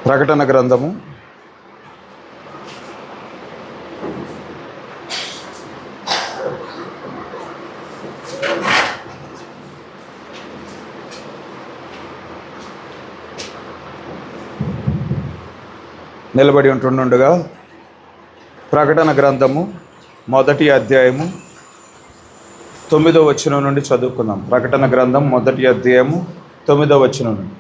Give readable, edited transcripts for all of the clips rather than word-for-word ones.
ప్రకటన గ్రంథము 'నిలబడి ఉంటుండగా ప్రకటన గ్రంథము 1వ అధ్యాయము 9వ వచనం నుండి చదువుకుందాం. ప్రకటన గ్రంథం 1వ అధ్యాయము 9వ వచనం నుండి.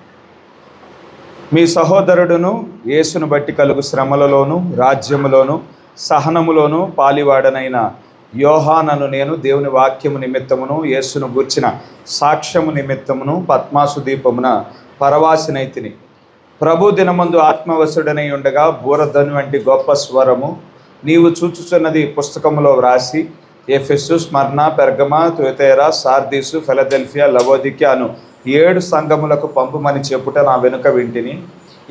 మీ సహోదరుడును యేసును బట్టి కలుగు శ్రమలలోను రాజ్యములోను సహనములోను పాలివాడనైన యోహానను నేను దేవుని వాక్యము నిమిత్తమును యేసును గూర్చిన సాక్ష్యము నిమిత్తమును పద్మాసు దీపమున పరవాసినైతిని. ప్రభు దినమందు ఆత్మవశుడనై ఉండగా బూరధ్వని వంటి గొప్ప స్వరము నీవు చూచుచున్నది పుస్తకములో వ్రాసి ఎఫెసు, స్మర్ణ, పెర్గమ, తుయతైరా, సార్దీసు, ఫిలదెల్ఫియా, లవోదిక్య అను 7 సంఘములకు పంపుమని చెప్పుట నా వెనుక వింటిని.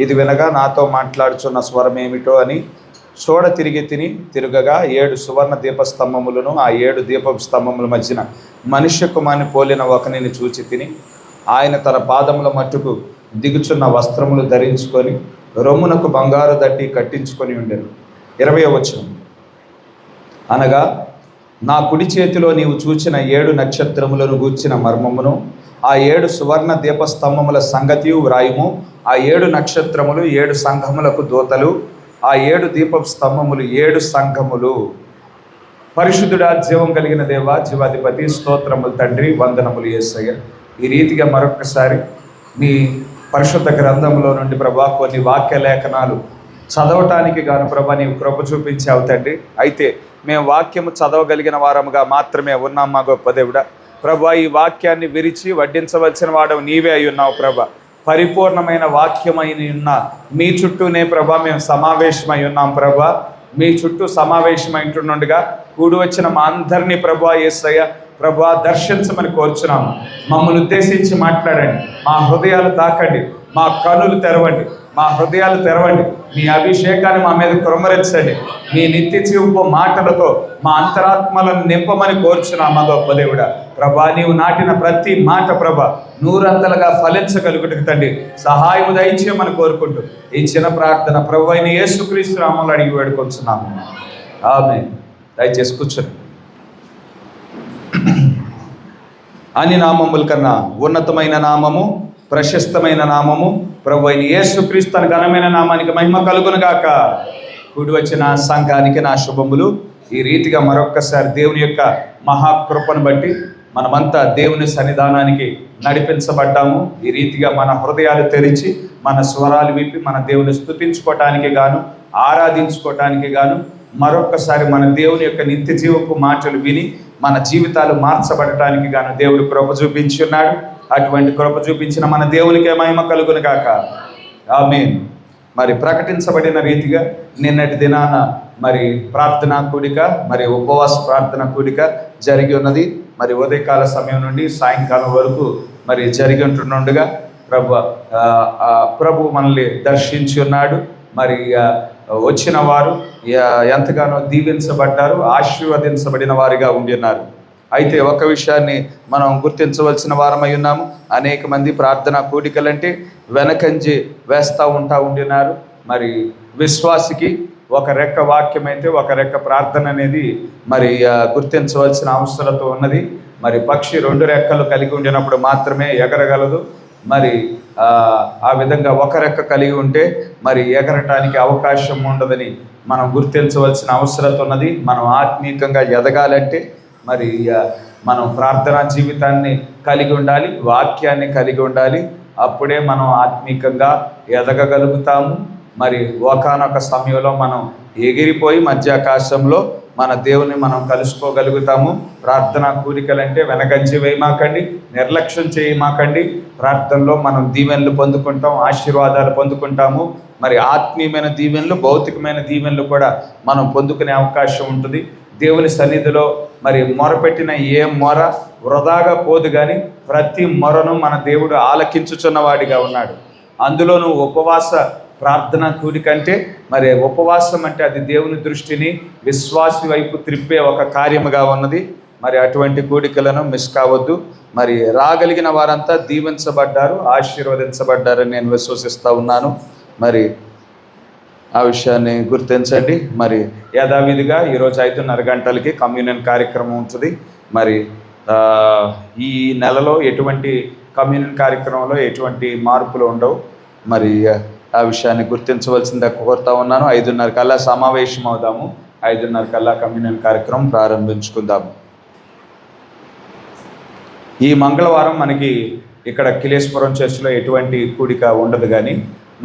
ఇది వినగా నాతో మాట్లాడుచున్న స్వరం ఏమిటో అని చూడ తిరగగా 7 సువర్ణ దీపస్తంభములను ఆ 7 దీప స్తంభముల మధ్యన మనుష్య కుమారుని పోలిన ఒకనిని చూచి తిని. ఆయన తన పాదముల మట్టుకు దిగుచున్న వస్త్రములు ధరించుకొని రొమ్మునకు బంగారు దట్టి కట్టించుకొని ఉండెను. 20వ వచనం. అనగా నా కుడి చేతిలో నీవు చూచిన 7 నక్షత్రములను గూర్చిన మర్మమును ఆ 7 సువర్ణ దీపస్తంభముల సంగతియు వ్రాయుము. ఆ 7 నక్షత్రములు 7 సంఘములకు దూతలు, ఆ 7 దీప స్తంభములు 7 సంఘములు. పరిశుద్ధుడా, జీవం కలిగిన దేవా, జీవాధిపతి, స్తోత్రములు తండ్రి, వందనములు యేసయ్య. ఈ రీతిగా మరొకసారి మీ పరిశుద్ధ గ్రంథంలో నుండి ప్రభా కొన్ని వాక్య లేఖనాలు చదవటానికి గాను ప్రభా నీవు కృప చూపించావు తండ్రి. అయితే మేము వాక్యము చదవగలిగిన వారముగా మాత్రమే ఉన్నాం మా గొప్ప దేవుడా. ప్రభా ఈ వాక్యాన్ని విరిచి వడ్డించవలసిన వాడు నీవే అయి ఉన్నావు ప్రభా. పరిపూర్ణమైన వాక్యమై ఉన్న మీ చుట్టూనే ప్రభా మేము సమావేశమై ఉన్నాం ప్రభా. మీ చుట్టూ సమావేశమైంటుండగా కూడి వచ్చిన మా అందరినీ ప్రభా యేసయ్య ప్రభా దర్శించమని కోరుచున్నాము. మమ్మల్ని ఉద్దేశించి మాట్లాడండి, మా హృదయాలు తాకండి, మా కనులు తెరవండి, మా హృదయాలు తెరవండి. మీ అభిషేకాన్ని మా మీద కుమ్మరించండి. మీ నిత్య జీవపు మాటలతో మా అంతరాత్మలను నింపమని కోరుచున్నాం మా గొప్ప దేవుడా. ప్రభా నీవు నాటిన ప్రతి మాట ప్రభా 100 ఫలించగలుగుటకు తండ్రి సహాయము దయచేయమని కోరుకుంటూ ఈ చిన్న ప్రార్థన ప్రభు అయిన యేసుక్రీస్తు నామములో అడిగి వేడుకొంచున్నాము. ఆమేన్. దయచేసి కూర్చొని. అన్ని నామముల కన్నా ఉన్నతమైన నామము, ప్రశస్తమైన నామము ప్రభు అయిన యేసుక్రీస్తు తన ఘనమైన నామానికి మహిమ కలుగును గాక. కూడి వచ్చిన సంఘానికి నా శుభములు. ఈ రీతిగా మరొక్కసారి దేవుని యొక్క మహాకృపను బట్టి మనమంతా దేవుని సన్నిధానానికి నడిపించబడ్డాము. ఈ రీతిగా మన హృదయాలు తెరిచి మన స్వరాలు విప్పి మన దేవుని స్తుతించుకోవటానికి గాను ఆరాధించుకోవటానికి గాను మరొక్కసారి మన దేవుని యొక్క నిత్య జీవపు మాటలు విని మన జీవితాలు మార్చబడటానికి గాను దేవుడు కృప చూపించి ఉన్నాడు. అటువంటి కృప చూపించిన మన దేవునికే మహిమ కలుగును గాక. ఆమేన్. మరి ప్రకటించబడిన రీతిగా నిన్నటి దినాన మరి ప్రార్థనా కూడిక, మరి ఉపవాస ప్రార్థన కూడిక జరిగి ఉన్నది. మరి ఉదయకాల సమయం నుండి సాయంకాలం వరకు మరి జరిగి ఉంటుండగా ప్రభు మనల్ని దర్శించి ఉన్నాడు. మరి వచ్చిన వారు ఎంతగానో దీవించబడ్డారు, ఆశీర్వదించబడిన వారిగా ఉండి ఉన్నారు. అయితే ఒక విషయాన్ని మనం గుర్తించవలసిన వారమై ఉన్నాము. అనేక మంది ప్రార్థనా కూడికలంటే వెనకంజి వేస్తూ ఉండినారు. మరి విశ్వాసికి ఒక రెక్క వాక్యం అయితే ఒక రెక్క ప్రార్థన అనేది మరి గుర్తించవలసిన అవసరత ఉన్నది. మరి పక్షి 2 రెక్కలు కలిగి ఉండినప్పుడు మాత్రమే ఎగరగలదు. మరి ఆ విధంగా ఒక రెక్క కలిగి ఉంటే మరి ఎగరటానికి అవకాశం ఉండదని మనం గుర్తించవలసిన అవసరత ఉన్నది. మనం ఆత్మీయంగా ఎదగాలంటే మరి మనం ప్రార్థనా జీవితాన్ని కలిగి ఉండాలి, వాక్యాన్ని కలిగి ఉండాలి. అప్పుడే మనం ఆత్మీయంగా ఎదగగలుగుతాము. మరి ఒకానొక సమయంలో మనం ఎగిరిపోయి మధ్యాకాశంలో మన దేవుని మనం కలుసుకోగలుగుతాము. ప్రార్థనా కూడికలంటే వెనకంచి వేయమాకండి, నిర్లక్ష్యం చేయమాకండి. ప్రార్థనలో మనం దీవెనలు పొందుకుంటాం, ఆశీర్వాదాలు పొందుకుంటాము. మరి ఆత్మీయమైన దీవెనలు, భౌతికమైన దీవెనలు కూడా మనం పొందుకునే అవకాశం ఉంటుంది. దేవుని సన్నిధిలో మరి మొరపెట్టిన ఏ మొర వృధాగా పోదు, కానీ ప్రతి మొరను మన దేవుడు ఆలకించుచున్నవాడిగా ఉన్నాడు. అందులోనూ ఉపవాస ప్రార్థన కూడికంటే మరి ఉపవాసం అంటే అది దేవుని దృష్టిని విశ్వాసి వైపు త్రిప్పే ఒక కార్యముగా ఉన్నది. మరి అటువంటి కూడికలను మిస్ కావద్దు. మరి రాగలిగిన వారంతా దీవించబడ్డారు, ఆశీర్వదించబడ్డారని నేను విశ్వసిస్తూ ఉన్నాను. మరి ఆ విషయాన్ని గుర్తించండి. మరి యథావిధిగా ఈరోజు 5:30 గంటలకి కమ్యూనియన్ కార్యక్రమం ఉంటుంది. మరి ఈ నెలలో ఎటువంటి కమ్యూనియన్ కార్యక్రమంలో ఎటువంటి మార్పులు ఉండవు. మరి ఆ విషయాన్ని గుర్తించవలసిందిగా కోరుతా ఉన్నాను. 5:30 కల్లా సమావేశం అవుదాము. 5:30 కల్లా కమ్యూనియన్ కార్యక్రమం ప్రారంభించుకుందాము. ఈ మంగళవారం మనకి ఇక్కడ కిలేశ్వరం చర్చిలో ఎటువంటి కూడిక ఉండదు, కానీ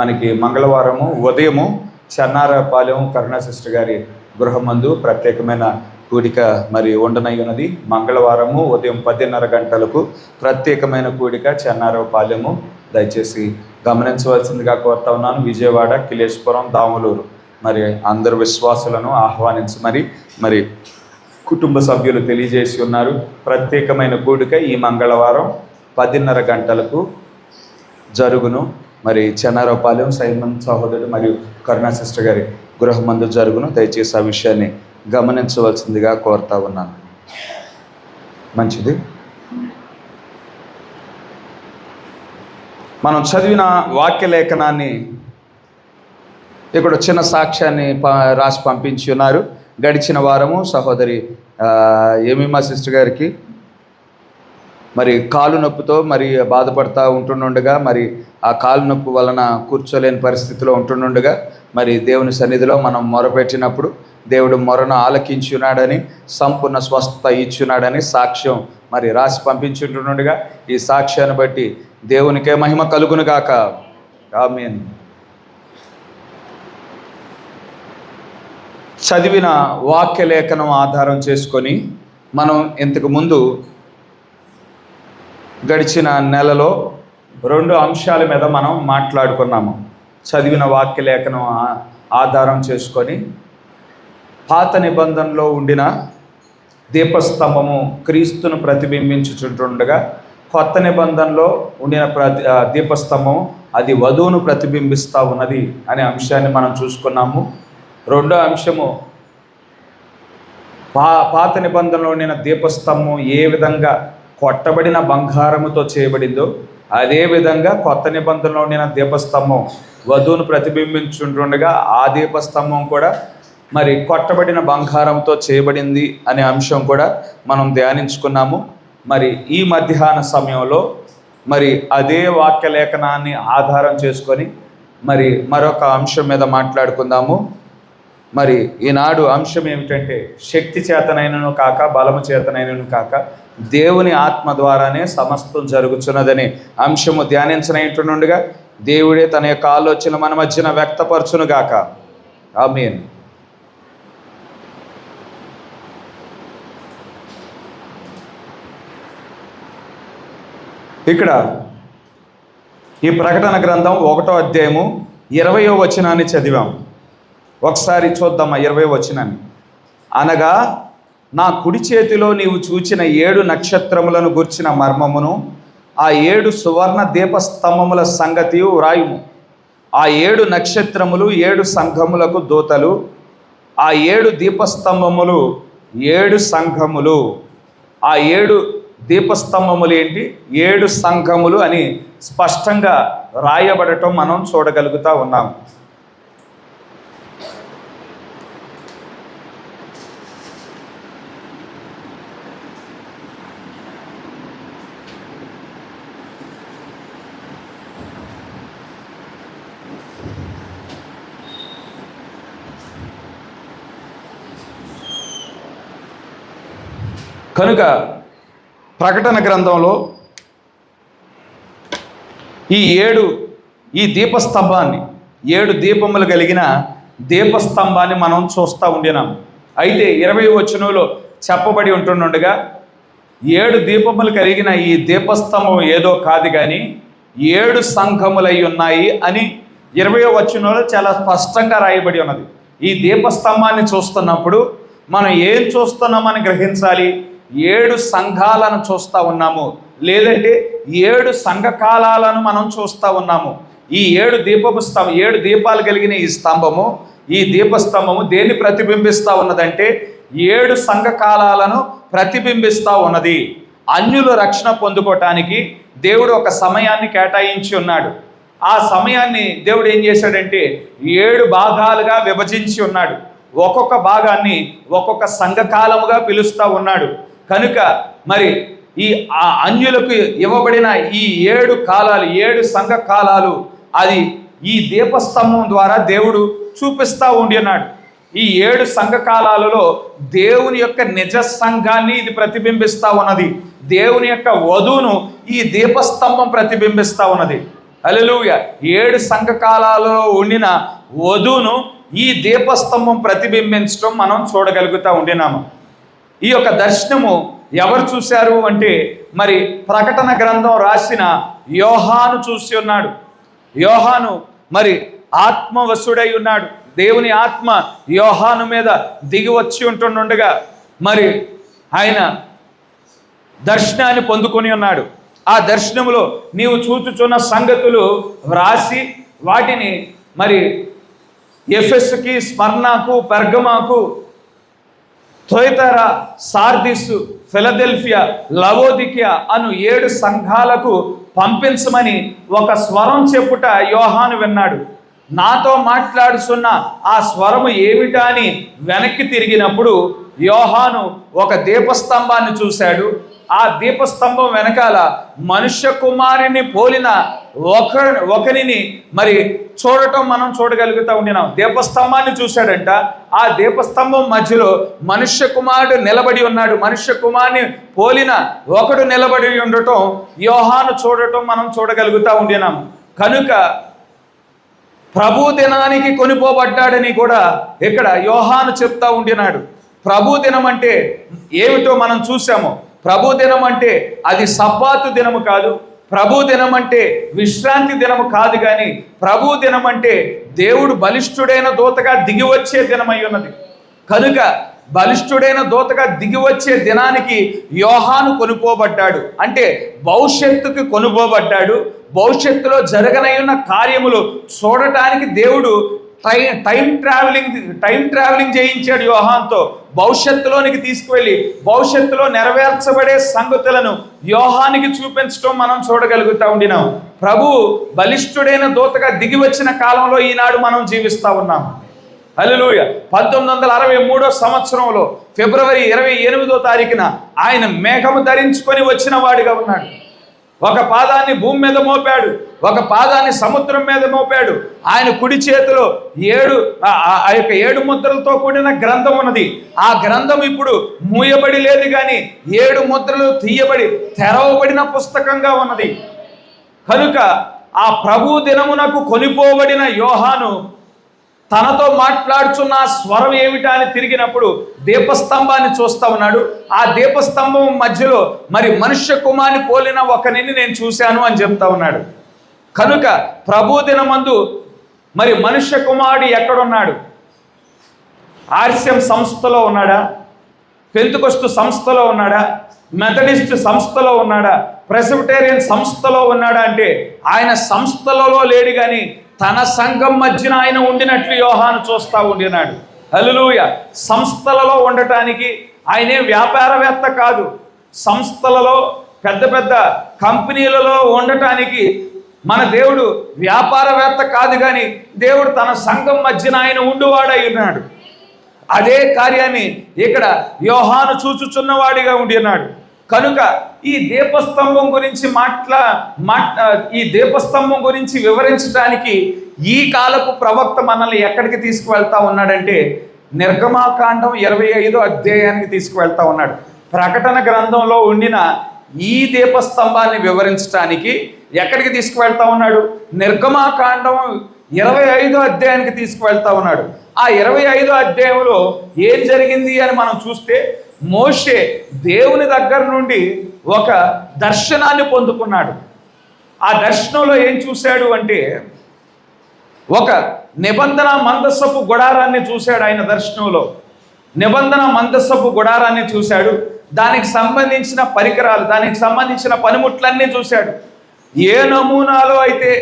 మనకి మంగళవారము ఉదయము చెన్నారపాలెం కరుణా సిస్టర్ గారి గృహమందు ప్రత్యేకమైన కూడిక మరి ఉండనై ఉన్నది. మంగళవారము ఉదయం 10:30 గంటలకు ప్రత్యేకమైన కూడిక చెన్నారపాలెము. దయచేసి గమనించవలసిందిగా కోరుతా ఉన్నాను. విజయవాడ, కిలేశ్వరం, దాములూరు మరి అందరు విశ్వాసులను ఆహ్వానించి మరి కుటుంబ సభ్యులు తెలియజేసి ఉన్నారు. ప్రత్యేకమైన కూడిక ఈ మంగళవారం 10:30 గంటలకు జరుగును. మరి చెన్నారపాలెం సైమన్ సహోదరుడు మరియు కరుణా సిస్టర్ గారి గృహమందు జరుగును. దయచేసి ఆ విషయాన్ని గమనించవలసిందిగా కోరుతా ఉన్నాను. మంచిది. మనం చదివిన వాక్య లేఖనాన్ని ఇక్కడ చిన్న సాక్ష్యాన్ని రాసి పంపించి ఉన్నారు. గడిచిన వారము సహోదరి ఎమిమా సిస్టర్ గారికి మరి కాలు నొప్పితో మరి బాధపడతా ఉంటుండగా, మరి ఆ కాలు నొప్పి వలన కూర్చోలేని పరిస్థితిలో ఉంటుండగా మరి దేవుని సన్నిధిలో మనం మొరపెట్టినప్పుడు దేవుడు మొరను ఆలకించి ఉన్నాడని, సంపూర్ణ స్వస్థత ఇచ్చున్నాడని సాక్ష్యం మరి రాసి పంపించుంటుండగా ఈ సాక్ష్యాన్ని బట్టి దేవునికే మహిమ కలుగును గాక. ఆమేన్. చదివిన వాక్య లేఖనం ఆధారం చేసుకొని మనం ఇంతకు ముందు గడిచిన నెలలో 2 అంశాల మీద మనం మాట్లాడుకున్నాము. చదివిన వాక్య లేఖనం ఆధారం చేసుకొని పాత నిబంధనలో ఉండిన దీపస్తంభము క్రీస్తును ప్రతిబింబించుచుంటుండగా, కొత్త నిబంధనలో ఉండిన దీపస్తంభం అది వధువును ప్రతిబింబిస్తూ ఉన్నది అనే అంశాన్ని మనం చూసుకున్నాము. రెండో అంశము పాత నిబంధనలో ఉండిన దీపస్తంభం ఏ విధంగా కొట్టబడిన బంగారముతో చేయబడిందో, అదేవిధంగా కొత్త నిబంధనలో ఉండిన దీపస్తంభం వధువును ప్రతిబింబించుంటుండగా ఆ దీపస్తంభం కూడా మరి కొట్టబడిన బంగారంతో చేయబడింది అనే అంశం కూడా మనం ధ్యానించుకున్నాము. మరి ఈ మధ్యాహ్న సమయంలో మరి అదే వాక్య లేఖనాన్ని ఆధారం చేసుకొని మరి మరొక అంశం మీద మాట్లాడుకుందాము. మరి ఈనాడు అంశం ఏమిటంటే, శక్తి చేతనైనను కాక బలము చేతనైనను కాక దేవుని ఆత్మ ద్వారానే సమస్తం జరుగుతున్నదని అంశము ధ్యానించనైతుండగా దేవుడే తన యొక్క ఆలోచన మన మధ్యన వ్యక్తపరచునుగాక. ఆమేన్. ఇక్కడ ఈ ప్రకటన గ్రంథం 1వ అధ్యాయము 20వ వచనాన్ని చదివాం. ఒకసారి చూద్దాం 20వ వచనాన్ని. అనగా నా కుడి చేతిలో నీవు చూచిన 7 నక్షత్రములను గూర్చిన మర్మమును, ఆ 7 సువర్ణ దీపస్తంభముల సంగతియు వ్రాయుము. ఆ 7 నక్షత్రములు 7 సంఘములకు దూతలు, ఆ 7 దీపస్తంభములు 7 సంఘములు. ఆ 7 దీపస్తంభములు ఏంటి? 7 సంఘములు అని స్పష్టంగా రాయబడటం మనం చూడగలుగుతా ఉన్నాం. కనుక ప్రకటన గ్రంథంలో ఈ దీపస్తంభాన్ని 7 దీపములు కలిగిన దీపస్తంభాన్ని మనం చూస్తూ ఉండినాం. అయితే 20వ వచనంలో చెప్పబడి ఉంటుండగా 7 దీపములు కలిగిన ఈ దీపస్తంభం ఏదో కాదు కానీ 7 సంఘములై ఉన్నాయి అని 20వ వచనంలో చాలా స్పష్టంగా రాయబడి ఉన్నది. ఈ దీపస్తంభాన్ని చూస్తున్నప్పుడు మనం ఏం చూస్తున్నామని గ్రహించాలి. 7 సంఘాలను చూస్తూ ఉన్నాము, లేదంటే 7 సంఘకాలాలను మనం చూస్తూ ఉన్నాము. ఈ 7 దీపాలు కలిగిన ఈ దీపస్తంభము దేన్ని ప్రతిబింబిస్తూ ఉన్నదంటే 7 సంఘకాలాలను ప్రతిబింబిస్తూ ఉన్నది. అన్యులు రక్షణ పొందుకోవటానికి దేవుడు ఒక సమయాన్ని కేటాయించి ఉన్నాడు. ఆ సమయాన్ని దేవుడు ఏం చేశాడంటే 7 భాగాలుగా విభజించి ఉన్నాడు. ఒక్కొక్క భాగాన్ని ఒక్కొక్క సంఘకాలముగా పిలుస్తూ ఉన్నాడు. కనుక మరి ఈ అన్యులకు ఇవ్వబడిన ఈ 7 కాలాలు, 7 సంఘ కాలాలు అది ఈ దీపస్తంభం ద్వారా దేవుడు చూపిస్తూ ఉన్నాడు. ఈ 7 సంఘకాలాలలో దేవుని యొక్క నిజ సంఘాన్ని ఇది ప్రతిబింబిస్తూ ఉన్నది. దేవుని యొక్క వధువును ఈ దీపస్తంభం ప్రతిబింబిస్తూ ఉన్నది. హల్లెలూయా. 7 సంఘకాలాలలో ఉండిన వధువును ఈ దీపస్తంభం ప్రతిబింబించడం మనం చూడగలుగుతూ ఉండినాము. ఈ యొక్క దర్శనము ఎవరు చూశారు అంటే మరి ప్రకటన గ్రంథం రాసిన యోహాను చూసి ఉన్నాడు. యోహాను మరి ఆత్మవశుడై ఉన్నాడు. దేవుని ఆత్మ యోహాను మీద దిగి వచ్చి ఉంటుండగా మరి ఆయన దర్శనాన్ని పొందుకొని ఉన్నాడు. ఆ దర్శనములో నీవు చూచుచున్న సంగతులు వ్రాసి వాటిని మరి ఎఫెసుకి, స్మర్నాకు, పెర్గమాకు, థొయతైరా, సార్దిసు, ఫిలదెల్ఫియా, లవోదికియా అను 7 సంఘాలకు పంపించమని ఒక స్వరం చెప్పుట యోహాను విన్నాడు. నాతో మాట్లాడుతున్న ఆ స్వరము ఏమిటా అని వెనక్కి తిరిగినప్పుడు యోహాను ఒక దీపస్తంభాన్ని చూశాడు. ఆ దీపస్తంభం వెనకాల మనుష్య కుమారుని పోలిన ఒకరిని మరి చూడటం మనం చూడగలుగుతూ ఉండినాం. దీపస్తంభాన్ని చూశాడంట. ఆ దీపస్తంభం మధ్యలో మనుష్య కుమారుడు నిలబడి ఉన్నాడు. మనుష్య కుమారుని పోలిన ఒకడు నిలబడి ఉండటం యోహాను చూడటం మనం చూడగలుగుతూ ఉండినాం. కనుక ప్రభు దినానికి కొనిపోబడ్డాడని కూడా ఇక్కడ యోహాను చెప్తా ఉండినాడు. ప్రభు దినం అంటే ఏమిటో మనం చూసాము. ప్రభు దినం అంటే అది సబ్బాతు దినము కాదు. ప్రభు దినం అంటే విశ్రాంతి దినము కాదు. కానీ ప్రభు దినం అంటే దేవుడు బలిష్ఠుడైన దూతగా దిగి వచ్చే దినమై ఉన్నది. కనుక బలిష్ఠుడైన దూతగా దిగి వచ్చే దినానికి యోహాను కొనుపోబడ్డాడు. అంటే భవిష్యత్తుకి కొనుపోబడ్డాడు. భవిష్యత్తులో జరగనయ్యున్న కార్యములు చూడటానికి దేవుడు టైం ట్రావెలింగ్ చేయించాడు యోహాన్తో. భవిష్యత్తులోనికి తీసుకువెళ్ళి భవిష్యత్తులో నెరవేర్చబడే సంగతులను యోహానికి చూపించడం మనం చూడగలుగుతూ ఉండినాం. ప్రభు బలిష్ఠుడైన దూతగా దిగి వచ్చిన కాలంలో ఈనాడు మనం జీవిస్తూ ఉన్నాం. హల్లెలూయా. 1963 సంవత్సరంలో ఫిబ్రవరి 28వ తారీఖున ఆయన మేఘము ధరించుకొని వచ్చిన వాడిగా ఉన్నాడు. ఒక పాదాన్ని భూమి మీద మోపాడు, ఒక పాదాన్ని సముద్రం మీద మోపాడు. ఆయన కుడి చేతిలో 7 ముద్రలతో కూడిన గ్రంథం ఉన్నది. ఆ గ్రంథం ఇప్పుడు మూయబడి లేదు, కానీ 7 ముద్రలు తీయబడి తెరవబడిన పుస్తకంగా ఉన్నది. కనుక ఆ ప్రభు దినమునకు కొనిపోబడిన యోహాను తనతో మాట్లాడుచున్న స్వరం ఏమిటా అని తిరిగినప్పుడు దీపస్తంభాన్ని చూస్తూ ఉన్నాడు. ఆ దీపస్తంభం మధ్యలో మరి మనుష్య కుమారుని పోలిన ఒకరిని నేను చూశాను అని చెప్తా ఉన్నాడు. కనుక ప్రభు దినమందు మరి మనుష్య కుమారుడు ఎక్కడున్నాడు? ఆర్సిఎం సంస్థలో ఉన్నాడా? పెంతెకొస్తు సంస్థలో ఉన్నాడా? మెథడిస్ట్ సంస్థలో ఉన్నాడా? ప్రెస్బిటేరియన్ సంస్థలో ఉన్నాడా అంటే ఆయన సంస్థలలో లేడు, కానీ తన సంఘం మధ్యన ఆయన ఉండినట్లు యోహాను చూస్తూ ఉండినాడు. హల్లెలూయా. సంస్థలలో ఉండటానికి ఆయనే వ్యాపారవేత్త కాదు. సంస్థలలో పెద్ద పెద్ద కంపెనీలలో ఉండటానికి మన దేవుడు వ్యాపారవేత్త కాదు, కానీ దేవుడు తన సంఘం మధ్యన ఆయన ఉండివాడై ఉన్నాడు. అదే కార్యాన్ని ఇక్కడ యోహాను చూచుచున్నవాడిగా ఉండినాడు. కనుక ఈ దీపస్తంభం గురించి ఈ దీపస్తంభం గురించి వివరించడానికి ఈ కాలపు ప్రవక్త మనల్ని ఎక్కడికి తీసుకువెళ్తా ఉన్నాడంటే నిర్గమాకాండం 25వ అధ్యాయానికి తీసుకువెళ్తా ఉన్నాడు. ప్రకటన గ్రంథంలో ఉండిన ఈ దీపస్తంభాన్ని వివరించడానికి ఎక్కడికి తీసుకువెళ్తా ఉన్నాడు? నిర్గమాకాండం 25వ అధ్యాయానికి తీసుకువెళ్తా ఉన్నాడు. ఆ 25వ అధ్యాయంలో ఏం జరిగింది అని మనం చూస్తే మోషే దేవుని దగ్గర నుండి ఒక దర్శనాన్ని పొందుకున్నాడు. ఆ దర్శనంలో ఏం చూశాడు అంటే ఒక నిబంధన మందసపు గుడారాన్ని చూశాడు. ఆయన దర్శనంలో నిబంధన మందసపు గుడారాన్ని చూశాడు. దానికి సంబంధించిన పరికరాలు, దానికి సంబంధించిన పనిముట్లన్నీ చూశాడు. ఏ నమూనాలో అయితే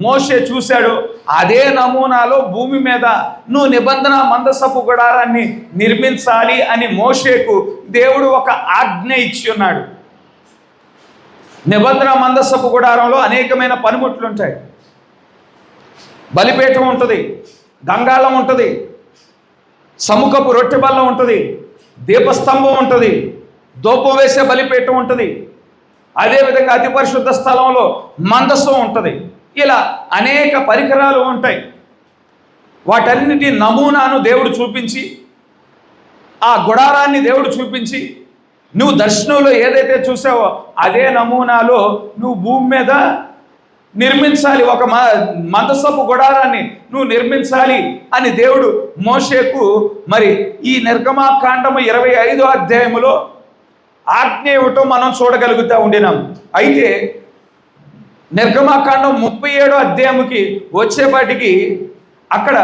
మోషే చూశాడు అదే నమూనాలో భూమి మీద నువ్వు నిబంధన మందసపు గుడారాన్ని నిర్మించాలి అని మోషేకు దేవుడు ఒక ఆజ్ఞ ఇచ్చి ఉన్నాడు. నిబంధన మందసపు గుడారంలో అనేకమైన పనిముట్లు ఉంటాయి. బలిపీఠం ఉంటుంది, గంగాళం ఉంటుంది, సముఖపు రొట్టె బల్ల ఉంటుంది, దీపస్తంభం ఉంటుంది, ధూపం వేసే బలిపీఠం ఉంటుంది, అదేవిధంగా అతి పరిశుద్ధ స్థలంలో మందసం ఉంటుంది. ఇలా అనేక పరికరాలు ఉంటాయి. వాటన్నిటి నమూనాను దేవుడు చూపించి, ఆ గుడారాన్ని దేవుడు చూపించి, నువ్వు దర్శనంలో ఏదైతే చూసావో అదే నమూనాలో నువ్వు భూమి మీద నిర్మించాలి, ఒక మందసపు గుడారాన్ని నువ్వు నిర్మించాలి అని దేవుడు మోషేకు మరి ఈ నిర్గమాకాండము 25వ అధ్యాయములో ఆజ్ఞ ఇవ్వటం మనం చూడగలుగుతూ ఉండినాం. అయితే నిర్గమాకాండం 37వ అధ్యాయముకి వచ్చేపాటికి అక్కడ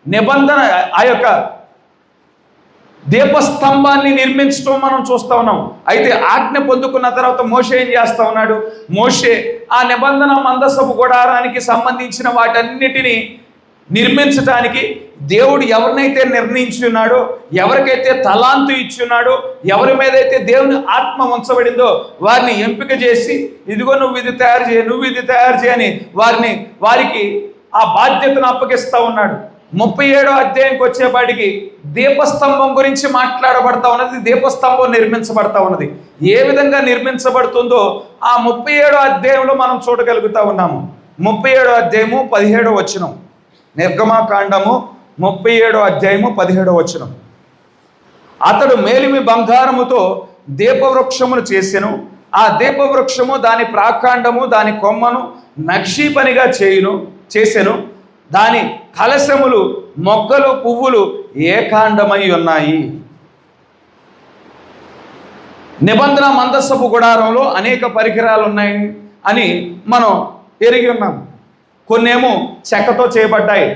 నిబంధన, ఆ యొక్క దీపస్తంభాన్ని నిర్మించడం మనం చూస్తూ ఉన్నాం. అయితే ఆజ్ఞ పొందుకున్న తర్వాత మోషే ఏం చేస్తూ ఉన్నాడు? మోషే ఆ నిబంధన మందసపు గుడారానికి సంబంధించిన వాటన్నిటినీ నిర్మించడానికి దేవుడు ఎవరినైతే నిర్ణయించున్నాడో, ఎవరికైతే తలాంతు ఇచ్చున్నాడో, ఎవరి మీద అయితే దేవుని ఆత్మ ఉంచబడిందో వారిని ఎంపిక చేసి, ఇదిగో నువ్వు ఇది తయారు చేయి, నువ్వు ఇది తయారు చేయని వారికి ఆ బాధ్యతను అప్పగిస్తూ ఉన్నాడు. 37వ అధ్యాయంకి వచ్చేపాటికి దీపస్తంభం గురించి మాట్లాడబడతా ఉన్నది. దీపస్తంభం నిర్మించబడతా ఉన్నది. ఏ విధంగా నిర్మించబడుతుందో ఆ 37వ అధ్యాయంలో మనం చూడగలుగుతా ఉన్నాము. 37వ అధ్యాయము 17వ వచనం, నిర్గమాకాండము 37వ అధ్యాయము 17వ వచనం. అతడు మేలిమి బంగారముతో దీపవృక్షమును చేసెను. ఆ దీపవృక్షము దాని ప్రాకాండము దాని కొమ్మను నక్షీ పనిగా చేసెను. దాని కలశములు మొగ్గలు పువ్వులు ఏకాండమై ఉన్నాయి. నిబంధన మందసపు గుడారంలో అనేక పరికరాలు ఉన్నాయి అని మనం ఎరిగి ఉన్నాం. కొన్నేమో చెక్కతో చేయబడ్డాయి,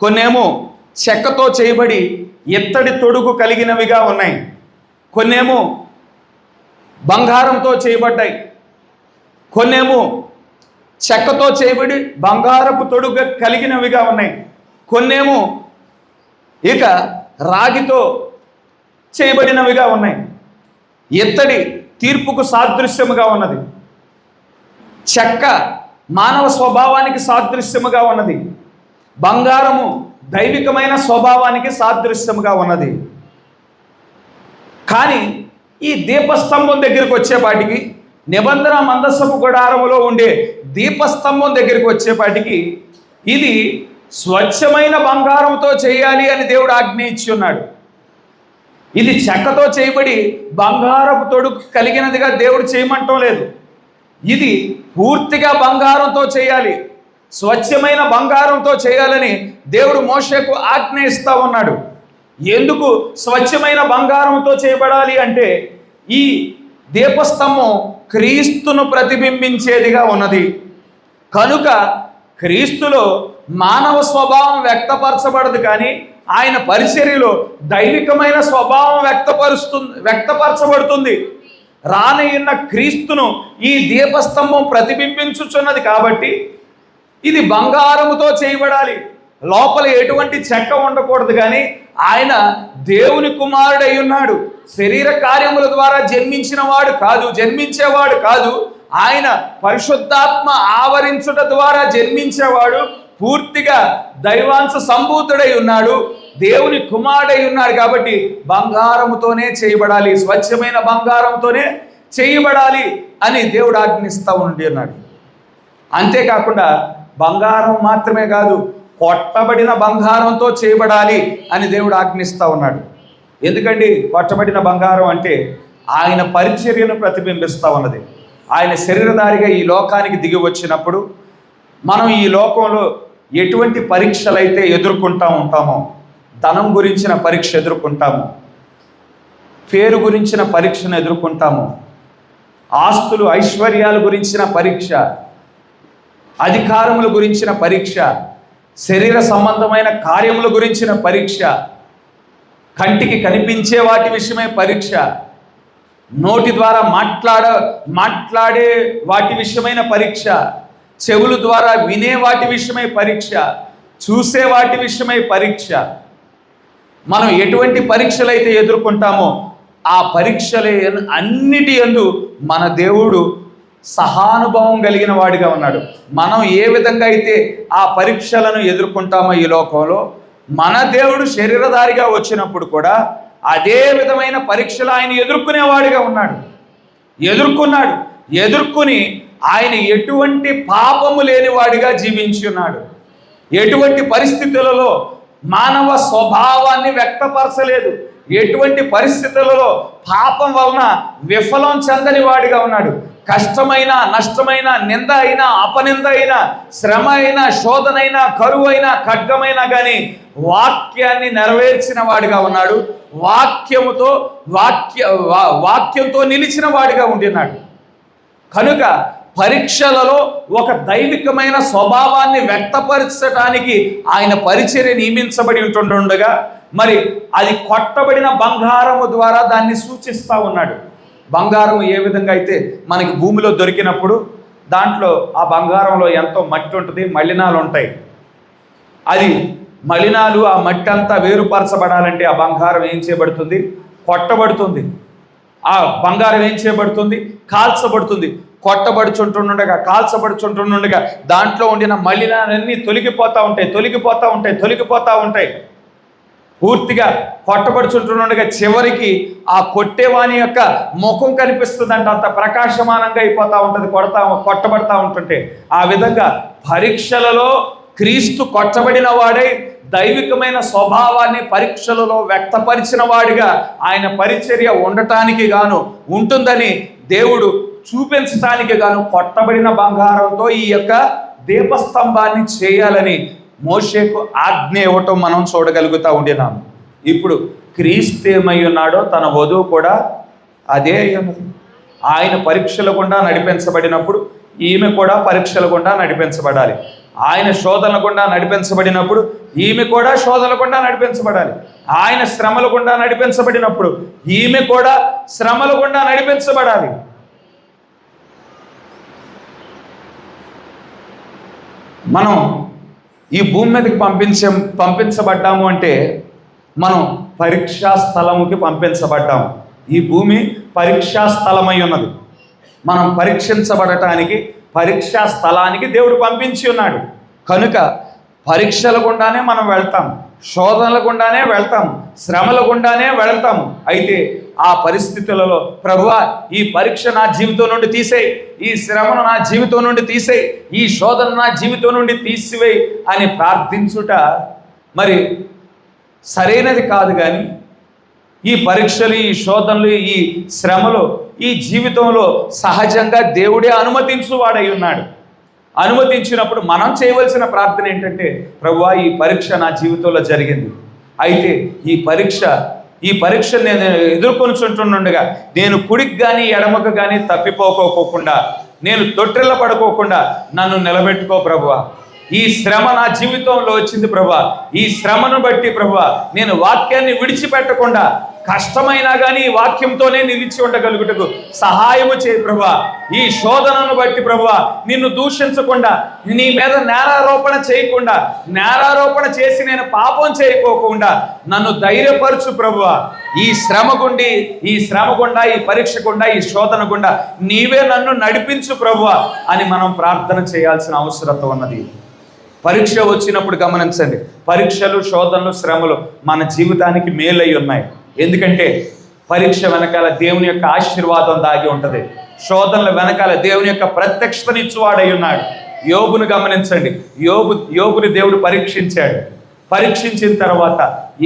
కొన్నేమో చెక్కతో చేయబడి ఎత్తడి తొడుగు కలిగినవిగా ఉన్నాయి, కొన్నేమో బంగారంతో చేయబడ్డాయి, కొన్నేమో చెక్కతో చేయబడి బంగారపు తొడుగు కలిగినవిగా ఉన్నాయి, కొన్నేమో ఇక రాగితో చేయబడినవిగా ఉన్నాయి. ఎత్తడి తీర్పుకు సాదృశ్యముగా ఉన్నది, చెక్క మానవ స్వభావానికి సాదృశ్యముగా ఉన్నది, బంగారము దైవికమైన స్వభావానికి సాదృశ్యముగా ఉన్నది. కానీ ఈ దీపస్తంభం దగ్గరికి వచ్చేపాటికి, నిబంధన మందసపు గుడారములో ఉండే దీపస్తంభం దగ్గరికి వచ్చేపాటికి ఇది స్వచ్ఛమైన బంగారంతో చేయాలి అని దేవుడు ఆజ్ఞ ఇచ్చి ఉన్నాడు. ఇది చెక్కతో చేయబడి బంగారపు తొడుగు కలిగినదిగా దేవుడు చేయమంటం లేదు. ఇది పూర్తిగా బంగారంతో చేయాలి, స్వచ్ఛమైన బంగారంతో చేయాలని దేవుడు మోషేకు ఆజ్ఞ ఇస్తా ఉన్నాడు. ఎందుకు స్వచ్ఛమైన బంగారంతో చేయబడాలి అంటే, ఈ దీపస్తంభం క్రీస్తును ప్రతిబింబించేదిగా ఉన్నది కనుక క్రీస్తులో మానవ స్వభావం వ్యక్తపరచబడదు, కానీ ఆయన పరిచర్యలో దైవికమైన స్వభావం వ్యక్తపరచబడుతుంది. రానయ్యున్న క్రీస్తును ఈ దీపస్తంభం ప్రతిబింబించుచున్నది కాబట్టి ఇది బంగారముతో చేయబడాలి. లోపల ఎటువంటి చెక్క ఉండకూడదు, కానీ ఆయన దేవుని కుమారుడై ఉన్నాడు. శరీర కార్యముల ద్వారా జన్మించేవాడు కాదు. ఆయన పరిశుద్ధాత్మ ఆవరించుట ద్వారా జన్మించేవాడు. పూర్తిగా దైవాంశ సంభూతుడై ఉన్నాడు, దేవుని కుమారుడై ఉన్నాడు. కాబట్టి బంగారముతోనే చేయబడాలి, స్వచ్ఛమైన బంగారంతోనే చేయబడాలి అని దేవుడు ఆజ్ఞిస్తూ ఉన్నాడు. అంతేకాకుండా బంగారం మాత్రమే కాదు, కొట్టబడిన బంగారంతో చేయబడాలి అని దేవుడు ఆజ్ఞిస్తూ ఉన్నాడు. ఎందుకండి కొట్టబడిన బంగారం అంటే ఆయన పరిచర్యను ప్రతిబింబిస్తూ ఉన్నది. ఆయన శరీరధారిగా ఈ లోకానికి దిగి వచ్చినప్పుడు మనం ఈ లోకంలో ఎటువంటి పరీక్షలు అయితే ఎదుర్కొంటూ ఉంటామో, ధనం గురించిన పరీక్ష ఎదుర్కొంటాము, పేరు గురించిన పరీక్షను ఎదుర్కొంటాము, ఆస్తులు ఐశ్వర్యాల గురించిన పరీక్ష, అధికారముల గురించిన పరీక్ష, శరీర సంబంధమైన కార్యముల గురించిన పరీక్ష, కంటికి కనిపించే వాటి విషయమై పరీక్ష, నోటి ద్వారా మాట్లాడే వాటి విషయమైన పరీక్ష, చెవుల ద్వారా వినే వాటి విషయమై పరీక్ష, చూసే వాటి విషయమై పరీక్ష. మనం ఎటువంటి పరీక్షలు అయితే ఎదుర్కొంటామో ఆ పరీక్షలే అన్నిటి యందు మన దేవుడు సహానుభవం కలిగిన వాడిగా ఉన్నాడు. మనం ఏ విధంగా అయితే ఆ పరీక్షలను ఎదుర్కొంటామో ఈ లోకంలో, మన దేవుడు శరీరధారిగా వచ్చినప్పుడు కూడా అదే విధమైన పరీక్షలు ఆయన ఎదుర్కొనేవాడిగా ఉన్నాడు. ఎదుర్కొని ఆయన ఎటువంటి పాపము లేనివాడిగా జీవించి ఉన్నాడు. ఎటువంటి పరిస్థితులలో మానవ స్వభావాన్ని వ్యక్తపరచలేదు. ఎటువంటి పరిస్థితులలో పాపం వలన విఫలం చెందని వాడిగా ఉన్నాడు. కష్టమైన, నష్టమైన, నింద అయినా, అపనింద అయినా, శ్రమ అయినా, శోధన అయినా, కరువు అయినా, ఖడ్గమైనా కానీ వాక్యాన్ని నెరవేర్చిన వాడిగా ఉన్నాడు. వాక్యంతో నిలిచిన వాడిగా ఉంటున్నాడు. కనుక పరీక్షలలో ఒక దైవికమైన స్వభావాన్ని వ్యక్తపరచడానికి ఆయన పరిచర్య నియమించబడి ఉంటుండగా, మరి అది కొట్టబడిన బంగారము ద్వారా దాన్ని సూచిస్తూ ఉన్నాడు. బంగారం ఏ విధంగా అయితే మనకి భూమిలో దొరికినప్పుడు దాంట్లో ఆ బంగారంలో ఎంతో మట్టి ఉంటుంది, మలినాలు ఉంటాయి. అది మలినాలు, ఆ మట్టి అంతా వేరుపరచబడాలంటే ఆ బంగారం ఏం చేయబడుతుంది? కొట్టబడుతుంది. ఆ బంగారం ఏం చేయబడుతుంది? కాల్చబడుతుంది. కాల్చబడుచుంటుండగా దాంట్లో ఉండిన మలినాలన్నీ తొలగిపోతూ ఉంటాయి. పూర్తిగా కొట్టబడుచుంటుండగా చివరికి ఆ కొట్టేవాని యొక్క ముఖం కనిపిస్తుందంట. అంత ప్రకాశమానంగా అయిపోతూ ఉంటుంది కొట్టబడతా ఉంటుంటే. ఆ విధంగా పరీక్షలలో క్రీస్తు కొట్టబడిన వాడై దైవికమైన స్వభావాన్ని పరీక్షలలో వ్యక్తపరిచిన వాడిగా ఆయన పరిచర్య ఉండటానికి గాను ఉంటుందని దేవుడు చూపించటానికి గాను కొట్టబడిన బంగారంతో ఈ యొక్క దీపస్తంభాన్ని చేయాలని మోషేకు ఆజ్ఞ ఇవ్వటం మనం చూడగలుగుతూ ఉండినాము. ఇప్పుడు క్రీస్తు ఏమై ఉన్నాడో తన వధువు కూడా అదే అయ్యున్నది. ఆయన పరీక్షల గుండా నడిపించబడినప్పుడు ఈమె కూడా పరీక్షల గుండా నడిపించబడాలి. ఆయన శోధనల గుండా నడిపించబడినప్పుడు ఈమె కూడా శోధనల గుండా నడిపించబడాలి. ఆయన శ్రమల గుండా నడిపించబడినప్పుడు ఈమె కూడా శ్రమల గుండా నడిపించబడాలి. మనం ఈ భూమి మీదకి పంపించబడ్డాము అంటే మనం పరీక్షా స్థలముకి పంపించబడ్డాము. ఈ భూమి పరీక్షా స్థలమై ఉన్నది. మనం పరీక్షించబడటానికి పరీక్షా స్థలానికి దేవుడు పంపించి ఉన్నాడు. కనుక పరీక్షల గుండానే మనం వెళ్తాం, శోధనల గుండానే వెళ్తాం, శ్రమల గుండానే వెళ్తాము. అయితే ఆ పరిస్థితులలో ప్రభువా ఈ పరీక్ష నా జీవితం నుండి తీసేయి, ఈ శ్రమను నా జీవితం నుండి తీసేయి, ఈ శోధన నా జీవితం నుండి తీసివేయి అని ప్రార్థించుట మరి సరైనది కాదు. కానీ ఈ పరీక్షలు, ఈ శోధనలు, ఈ శ్రమలు ఈ జీవితంలో సహజంగా దేవుడే అనుమతించువాడై ఉన్నాడు. అనుమతించినప్పుడు మనం చేయవలసిన ప్రార్థన ఏంటంటే, ప్రభువా ఈ పరీక్ష నా జీవితంలో జరిగింది, అయితే ఈ పరీక్ష నేను ఎదుర్కొనిచుంటుండగా నేను కుడికి కానీ ఎడమకు కానీ తప్పిపోకోకుండా, నేను తొట్టిల్ల పడుకోకుండా నన్ను నిలబెట్టుకో ప్రభువా. ఈ శ్రమ నా జీవితంలో వచ్చింది ప్రభువా, ఈ శ్రమను బట్టి ప్రభువా నేను వాక్యాన్ని విడిచిపెట్టకుండా కష్టమైనా కానీ ఈ వాక్యంతోనే నిలిచి ఉండగలుగుటకు సహాయము చేయి ప్రభువా. ఈ శోధనను బట్టి ప్రభువా నిన్ను దూషించకుండా, నీ మీద నేరారోపణ చేయకుండా, నేరారోపణ చేసి నేను పాపం చేయకోకుండా నన్ను ధైర్యపరచు ప్రభువా. ఈ శ్రమ గుండా, ఈ పరీక్ష గుండా, ఈ శోధన గుండా నీవే నన్ను నడిపించు ప్రభువా అని మనం ప్రార్థన చేయాల్సిన అవసరత ఉన్నది. పరీక్ష వచ్చినప్పుడు గమనించండి, పరీక్షలు, శోధనలు, శ్రమలు మన జీవితానికి మేలై ఉన్నాయి. ఎందుకంటే పరీక్ష వెనకాల దేవుని యొక్క ఆశీర్వాదం దాగి ఉంటుంది. శోధనల వెనకాల దేవుని యొక్క ప్రత్యక్షతనిచ్చువాడై ఉన్నాడు. యోబును గమనించండి, యోబుని దేవుడు పరీక్షించాడు. పరీక్షించిన తర్వాత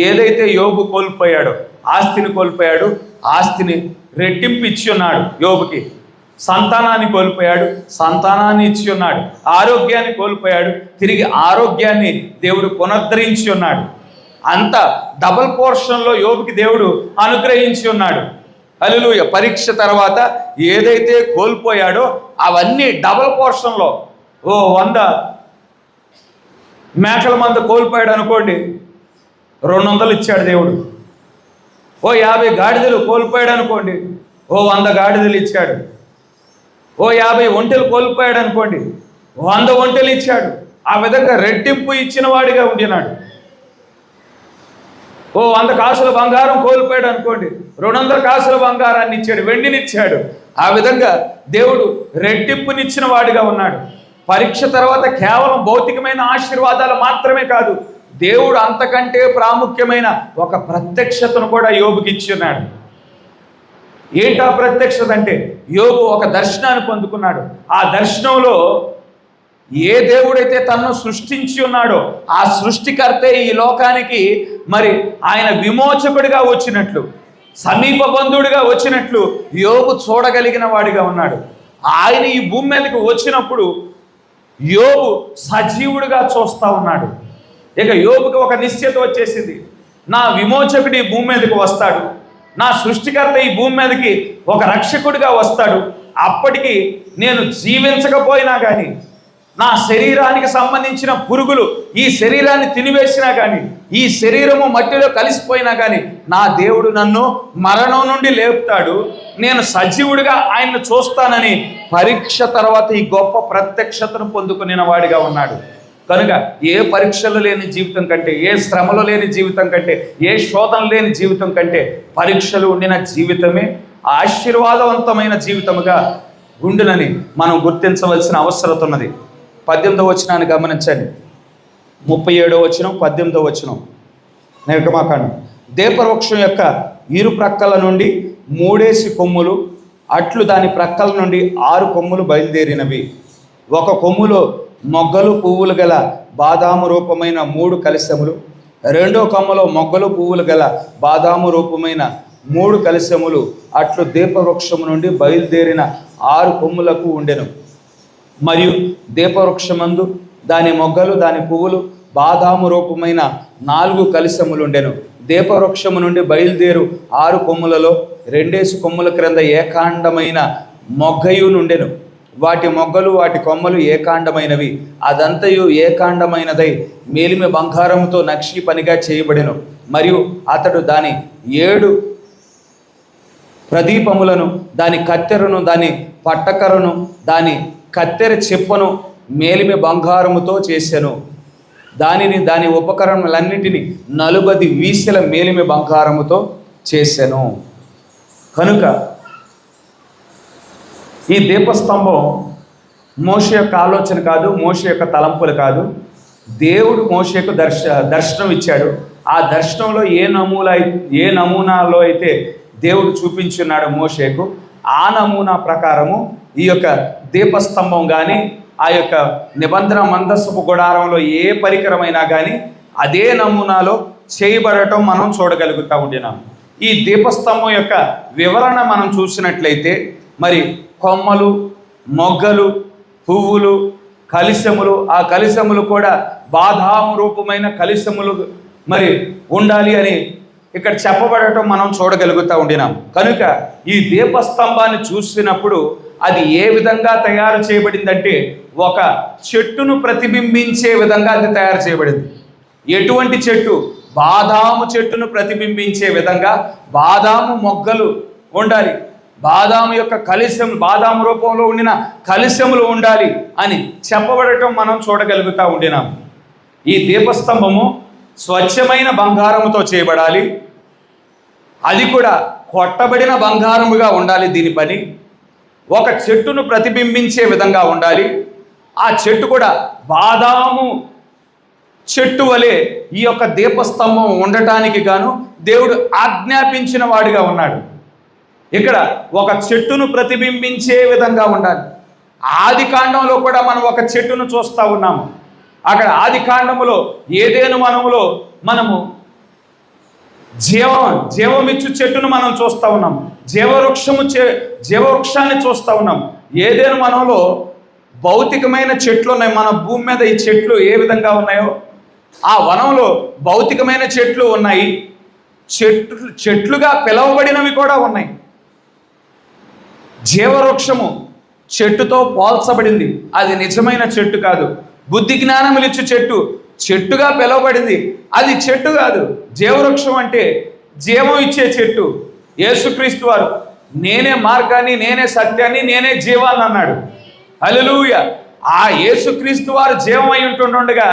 ఏదైతే యోబు కోల్పోయాడో, ఆస్తిని కోల్పోయాడు, ఆస్తిని రెట్టింపు ఇచ్చి ఉన్నాడు. యోబుకి సంతానాన్ని కోల్పోయాడు, సంతానాన్ని ఇచ్చి ఉన్నాడు. ఆరోగ్యాన్ని కోల్పోయాడు, తిరిగి ఆరోగ్యాన్ని దేవుడు పునరుద్ధరించి ఉన్నాడు. అంత డబుల్ పోర్షన్లో యోబుకి దేవుడు అనుగ్రహించి ఉన్నాడు. హల్లెలూయా. పరీక్ష తర్వాత ఏదైతే కోల్పోయాడో అవన్నీ డబుల్ పోర్షన్లో, 100 మేకల మంద కోల్పోయాడు అనుకోండి, 200 ఇచ్చాడు దేవుడు. 50 గాడిదలు కోల్పోయాడు అనుకోండి, 100 గాడిదలు ఇచ్చాడు. 50 ఒంటెలు కోల్పోయాడు అనుకోండి, 100 ఒంటెలు ఇచ్చాడు. ఆ విధంగా రెట్టింపు ఇచ్చిన వాడిగా ఉండినాడు. 100 కాసుల బంగారం కోల్పోయాడు అనుకోండి, 200 కాసుల బంగారాన్ని ఇచ్చాడు, వెండినిచ్చాడు. ఆ విధంగా దేవుడు రెట్టింపునిచ్చిన వాడిగా ఉన్నాడు. పరీక్ష తర్వాత కేవలం భౌతికమైన ఆశీర్వాదాలు మాత్రమే కాదు, దేవుడు అంతకంటే ప్రాముఖ్యమైన ఒక ప్రత్యక్షతను కూడా యోబుకి ఇచ్చి ఉన్నాడు. ఏంటా ప్రత్యక్షత అంటే, యోబు ఒక దర్శనాన్ని పొందుకున్నాడు. ఆ దర్శనంలో ఏ దేవుడైతే తనను సృష్టించి ఉన్నాడో ఆ సృష్టికర్తే ఈ లోకానికి మరి ఆయన విమోచకుడిగా వచ్చినట్లు, సమీప బంధువుడిగా వచ్చినట్లు యోబు చూడగలిగిన వాడిగా ఉన్నాడు. ఆయన ఈ భూమి మీదకి వచ్చినప్పుడు యోబు సజీవుడిగా చూస్తూ ఉన్నాడు. ఇక యోబుకి ఒక నిశ్చయత వచ్చేసింది, నా విమోచకుడు ఈ భూమి మీదకి వస్తాడు, నా సృష్టికర్త ఈ భూమి మీదకి ఒక రక్షకుడిగా వస్తాడు. అప్పటికి నేను జీవించకపోయినా కానీ, నా శరీరానికి సంబంధించిన పురుగులు ఈ శరీరాన్ని తినివేసినా కానీ, ఈ శరీరము మట్టిలో కలిసిపోయినా కానీ నా దేవుడు నన్ను మరణం నుండి లేపుతాడు, నేను సజీవుడిగా ఆయన్ను చూస్తానని పరీక్ష తర్వాత ఈ గొప్ప ప్రత్యక్షతను పొందుకునే వాడిగా ఉన్నాడు. కనుక ఏ పరీక్షలు లేని జీవితం కంటే, ఏ శ్రమలు లేని జీవితం కంటే, ఏ శోధన లేని జీవితం కంటే పరీక్షలు ఉండిన జీవితమే ఆశీర్వాదవంతమైన జీవితముగా ఉండునని మనం గుర్తించవలసిన అవసరం ఉన్నది. 18వ వచనాన్ని గమనించండి. 37వ వచనం, 18వ వచనం. నిర్గమాకాండం. దీపవృక్షం యొక్క ఇరు ప్రక్కల నుండి 3 కొమ్ములు, అట్లు దాని ప్రక్కల నుండి 6 కొమ్ములు బయలుదేరినవి. ఒక కొమ్ములో మొగ్గలు పువ్వులు గల బాదాము రూపమైన 3 కలశములు, రెండో కొమ్మలో మొగ్గలు పువ్వులు గల బాదాము రూపమైన 3 కలశములు అట్లు దీపవృక్షము నుండి బయలుదేరిన 6 కొమ్ములకు ఉండెను. మరియు దీపవృక్షమందు దాని మొగ్గలు దాని పువ్వులు బాదాము రూపమైన 4 కలశములు ఉండెను. దీపవృక్షము నుండి బయలుదేరు 6 కొమ్ములలో 2 కొమ్ముల క్రింద ఏకాండమైన మొగ్గయు నుండెను. వాటి మొగ్గలు వాటి కొమ్మలు ఏకాండమైనవి. అదంతయు ఏకాండమైనదై మేలిమి బంగారముతో నక్షి పనిగా చేయబడెను. మరియు అతడు దాని 7 ప్రదీపములను, దాని కత్తెరను, దాని పట్టకరను, దాని కత్తెర చెప్పను మేలిమి బంగారముతో చేసెను. దానిని దాని ఉపకరణములన్నిటినీ 40 వీసెల మేలిమి బంగారముతో చేసెను. కనుక ఈ దీపస్తంభం మోషే యొక్క ఆలోచన కాదు, మోషే యొక్క తలంపులు కాదు. దేవుడు మోషేకు దర్శనం ఇచ్చాడు. ఆ దర్శనంలో ఏ నమూనాలో అయితే దేవుడు చూపించున్నాడు మోషేకు, ఆ నమూనా ప్రకారము ఈ యొక్క దీపస్తంభం కానీ, ఆ యొక్క నిబంధన మందస్సపు గుడారంలో ఏ పరికరమైనా కానీ అదే నమూనాలో చేయబడటం మనం చూడగలుగుతూ ఉండినాం. ఈ దీపస్తంభం యొక్క వివరణ మనం చూసినట్లయితే, మరి కొమ్మలు, మొగ్గలు, పువ్వులు, కలశములు, ఆ కలశములు కూడా బాదాము రూపమైన కలశములు మరి ఉండాలి అని ఇక్కడ చెప్పబడటం మనం చూడగలుగుతూ ఉండినాం. కనుక ఈ దీపస్తంభాన్ని చూసినప్పుడు అది ఏ విధంగా తయారు చేయబడిందంటే, ఒక చెట్టును ప్రతిబింబించే విధంగా అది తయారు చేయబడింది. ఎటువంటి చెట్టు? బాదాము చెట్టును ప్రతిబింబించే విధంగా బాదాము మొగ్గలు ఉండాలి, బాదాము యొక్క కలశం, బాదాము రూపంలో ఉండిన కలశములు ఉండాలి అని చెప్పబడటం మనం చూడగలుగుతూ ఉండినాం. ఈ దీపస్తంభము స్వచ్ఛమైన బంగారముతో చేయబడాలి, అది కూడా కొట్టబడిన బంగారముగా ఉండాలి. దీని పని ఒక చెట్టును ప్రతిబింబించే విధంగా ఉండాలి. ఆ చెట్టు కూడా బాదాము చెట్టు వలె ఈ యొక్క దీపస్తంభం ఉండటానికి గాను దేవుడు ఆజ్ఞాపించిన వాడిగా ఉన్నాడు. ఇక్కడ ఒక చెట్టును ప్రతిబింబించే విధంగా ఉండాలి. ఆది కాండంలో కూడా మనం ఒక చెట్టును చూస్తూ ఉన్నాము. అక్కడ ఆది కాండములో ఏదేను వనములో మనము జీవమిచ్చు చెట్టును మనం చూస్తూ ఉన్నాం, జీవవృక్షాన్ని చూస్తూ ఉన్నాం. ఏదేను వనంలో భౌతికమైన చెట్లు ఉన్నాయి. మన భూమి మీద ఈ చెట్లు ఏ విధంగా ఉన్నాయో ఆ వనంలో భౌతికమైన చెట్లు ఉన్నాయి, చెట్లుగా పిలవబడినవి కూడా ఉన్నాయి. జీవవృక్షము చెట్టుతో పోల్చబడింది, అది నిజమైన చెట్టు కాదు. బుద్ధి జ్ఞానములు ఇచ్చు చెట్టుగా పిలవబడింది, అది చెట్టు కాదు. జీవవృక్షం అంటే జీవం ఇచ్చే చెట్టు. యేసుక్రీస్తు వారు నేనే మార్గాన్ని, నేనే సత్యాన్ని, నేనే జీవాన్ని అన్నాడు. హల్లెలూయా. ఆ యేసుక్రీస్తు వారు జీవం అయి ఉంటుండగా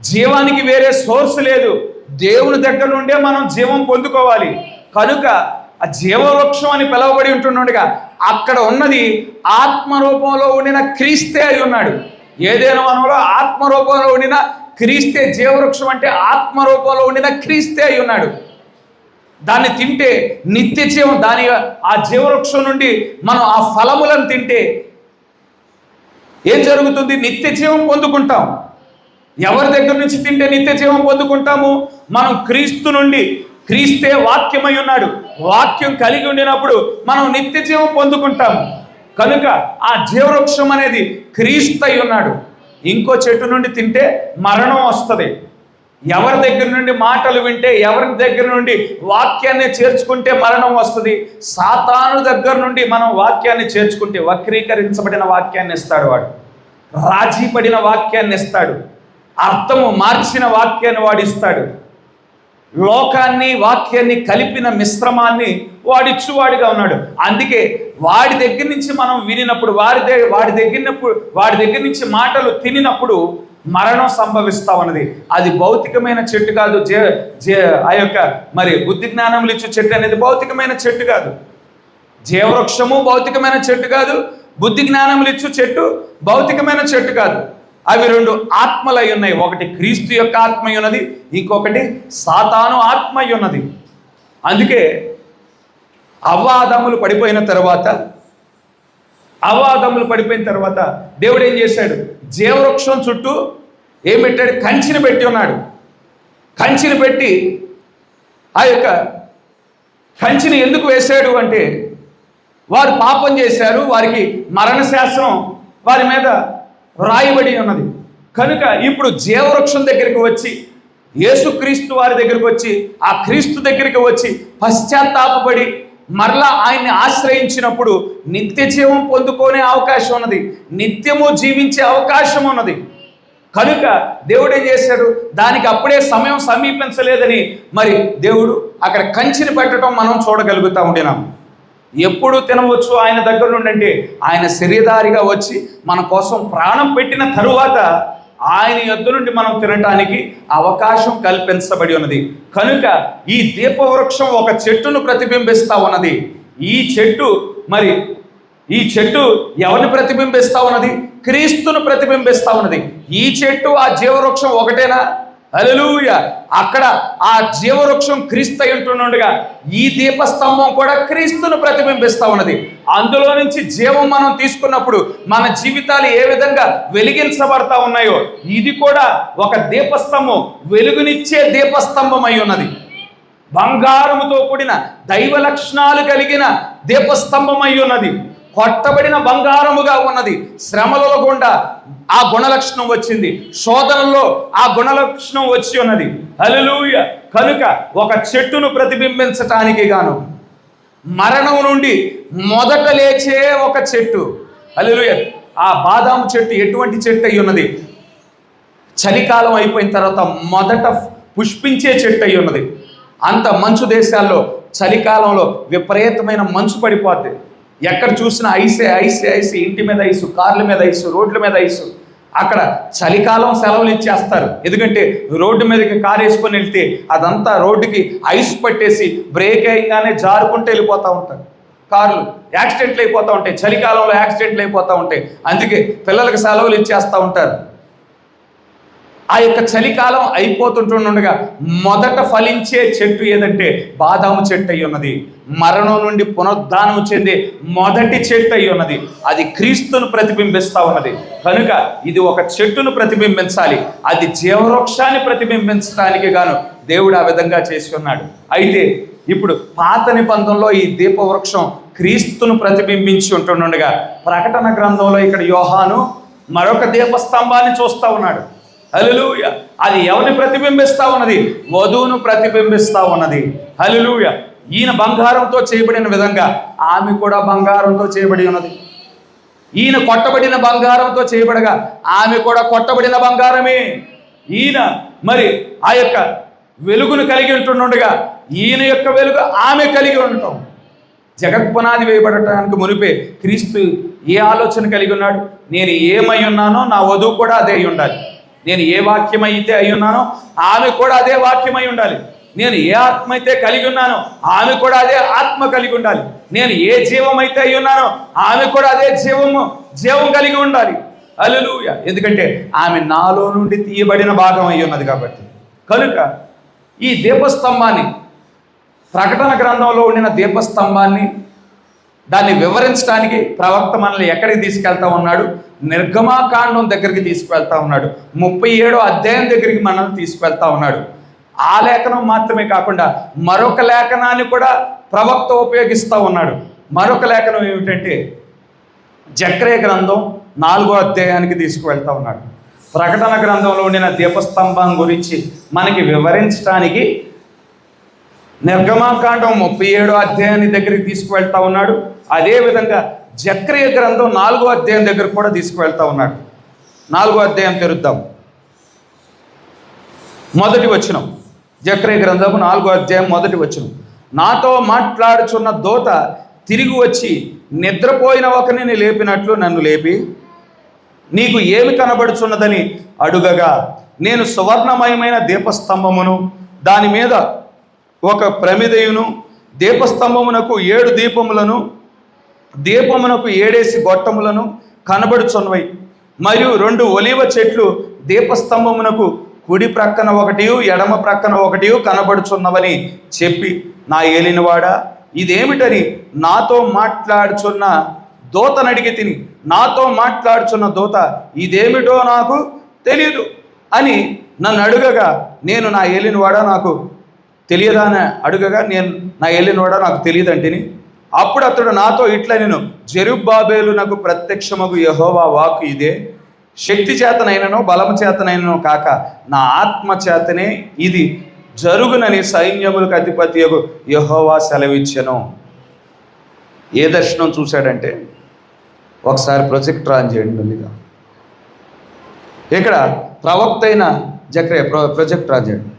జీవానికి వేరే సోర్స్ లేదు. దేవుని దగ్గర నుండే మనం జీవం పొందుకోవాలి. కనుక ఆ జీవవృక్షం అని పిలువబడి ఉంటుండగా అక్కడ ఉన్నది ఆత్మరూపంలో ఉండిన క్రీస్తే అయి ఉన్నాడు. ఏదైనా వనంలో ఆత్మరూపంలో ఉండిన క్రీస్తే, జీవవృక్షం అంటే ఆత్మరూపంలో ఉండిన క్రీస్తే అయి ఉన్నాడు. దాన్ని తింటే నిత్య జీవం, ఆ జీవవృక్షం నుండి మనం ఆ ఫలములను తింటే ఏం జరుగుతుంది? నిత్య జీవం పొందుకుంటాం. ఎవరి దగ్గర నుంచి తింటే నిత్య జీవం పొందుకుంటాము? మనం క్రీస్తు నుండి. క్రీస్తే వాక్యమై ఉన్నాడు. వాక్యం కలిగి ఉండినప్పుడు మనం నిత్య జీవం పొందుకుంటాము. కనుక ఆ జీవవృక్షం అనేది క్రీస్తు అయి ఉన్నాడు. ఇంకో చెట్టు నుండి తింటే మరణం వస్తుంది. ఎవరి దగ్గర నుండి మాటలు వింటే, ఎవరి దగ్గర నుండి వాక్యాన్ని చేర్చుకుంటే మరణం వస్తుంది. సాతాను దగ్గర నుండి మనం వాక్యాన్ని చేర్చుకుంటే వక్రీకరించబడిన వాక్యాన్ని ఇస్తాడు వాడు. రాజీ పడిన వాక్యాన్ని ఇస్తాడు. అర్థము మార్చిన వాక్యాన్ని వాడిస్తాడు. లోకాన్ని వాక్యాన్ని కలిపిన మిశ్రమాన్ని వాడిచ్చువాడిగా ఉన్నాడు. అందుకే వాడి దగ్గర నుంచి మనం వినినప్పుడు, వాడి దగ్గర నుంచి మాటలు తినినప్పుడు మరణం సంభవిస్తా ఉన్నది. అది భౌతికమైన చెట్టు కాదు. ఆ యొక్క మరి బుద్ధి జ్ఞానములు ఇచ్చే చెట్టు అనేది భౌతికమైన చెట్టు కాదు. జీవవృక్షము భౌతికమైన చెట్టు కాదు. బుద్ధి జ్ఞానములు ఇచ్చు చెట్టు భౌతికమైన చెట్టు కాదు. అవి రెండు ఆత్మలై ఉన్నాయి. ఒకటి క్రీస్తు యొక్క ఆత్మ ఉన్నది, ఇంకొకటి సాతాను ఆత్మ ఉన్నది. అందుకే అవ్వాదములు పడిపోయిన తర్వాత దేవుడు ఏం చేశాడు? జీవవృక్షం చుట్టూ ఏం పెట్టాడు? కంచిని పెట్టి ఉన్నాడు. కంచిని పెట్టి ఆ యొక్క కంచిని ఎందుకు వేశాడు అంటే, వారు పాపం చేశారు, వారికి మరణశాసనం వారి మీద రాయబడి ఉన్నది. కనుక ఇప్పుడు జీవవృక్షం దగ్గరికి వచ్చి, యేసుక్రీస్తు వారి దగ్గరికి వచ్చి, ఆ క్రీస్తు దగ్గరికి వచ్చి పశ్చాత్తాపపడి మరలా ఆయన్ని ఆశ్రయించినప్పుడు నిత్య జీవం పొందుకునే అవకాశం ఉన్నది. నిత్యము జీవించే అవకాశం ఉన్నది. కనుక దేవుడు ఏం చేశాడు? దానికి అప్పుడే సమయం సమీపించలేదని మరి దేవుడు అక్కడ కంచిని పెట్టడం మనం చూడగలుగుతా ఉండినాం. ఎప్పుడు తినవచ్చు ఆయన దగ్గర నుండి అంటే, ఆయన శరీరధారిగా వచ్చి మన కోసం ప్రాణం పెట్టిన తరువాత ఆయన యొద్ద నుండి మనం తినటానికి అవకాశం కల్పించబడి ఉన్నది. కనుక ఈ దీపవృక్షం ఒక చెట్టును ప్రతిబింబిస్తా ఉన్నది. ఈ చెట్టు ఎవరిని ప్రతిబింబిస్తా ఉన్నది? క్రీస్తును ప్రతిబింబిస్తా ఉన్నది. ఈ చెట్టు ఆ జీవవృక్షం ఒకటేనా? హల్లెలూయా. అక్కడ ఆ జీవవృక్షం క్రీస్తు అయి ఉంటుండగా ఈ దీపస్తంభం కూడా క్రీస్తును ప్రతిబింబిస్తా ఉన్నది. అందులో నుంచి జీవం మనం తీసుకున్నప్పుడు మన జీవితాలు ఏ విధంగా వెలిగించబడతా ఉన్నాయో, ఇది కూడా ఒక దీపస్తంభం, వెలుగునిచ్చే దీపస్తంభం అయి ఉన్నది. బంగారముతో కూడిన దైవ లక్షణాలు కలిగిన దీపస్తంభం అయి ఉన్నది. కొట్టబడిన బంగారముగా ఉన్నది. శ్రమలలో గుండా ఆ గుణలక్షణం వచ్చింది, శోధనలో ఆ గుణలక్షణం వచ్చి ఉన్నది. హల్లెలూయా. కనుక ఒక చెట్టును ప్రతిబింబించటానికి గాను మరణం నుండి మొదట లేచే ఒక చెట్టు. హల్లెలూయా. ఆ బాదాము చెట్టు ఎటువంటి చెట్టు అయి ఉన్నది? చలికాలం అయిపోయిన తర్వాత మొదట పుష్పించే చెట్టు అయి ఉన్నది. అంత మంచు దేశాల్లో చలికాలంలో విపరీతమైన మంచు పడిపోద్ది. ఎక్కడ చూసినా ఐసే, ఇంటి మీద ఐసు, కార్ల మీద ఐసు, రోడ్ల మీద ఐసు. అక్కడ చలికాలం సెలవులు ఇచ్చేస్తారు. ఎందుకంటే రోడ్డు మీదకి కారు వేసుకొని వెళ్తే అదంతా రోడ్డుకి ఐస్ పట్టేసి బ్రేక్ అయ్యగానే జారుకుంటూ వెళ్ళిపోతూ ఉంటారు. కార్లు యాక్సిడెంట్లు అయిపోతూ ఉంటాయి. చలికాలంలో యాక్సిడెంట్లు అయిపోతూ ఉంటాయి. అందుకే పిల్లలకు సెలవులు ఇచ్చేస్తూ ఉంటారు. ఆ యొక్క చలికాలం అయిపోతుంటుండగా మొదట ఫలించే చెట్టు ఏదంటే బాదాము చెట్టు అయి ఉన్నది. మరణం నుండి పునరుద్ధానం చెందే మొదటి చెట్టు అయి ఉన్నది. అది క్రీస్తును ప్రతిబింబిస్తూ ఉన్నది. కనుక ఇది ఒక చెట్టును ప్రతిబింబించాలి. అది జీవవృక్షాన్ని ప్రతిబింబించడానికి గాను దేవుడు ఆ విధంగా చేసి ఉన్నాడు. అయితే ఇప్పుడు పాత నిబంధనలో ఈ దీపవృక్షం క్రీస్తును ప్రతిబింబించి ఉంటుండగా, ప్రకటన గ్రంథంలో ఇక్కడ యోహాను మరొక దీపస్తంభాన్ని చూస్తూ ఉన్నాడు. హల్లెలూయా. అది ఎవరిని ప్రతిబింబిస్తా ఉన్నది? వధువును ప్రతిబింబిస్తా ఉన్నది. హల్లెలూయా. ఈయన బంగారంతో చేయబడిన విధంగా ఆమె కూడా బంగారంతో చేయబడి ఉన్నది. ఈయన కొట్టబడిన బంగారంతో చేయబడగా ఆమె కూడా కొట్టబడిన బంగారమే. ఈయన మరి ఆ యొక్క వెలుగును కలిగి ఉంటుండగా ఈయన యొక్క వెలుగు ఆమె కలిగి ఉండటం. జగత్పునాది వేయబడటానికి మునిపే క్రీస్తు ఏ ఆలోచన కలిగి ఉన్నాడు? నేను ఏమై ఉన్నానో నా వధువు కూడా అదే అయి ఉండాలి. నేను ఏ వాక్యం అయితే అయి ఉన్నానో ఆమె కూడా అదే వాక్యం అయి ఉండాలి. నేను ఏ ఆత్మ అయితే కలిగి ఉన్నానో ఆమె కూడా అదే ఆత్మ కలిగి ఉండాలి. నేను ఏ జీవం అయితే అయి ఉన్నానో ఆమె కూడా అదే జీవం కలిగి ఉండాలి. హల్లెలూయా. ఎందుకంటే ఆమె నాలో నుండి తీయబడిన భాగం అయి ఉన్నది కాబట్టి. కనుక ఈ దీపస్తంభాన్ని, ప్రకటన గ్రంథంలో ఉండిన దీపస్తంభాన్ని, దాన్ని వివరించడానికి ప్రవక్త మనల్ని ఎక్కడికి తీసుకెళ్తా ఉన్నాడు? నిర్గమాకాండం దగ్గరికి తీసుకువెళ్తా ఉన్నాడు. 37వ అధ్యాయం దగ్గరికి మనల్ని తీసుకువెళ్తా ఉన్నాడు. ఆ లేఖనం మాత్రమే కాకుండా మరొక లేఖనాన్ని కూడా ప్రవక్త ఉపయోగిస్తూ ఉన్నాడు. మరొక లేఖనం ఏమిటంటే జకర్యా గ్రంథం 4వ అధ్యాయానికి తీసుకువెళ్తా ఉన్నాడు. ప్రకటన గ్రంథంలో ఉండిన దీపస్తంభం గురించి మనకి వివరించడానికి నిర్గమాకాండం 37వ అధ్యాయాన్ని దగ్గరికి తీసుకువెళ్తా ఉన్నాడు. అదేవిధంగా జకర్యా గ్రంథం 4వ అధ్యాయం దగ్గర కూడా తీసుకువెళ్తా ఉన్నాడు. 4వ అధ్యాయం తెరుద్దాం. మొదటి వచనం, జకర్యా గ్రంథము 4వ అధ్యాయం మొదటి వచనం. నాతో మాట్లాడుచున్న దూత తిరిగి వచ్చి నిద్రపోయిన ఒకరిని లేపినట్లు నన్ను లేపి, నీకు ఏమి కనబడుచున్నదని అడుగగా, నేను సువర్ణమయమైన దీపస్తంభమును, దాని మీద ఒక ప్రమిదయును, దీపస్తంభమునకు 7 దీపములను, దీపమునకు 7 గొట్టములను కనబడుచున్నవి. మరియు 2 ఒలీవ చెట్లు దీపస్తంభమునకు కుడి ప్రక్కన ఒకటి, ఎడమ ప్రక్కన ఒకటి కనబడుచున్నవని చెప్పి, నా ఏలినవాడా, ఇదేమిటని నాతో మాట్లాడుచున్న దూతను అడిగి తిని, నాతో మాట్లాడుచున్న దూత, ఇదేమిటో నాకు తెలియదు అని నన్ను అడుగగా, నేను నా ఏలినవాడా నాకు తెలియదా అని అడుగగా, నేను నా ఏలినవాడా నాకు తెలియదంటిని. అప్పుడు అతడు నాతో ఇట్లా, నేను జెరుబ్బాబేలు నాకు ప్రత్యక్షమగు యెహోవా వాక్కు ఇదే, శక్తి చేతనైనను బలము చేతనైనను కాక నా ఆత్మ చేతనే ఇది జరుగునని సైన్యములకు అధిపతి యెహోవా సెలవిచ్చెను. ఏ దర్శనం చూశాడంటే, ఒకసారి ప్రొజెక్టర్ ఆన్ చేయండి మళ్ళీగా. ఇక్కడ ప్రవక్త అయిన జకర్యా, ప్రొజెక్టర్ ఆన్ చేయండి.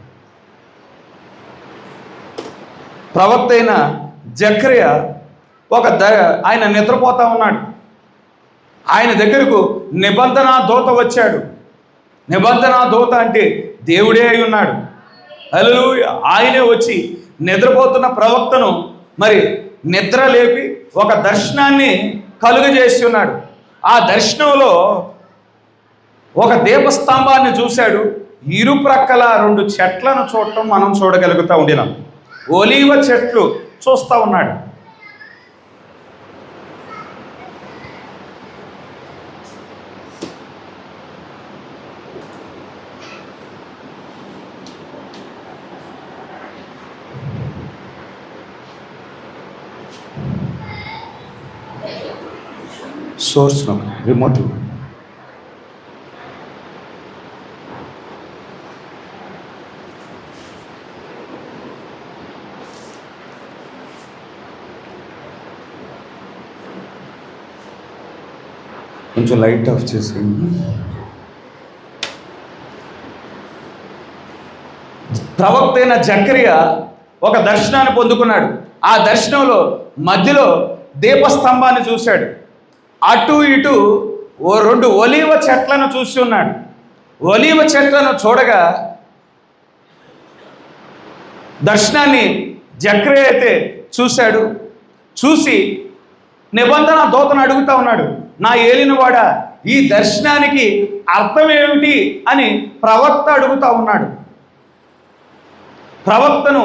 ప్రవక్త అయిన జకర్యా ఆయన నిద్రపోతా ఉన్నాడు. ఆయన దగ్గరకు నిబంధన దూత వచ్చాడు. నిబంధన దూత అంటే దేవుడే అయి ఉన్నాడు. హల్లెలూయా. ఆయనే వచ్చి నిద్రపోతున్న ప్రవక్తను మరి నిద్ర లేపి ఒక దర్శనాన్ని కలుగజేసి ఉన్నాడు. ఆ దర్శనంలో ఒక దీపస్తంభాన్ని చూశాడు. ఇరుప్రక్కల 2 చెట్లను చూడటం మనం చూడగలుగుతూ ఉండినాం. ఒలీవ చెట్లు చూస్తూ ఉన్నాడు. సోర్స్ రిమోట్ కొంచెం లైట్ ఆఫ్ చేసేయండి. ప్రవక్త అయిన జకర్యా ఒక దర్శనాన్ని పొందుకున్నాడు. ఆ దర్శనంలో మధ్యలో దీపస్తంభాన్ని చూశాడు. అటు ఇటు 2 ఒలీవ చెట్లను చూసి ఉన్నాడు. ఒలీవ చెట్లను చూడగా దర్శనాన్ని జకర్యా అయితే చూశాడు. చూసి నిబంధన దూతను అడుగుతా ఉన్నాడు, నా ఏలినవాడా, ఈ దర్శనానికి అర్థం ఏమిటి అని ప్రవక్త అడుగుతా ఉన్నాడు. ప్రవక్తను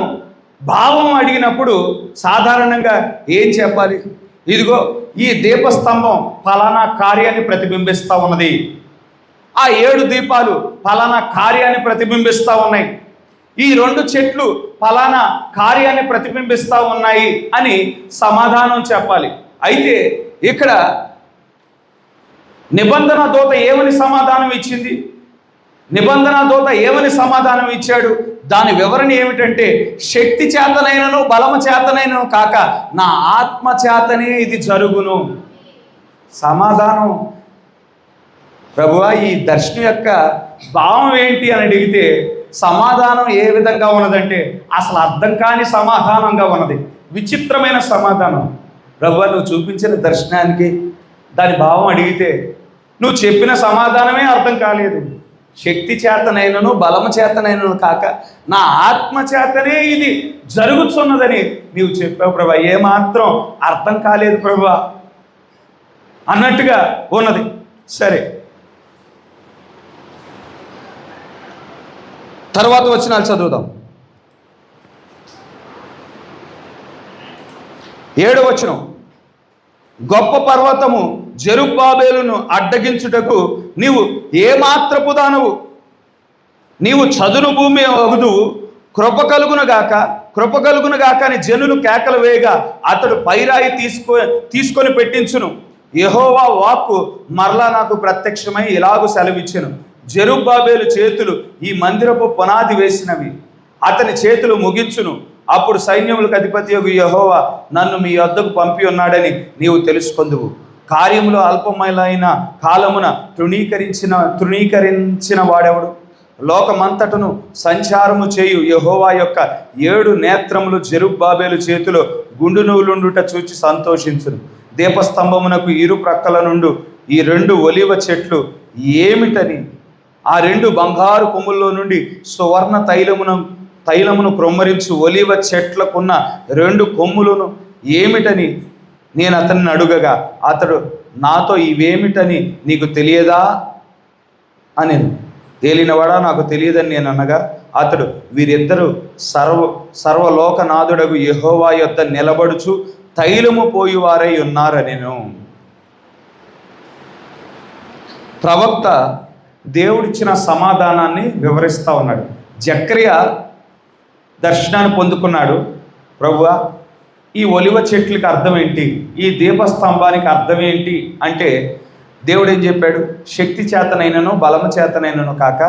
భావం అడిగినప్పుడు సాధారణంగా ఏం చెప్పాలి? ఇదిగో ఈ దీపస్తంభం ఫలానా కార్యాన్ని ప్రతిబింబిస్తూ ఉన్నది, ఆ 7 దీపాలు ఫలానా కార్యాన్ని ప్రతిబింబిస్తూ ఉన్నాయి, ఈ 2 చెట్లు ఫలానా కార్యాన్ని ప్రతిబింబిస్తూ ఉన్నాయి అని సమాధానం చెప్పాలి. అయితే ఇక్కడ నిబంధన దూత ఏమని సమాధానం ఇచ్చింది? నిబంధన దూత ఏమని సమాధానం ఇచ్చాడు? దాని వివరణ ఏమిటంటే, శక్తి చేతనైనను బలము చేతనైనను కాక నా ఆత్మ చేతనే ఇది జరుగును. సమాధానం, ప్రభువా ఈ దర్శనం యొక్క భావం ఏంటి అని అడిగితే సమాధానం ఏ విధంగా ఉన్నదంటే అసలు అర్థం కాని సమాధానంగా ఉన్నది. విచిత్రమైన సమాధానం. ప్రభువా నువ్వు చూపించిన దర్శనానికి దాని భావం అడిగితే నువ్వు చెప్పిన సమాధానమే అర్థం కాలేదు. శక్తి చేతనైనను బలము చేతనైనను కాక నా ఆత్మ చేతనే ఇది జరుగుతున్నదని నీవు చెప్పావు ప్రభా. ఏమాత్రం అర్థం కాలేదు ప్రభా అన్నట్టుగా ఉన్నది. సరే, తర్వాత వచనాలు చదువుదాం. 7వ వచనం, గొప్ప పర్వతము జెరుబ్బాబెలును అడ్డగించుటకు నీవు ఏమాత్రపు దానవు, నీవు చదును భూమి అగుదువు, కృప కలుగును గాక అని జనులు కేకలు వేయగా అతడు పైరాయి తీసుకొని పెట్టించును. యెహోవా వాక్కు మరలా నాకు ప్రత్యక్షమై ఇలాగు సెలవిచ్చెను, జెరుబ్బాబెలు చేతులు ఈ మందిరపు పునాది వేసినవి, అతని చేతులు ముగించును. అప్పుడు సైన్యములకు అధిపతియగు యెహోవా నన్ను మీ యొద్దకు పంపి ఉన్నాడని నీవు తెలుసుకొందువు. కార్యములో అల్పమైన కాలమున తృణీకరించిన వాడెవడు? లోకమంతటను సంచారము చేయు యెహోవా యొక్క 7 నేత్రములు జెరుబ్బాబెలు చేతిలో గుండు నూలుండుట చూచి సంతోషించును. దీపస్తంభమునకు ఇరు ప్రక్కల నుండి ఈ 2 ఒలివ చెట్లు ఏమిటని, ఆ 2 బంగారు కొమ్ముల్లో నుండి సువర్ణ తైలమును క్రొమ్మరించు ఒలివ చెట్లకున్న 2 కొమ్ములను ఏమిటని నేను అతన్ని అడుగగా అతడు నాతో ఇవేమిటని నీకు తెలియదా అని, తేలినవాడా నాకు తెలియదని నేను అనగా అతడు వీరిద్దరూ సర్వలోకనాథుడగు యెహోవా యొద్ద నిలబడుచు తైలము పోయివారై ఉన్నారనెను. ప్రవక్త దేవుడిచ్చిన సమాధానాన్ని వివరిస్తూ ఉన్నాడు. జకర్యా దర్శనాన్ని పొందుకున్నాడు. ప్రభువా, ఈ ఒలివ చెట్లకి అర్థం ఏంటి, ఈ దీపస్తంభానికి అర్థం ఏంటి అంటే దేవుడు ఏం చెప్పాడు? శక్తి చేతనైనను బలము చేతనైనను కాక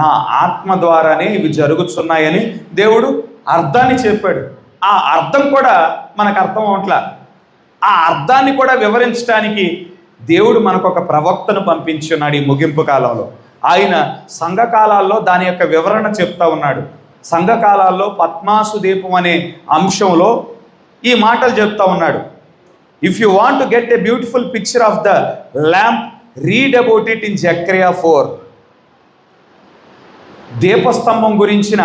నా ఆత్మ ద్వారానే ఇవి జరుగుతున్నాయని దేవుడు అర్థాన్ని చెప్పాడు. ఆ అర్థం కూడా మనకు అర్థం అవట్లా. ఆ అర్థాన్ని కూడా వివరించడానికి దేవుడు మనకు ఒక ప్రవక్తను పంపించి ఉన్నాడు ఈ ముగింపు కాలంలో. ఆయన సంఘకాలాల్లో దాని యొక్క వివరణ చెప్తా ఉన్నాడు. సంఘకాలాల్లో పద్మాసు దీపం అనే అంశంలో ఈ మాటలు చెప్తా ఉన్నాడు. If you want to get a beautiful picture of the lamp, read about it in Zechariah 4. దీపస్తంభం గురించిన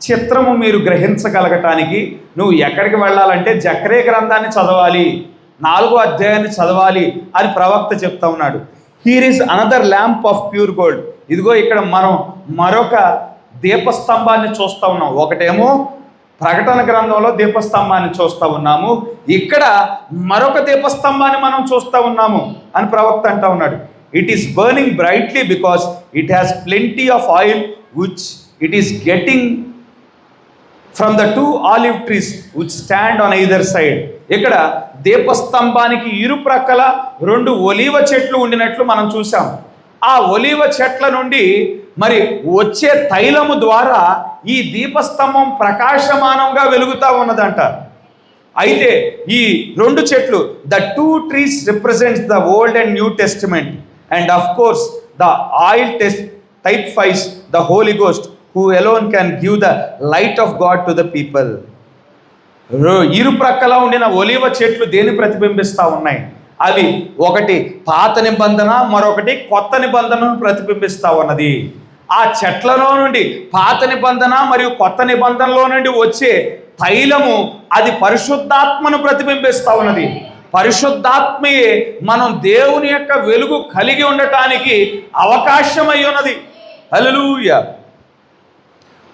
చిత్రము మీరు గ్రహించగలగటానికి నువ్వు ఎక్కడికి వెళ్ళాలంటే జకర్యా గ్రంథాన్ని చదవాలి, 4వ అధ్యాయాన్ని చదవాలి అని ప్రవక్త చెప్తా ఉన్నాడు. Here is another lamp of pure gold. ఇదిగో ఇక్కడ మనం మరొక దీపస్తంభాన్ని చూస్తూ ఉన్నాం. ఒకటేమో ప్రకటన గ్రంథంలో దీపస్తంభాన్ని చూస్తూ ఉన్నాము, ఇక్కడ మరొక దీపస్తంభాన్ని మనం చూస్తూ ఉన్నాము అని ప్రవక్త అంటా ఉన్నాడు. It is burning brightly because it has plenty of oil which it is getting from the 2 olive trees which stand on either side. ఇక్కడ దీపస్తంభానికి ఇరు ప్రక్కల 2 ఒలీవ చెట్లు ఉండినట్లు మనం చూసాం. ఆ ఒలీవ చెట్ల నుండి మరి వచ్చే తైలము ద్వారా ఈ దీపస్తంభం ప్రకాశమానంగా వెలుగుతూ ఉన్నదంట. అయితే ఈ 2 చెట్లు, the 2 trees represents the Old and New Testament, and of course the oil typifies the Holy Ghost who alone can give the light of God to the people. ఇరు ప్రక్కల ఉండిన ఒలీవ చెట్లు దేని ప్రతిబింబిస్తూ ఉన్నాయి? అవి ఒకటి పాత నిబంధన, మరొకటి కొత్త నిబంధనను ప్రతిబింబిస్తూ ఉన్నది. ఆ చెట్లలో నుండి పాత నిబంధన మరియు కొత్త నిబంధనలో నుండి వచ్చే తైలము అది పరిశుద్ధాత్మను ప్రతిబింబిస్తూ ఉన్నది. పరిశుద్ధాత్మయే మనం దేవుని యొక్క వెలుగు కలిగి ఉండటానికి అవకాశమై ఉన్నది. హల్లెలూయా.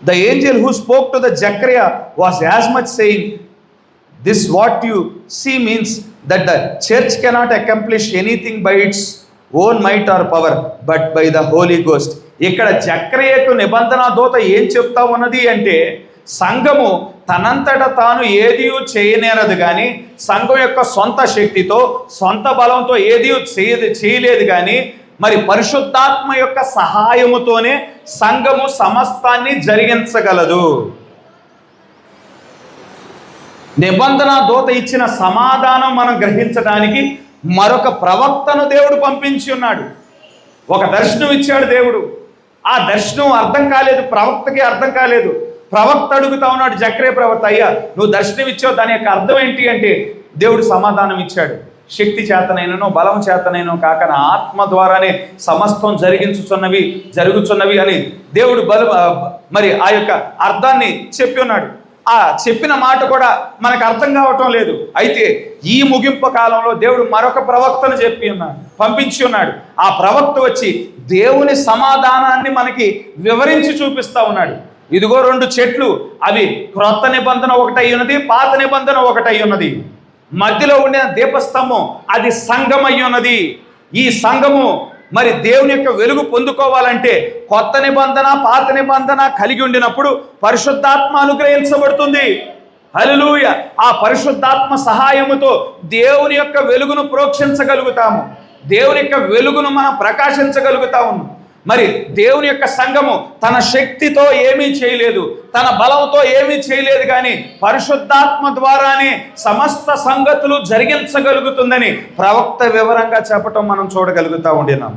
The angel who spoke to the Zechariah was as much saying, this what you see means that the church cannot accomplish anything by its own might or power but by the Holy Ghost. ఇక్కడ జకర్యాకు నిబంధన దూత ఏం చెప్తా ఉన్నది అంటే సంఘము తనంతట తాను ఏది చేయనేరదు, కానీ సంఘం యొక్క సొంత శక్తితో సొంత బలంతో ఏది చేయలేదు, కానీ మరి పరిశుద్ధాత్మ యొక్క సహాయముతోనే సంఘము సమస్తాన్ని జరిగించగలదు. నిబంధన దూత ఇచ్చిన సమాధానం మనం గ్రహించడానికి మరొక ప్రవక్తను దేవుడు పంపించి ఉన్నాడు. ఒక దర్శనం ఇచ్చాడు దేవుడు. ఆ దర్శనం అర్థం కాలేదు, ప్రవక్తకి అర్థం కాలేదు. ప్రవక్త అడుగుతా ఉన్నాడు, జకర్యా ప్రవక్త, అయ్యా నువ్వు దర్శనం ఇచ్చావు, దాని యొక్క అర్థం ఏంటి అంటే దేవుడు సమాధానం ఇచ్చాడు. శక్తి చేతనైనను బలం చేతనైనను కాక నా ఆత్మ ద్వారానే సమస్తం జరుగుచున్నవి అని దేవుడు మరి ఆ యొక్క అర్థాన్ని చెప్పి ఉన్నాడు. ఆ చెప్పిన మాట కూడా మనకు అర్థం కావటం లేదు. అయితే ఈ ముగింపు కాలంలో దేవుడు మరొక ప్రవక్తను పంపించి ఉన్నాడు. ఆ ప్రవక్త వచ్చి దేవుని సమాధానాన్ని మనకి వివరించి చూపిస్తా ఉన్నాడు. ఇదిగో 2 చెట్లు, అవి క్రొత్త నిబంధన ఒకటై ఉన్నది, పాత నిబంధన ఒకటై ఉన్నది. మధ్యలో ఉండే దీపస్తంభం అది సంఘం అయి ఉన్నది. ఈ సంఘము మరి దేవుని యొక్క వెలుగు పొందుకోవాలంటే కొత్త నిబంధన పాత నిబంధన కలిగి ఉండినప్పుడు పరిశుద్ధాత్మ అనుగ్రహించబడుతుంది. హల్లెలూయా. ఆ పరిశుద్ధాత్మ సహాయముతో దేవుని యొక్క వెలుగును ప్రోక్షించగలుగుతాము. దేవుని యొక్క వెలుగును మనం ప్రకాశించగలుగుతాము. మరి దేవుని యొక్క సంఘము తన శక్తితో ఏమీ చేయలేదు, తన బలంతో ఏమీ చేయలేదు, కానీ పరిశుద్ధాత్మ ద్వారానే సమస్త సంగతులు జరిగించగలుగుతుందని ప్రవక్త వివరంగా చెప్పటం మనం చూడగలుగుతా ఉండినాం.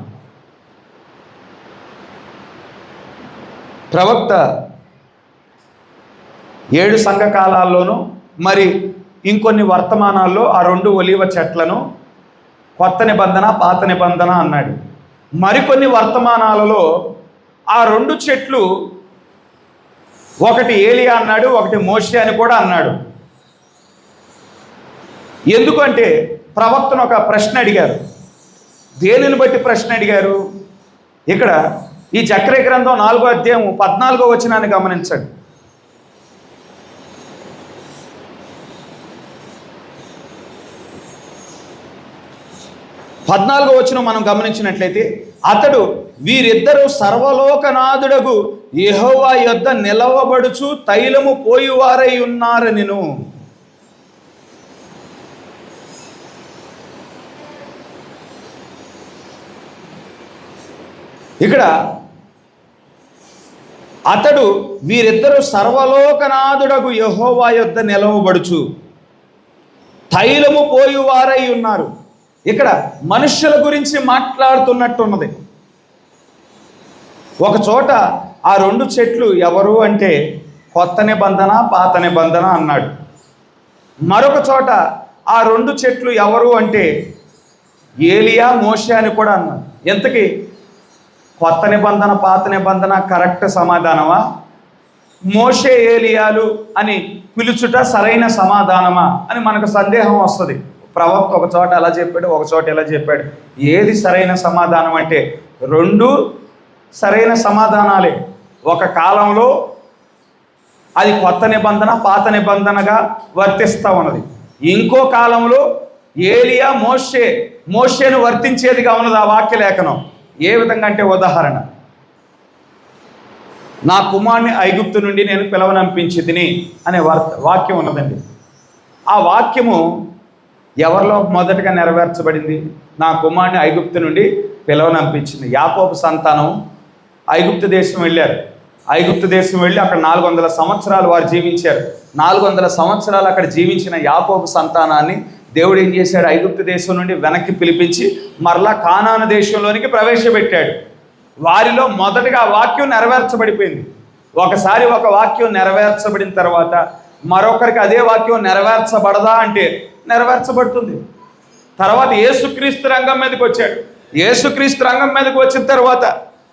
ప్రవక్త 7 సంఘకాలాల్లోనూ మరి ఇంకొన్ని వర్తమానాల్లో ఆ 2 ఒలీవ చెట్లను కొత్త నిబంధన పాత నిబంధన అన్నాడు. మరికొన్ని వర్తమానాలలో ఆ 2 చెట్లు ఒకటి ఏలియా అన్నాడు, ఒకటి మోషే అని కూడా అన్నాడు. ఎందుకంటే ప్రవక్తను ఒక ప్రశ్న అడిగారు. దేనిని బట్టి ప్రశ్న అడిగారు? ఇక్కడ ఈ జకర్యా గ్రంథం 4వ అధ్యాయం 14వ వచనాన్ని గమనించండి. 14వ వచనం మనం గమనించినట్లయితే, అతడు వీరిద్దరూ సర్వలోకనాథుడగు యెహోవా యొద్ద నిలవబడుచు తైలము పోయివారై ఉన్నారనిను. ఇక్కడ అతడు వీరిద్దరూ సర్వలోకనాథుడగు యెహోవా యొద్ద నిలవబడుచు తైలము పోయివారై ఉన్నారు. ఇక్కడ మనుష్యుల గురించి మాట్లాడుతున్నట్టున్నది. ఒక చోట ఆ 2 చెట్లు ఎవరు అంటే కొత్త నిబంధన పాత నిబంధన అన్నాడు. మరొక చోట ఆ 2 చెట్లు ఎవరు అంటే ఏలియా మోషే అని కూడా అన్నాడు. ఎంతకీ కొత్త నిబంధన పాత నిబంధన కరెక్ట్ సమాధానమా? మోషే ఏలియాలు అని పిలుచుట సరైన సమాధానమా అని మనకు సందేహం వస్తుంది. ప్రవక్త ఒక చోట అలా చెప్పాడు, ఒక చోట ఎలా చెప్పాడు. ఏది సరైన సమాధానం అంటే 2 సరైన సమాధానాలే. ఒక కాలంలో అది కొత్త నిబంధన పాత నిబంధనగా వర్తిస్తూ ఉన్నది. ఇంకో కాలంలో ఏలియా మోషేను వర్తించేదిగా ఉన్నది ఆ వాక్య లేఖనం. ఏ విధంగా అంటే, ఉదాహరణ, నా కుమారుని ఐగుప్తు నుండి నేను పిలవనంపించితిని అనే వాక్యం ఉన్నదండి. ఆ వాక్యము ఎవరిలో మొదటగా నెరవేర్చబడింది? నా కుమారుని ఐగుప్తు నుండి పిలవనంపించింది. యాకోబు సంతానం ఐగుప్తు దేశం వెళ్ళారు. ఐగుప్తు దేశం వెళ్ళి అక్కడ 400 సంవత్సరాలు వారు జీవించారు. 400 సంవత్సరాలు అక్కడ జీవించిన యాకోబు సంతానాన్ని దేవుడు ఏం చేశాడు? ఐగుప్తు దేశం నుండి వెనక్కి పిలిపించి మరలా కానాను దేశంలోనికి ప్రవేశపెట్టాడు. వారిలో మొదటగా వాక్యం నెరవేర్చబడిపోయింది. ఒకసారి ఒక వాక్యం నెరవేర్చబడిన తర్వాత మరొకరికి అదే వాక్యం నెరవేర్చబడదా అంటే నెరవేర్చబడుతుంది. తర్వాత యేసుక్రీస్తు రంగం మీదకి వచ్చాడు. యేసుక్రీస్తు రంగం మీదకి వచ్చిన తర్వాత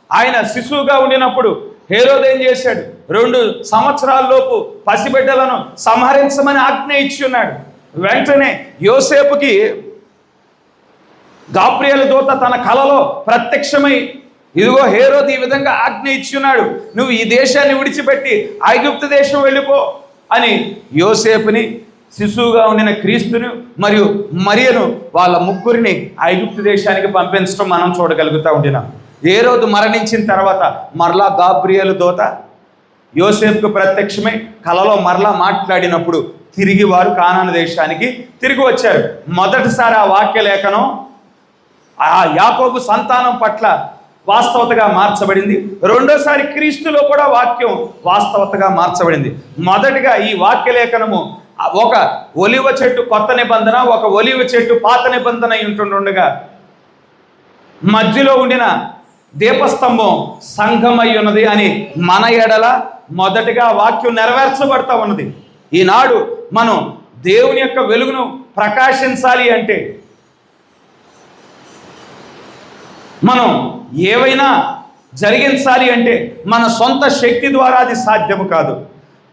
ఆయన శిశువుగా ఉండినప్పుడు హేరోదు ఏం చేశాడు? 2 సంవత్సరాలలోపు పసిబిడ్డలను సంహరించమని ఆజ్ఞ ఇచ్చి ఉన్నాడు. వెంటనే యోసేపుకి గాబ్రియేలు దూత తన కలలో ప్రత్యక్షమై, ఇదిగో హేరోదు ఈ విధంగా ఆజ్ఞ ఇచ్చి ఉన్నాడు, నువ్వు ఈ దేశాన్ని విడిచిపెట్టి ఐగుప్తు దేశం వెళ్ళిపో అని యోసేపుని, శిశువుగా ఉండిన క్రీస్తును మరియు మరియను వాళ్ళ ముగ్గురిని ఐగుప్తు దేశానికి పంపించడం మనం చూడగలుగుతూ ఉండినాం. హేరోదు మరణించిన తర్వాత మరలా గాబ్రియేలు దూత యోసేపుకు ప్రత్యక్షమై కలలో మరలా మాట్లాడినప్పుడు తిరిగి వారు కానాను దేశానికి తిరిగి వచ్చారు. మొదటిసారి ఆ వాక్య లేఖనం ఆ యాకోబు సంతానం పట్ల వాస్తవతగా మార్చబడింది. రెండోసారి క్రీస్తులో కూడా వాక్యం వాస్తవతగా మార్చబడింది. మొదటిగా ఈ వాక్య లేఖనము ఒక ఒలివ చెట్టు కొత్త నిబంధన, ఒక ఒలివ చెట్టు పాత నిబంధన ఉంటుండగా మధ్యలో ఉండిన దీపస్తంభం సంఘమై ఉన్నది అని మన ఎడల మొదటిగా వాక్యం నెరవేర్చబడతా ఉన్నది. ఈనాడు మనం దేవుని యొక్క వెలుగును ప్రకాశించాలి అంటే, మనం ఏవైనా జరిగించాలి అంటే మన సొంత శక్తి ద్వారా అది సాధ్యము కాదు.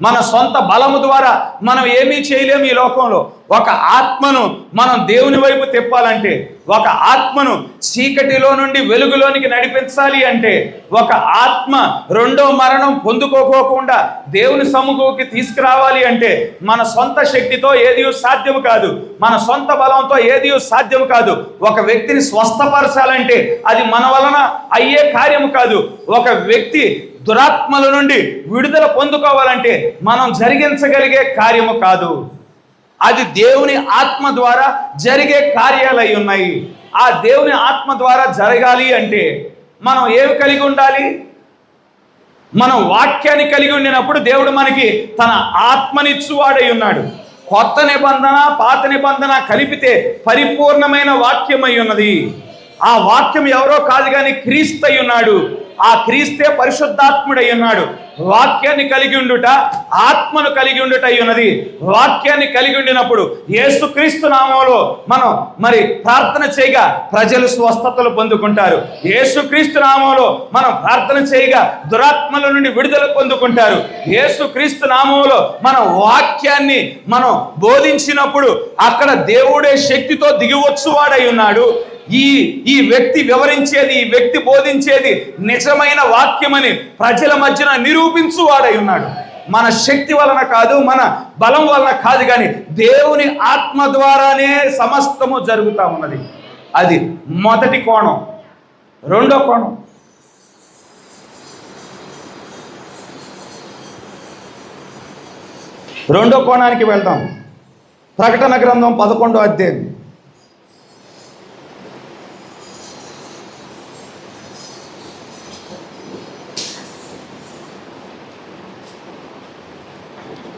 మన సొంత బలము ద్వారా మనం ఏమీ చేయలేము ఈ లోకంలో. ఒక ఆత్మను మనం దేవుని వైపు తిప్పాలంటే, ఒక ఆత్మను చీకటిలో నుండి వెలుగులోనికి నడిపించాలి అంటే, ఒక ఆత్మ రెండో మరణం పొందుకోకుండా దేవుని సముఖంలోకి తీసుకురావాలి అంటే మన సొంత శక్తితో ఏది సాధ్యము కాదు, మన సొంత బలంతో ఏది సాధ్యము కాదు. ఒక వ్యక్తిని స్వస్థపరచాలంటే అది మన వలన అయ్యే కార్యము కాదు. ఒక వ్యక్తి దురాత్మల నుండి విడుదల పొందుకోవాలంటే మనం జరిగించగలిగే కార్యము కాదు. అది దేవుని ఆత్మ ద్వారా జరిగే కార్యాలై ఉన్నాయి. ఆ దేవుని ఆత్మ ద్వారా జరగాలి అంటే మనం ఏమి కలిగి ఉండాలి? మనం వాక్యాన్ని కలిగి ఉండినప్పుడు దేవుడు మనకి తన ఆత్మనిచ్చువాడై ఉన్నాడు. కొత్త నిబంధన పాత నిబంధన కలిపితే పరిపూర్ణమైన వాక్యమై ఉన్నది. ఆ వాక్యం ఎవరో కాదు కానీ క్రీస్తు అయి ఉన్నాడు. ఆ క్రీస్తే పరిశుద్ధాత్ముడై ఉన్నాడు. వాక్యాన్ని కలిగి ఉండుట ఆత్మను కలిగి ఉండుట అయి ఉన్నది. వాక్యాన్ని కలిగి ఉండినప్పుడు యేసుక్రీస్తు నామములో మనం ప్రార్థన చేయగా ప్రజలు స్వస్థతలు పొందుకుంటారు. యేసుక్రీస్తు నామములో మనం ప్రార్థన చేయగా దురాత్మల నుండి విడుదల పొందుకుంటారు. యేసుక్రీస్తు నామములో మనం వాక్యాన్ని మనం బోధించినప్పుడు అక్కడ దేవుడే శక్తితో దిగివచ్చువాడై ఉన్నాడు. ఈ వ్యక్తి వివరించేది, ఈ వ్యక్తి బోధించేది నిజమైన వాక్యమని ప్రజల మధ్యన నిరూపించువాడై ఉన్నాడు. మన శక్తి వలన కాదు, మన బలం వలన కాదు, కానీ దేవుని ఆత్మ ద్వారానే సమస్తము జరుగుతూ ఉన్నది. అది మొదటి కోణం. రెండో కోణం, రెండో కోణానికి వెళ్దాం. ప్రకటన గ్రంథం 11వ అధ్యాయం.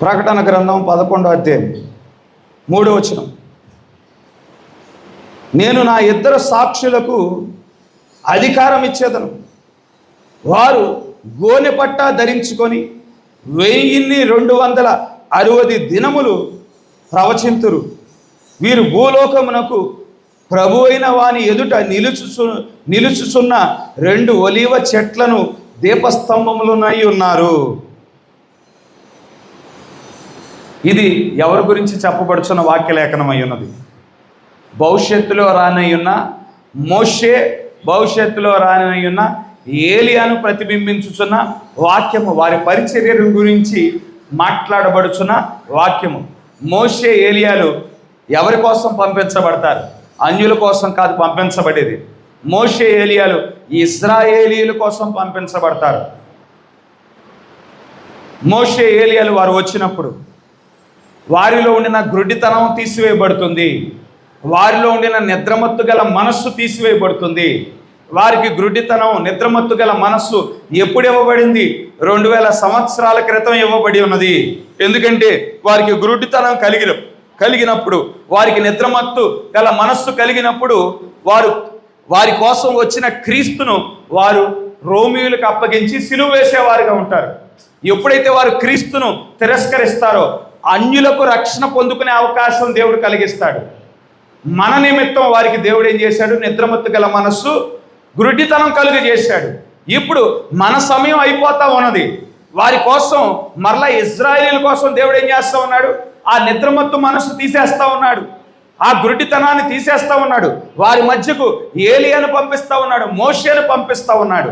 ప్రకటన గ్రంథం 11వ అధ్యాయం 3వ వచనం. నేను నా ఇద్దరు సాక్షులకు అధికారం ఇచ్చేదను. వారు గోనె పట్టా ధరించుకొని 1260 దినములు ప్రవచింతురు. వీరు భూలోకమునకు ప్రభు అయిన వాని ఎదుట నిలుచుచున్న 2 ఒలీవ చెట్లను దీపస్తంభములునై ఉన్నారు. ఇది ఎవరి గురించి చెప్పబడుచున్న వాక్యలేఖనం అయి ఉన్నది? భవిష్యత్తులో రానయ్యున్న మోషే, భవిష్యత్తులో రానయ్యున్న ఏలియాను ప్రతిబింబించుచున్న వాక్యము. వారి పరిచర్య గురించి మాట్లాడబడుచున్న వాక్యము. మోషే, ఏలియాలు ఎవరి కోసం పంపించబడతారు? అన్యుల కోసం కాదు పంపించబడేది. మోషే, ఏలియాలు ఇశ్రాయేలీయుల కోసం పంపించబడతారు. మోషే, ఏలియాలు వారు వచ్చినప్పుడు వారిలో ఉండిన గ్రుడ్డితనం తీసివేయబడుతుంది. వారిలో ఉండిన నిద్రమత్తు గల మనస్సు తీసివేయబడుతుంది. వారికి గ్రుడ్డితనం, నిద్రమత్తు గల మనస్సు ఎప్పుడు ఇవ్వబడింది? 2000 సంవత్సరాల క్రితం ఇవ్వబడి ఉన్నది. ఎందుకంటే వారికి గ్రుడ్డితనం కలిగినప్పుడు, వారికి నిద్రమత్తు గల మనస్సు కలిగినప్పుడు వారి కోసం వచ్చిన క్రీస్తును వారు రోమియులకు అప్పగించి సిలువ వేసేవారుగా ఉంటారు. ఎప్పుడైతే వారు క్రీస్తును తిరస్కరిస్తారో అన్యులకు రక్షణ పొందుకునే అవకాశం దేవుడు కలిగిస్తాడు. మన నిమిత్తం వారికి దేవుడు ఏం చేశాడు? నిద్రమత్తు గల మనస్సు, గ్రుడ్డితనం కలుగజేశాడు. ఇప్పుడు మన సమయం అయిపోతా ఉన్నది. వారి కోసం మరలా ఇశ్రాయేలీయుల కోసం దేవుడు ఏం చేస్తూ ఉన్నాడు? ఆ నిద్రమత్తు మనస్సు తీసేస్తూ ఉన్నాడు. ఆ గ్రుడ్డితనాన్ని తీసేస్తూ ఉన్నాడు. వారి మధ్యకు ఏలియాను పంపిస్తూ ఉన్నాడు, మోషేను పంపిస్తూ ఉన్నాడు.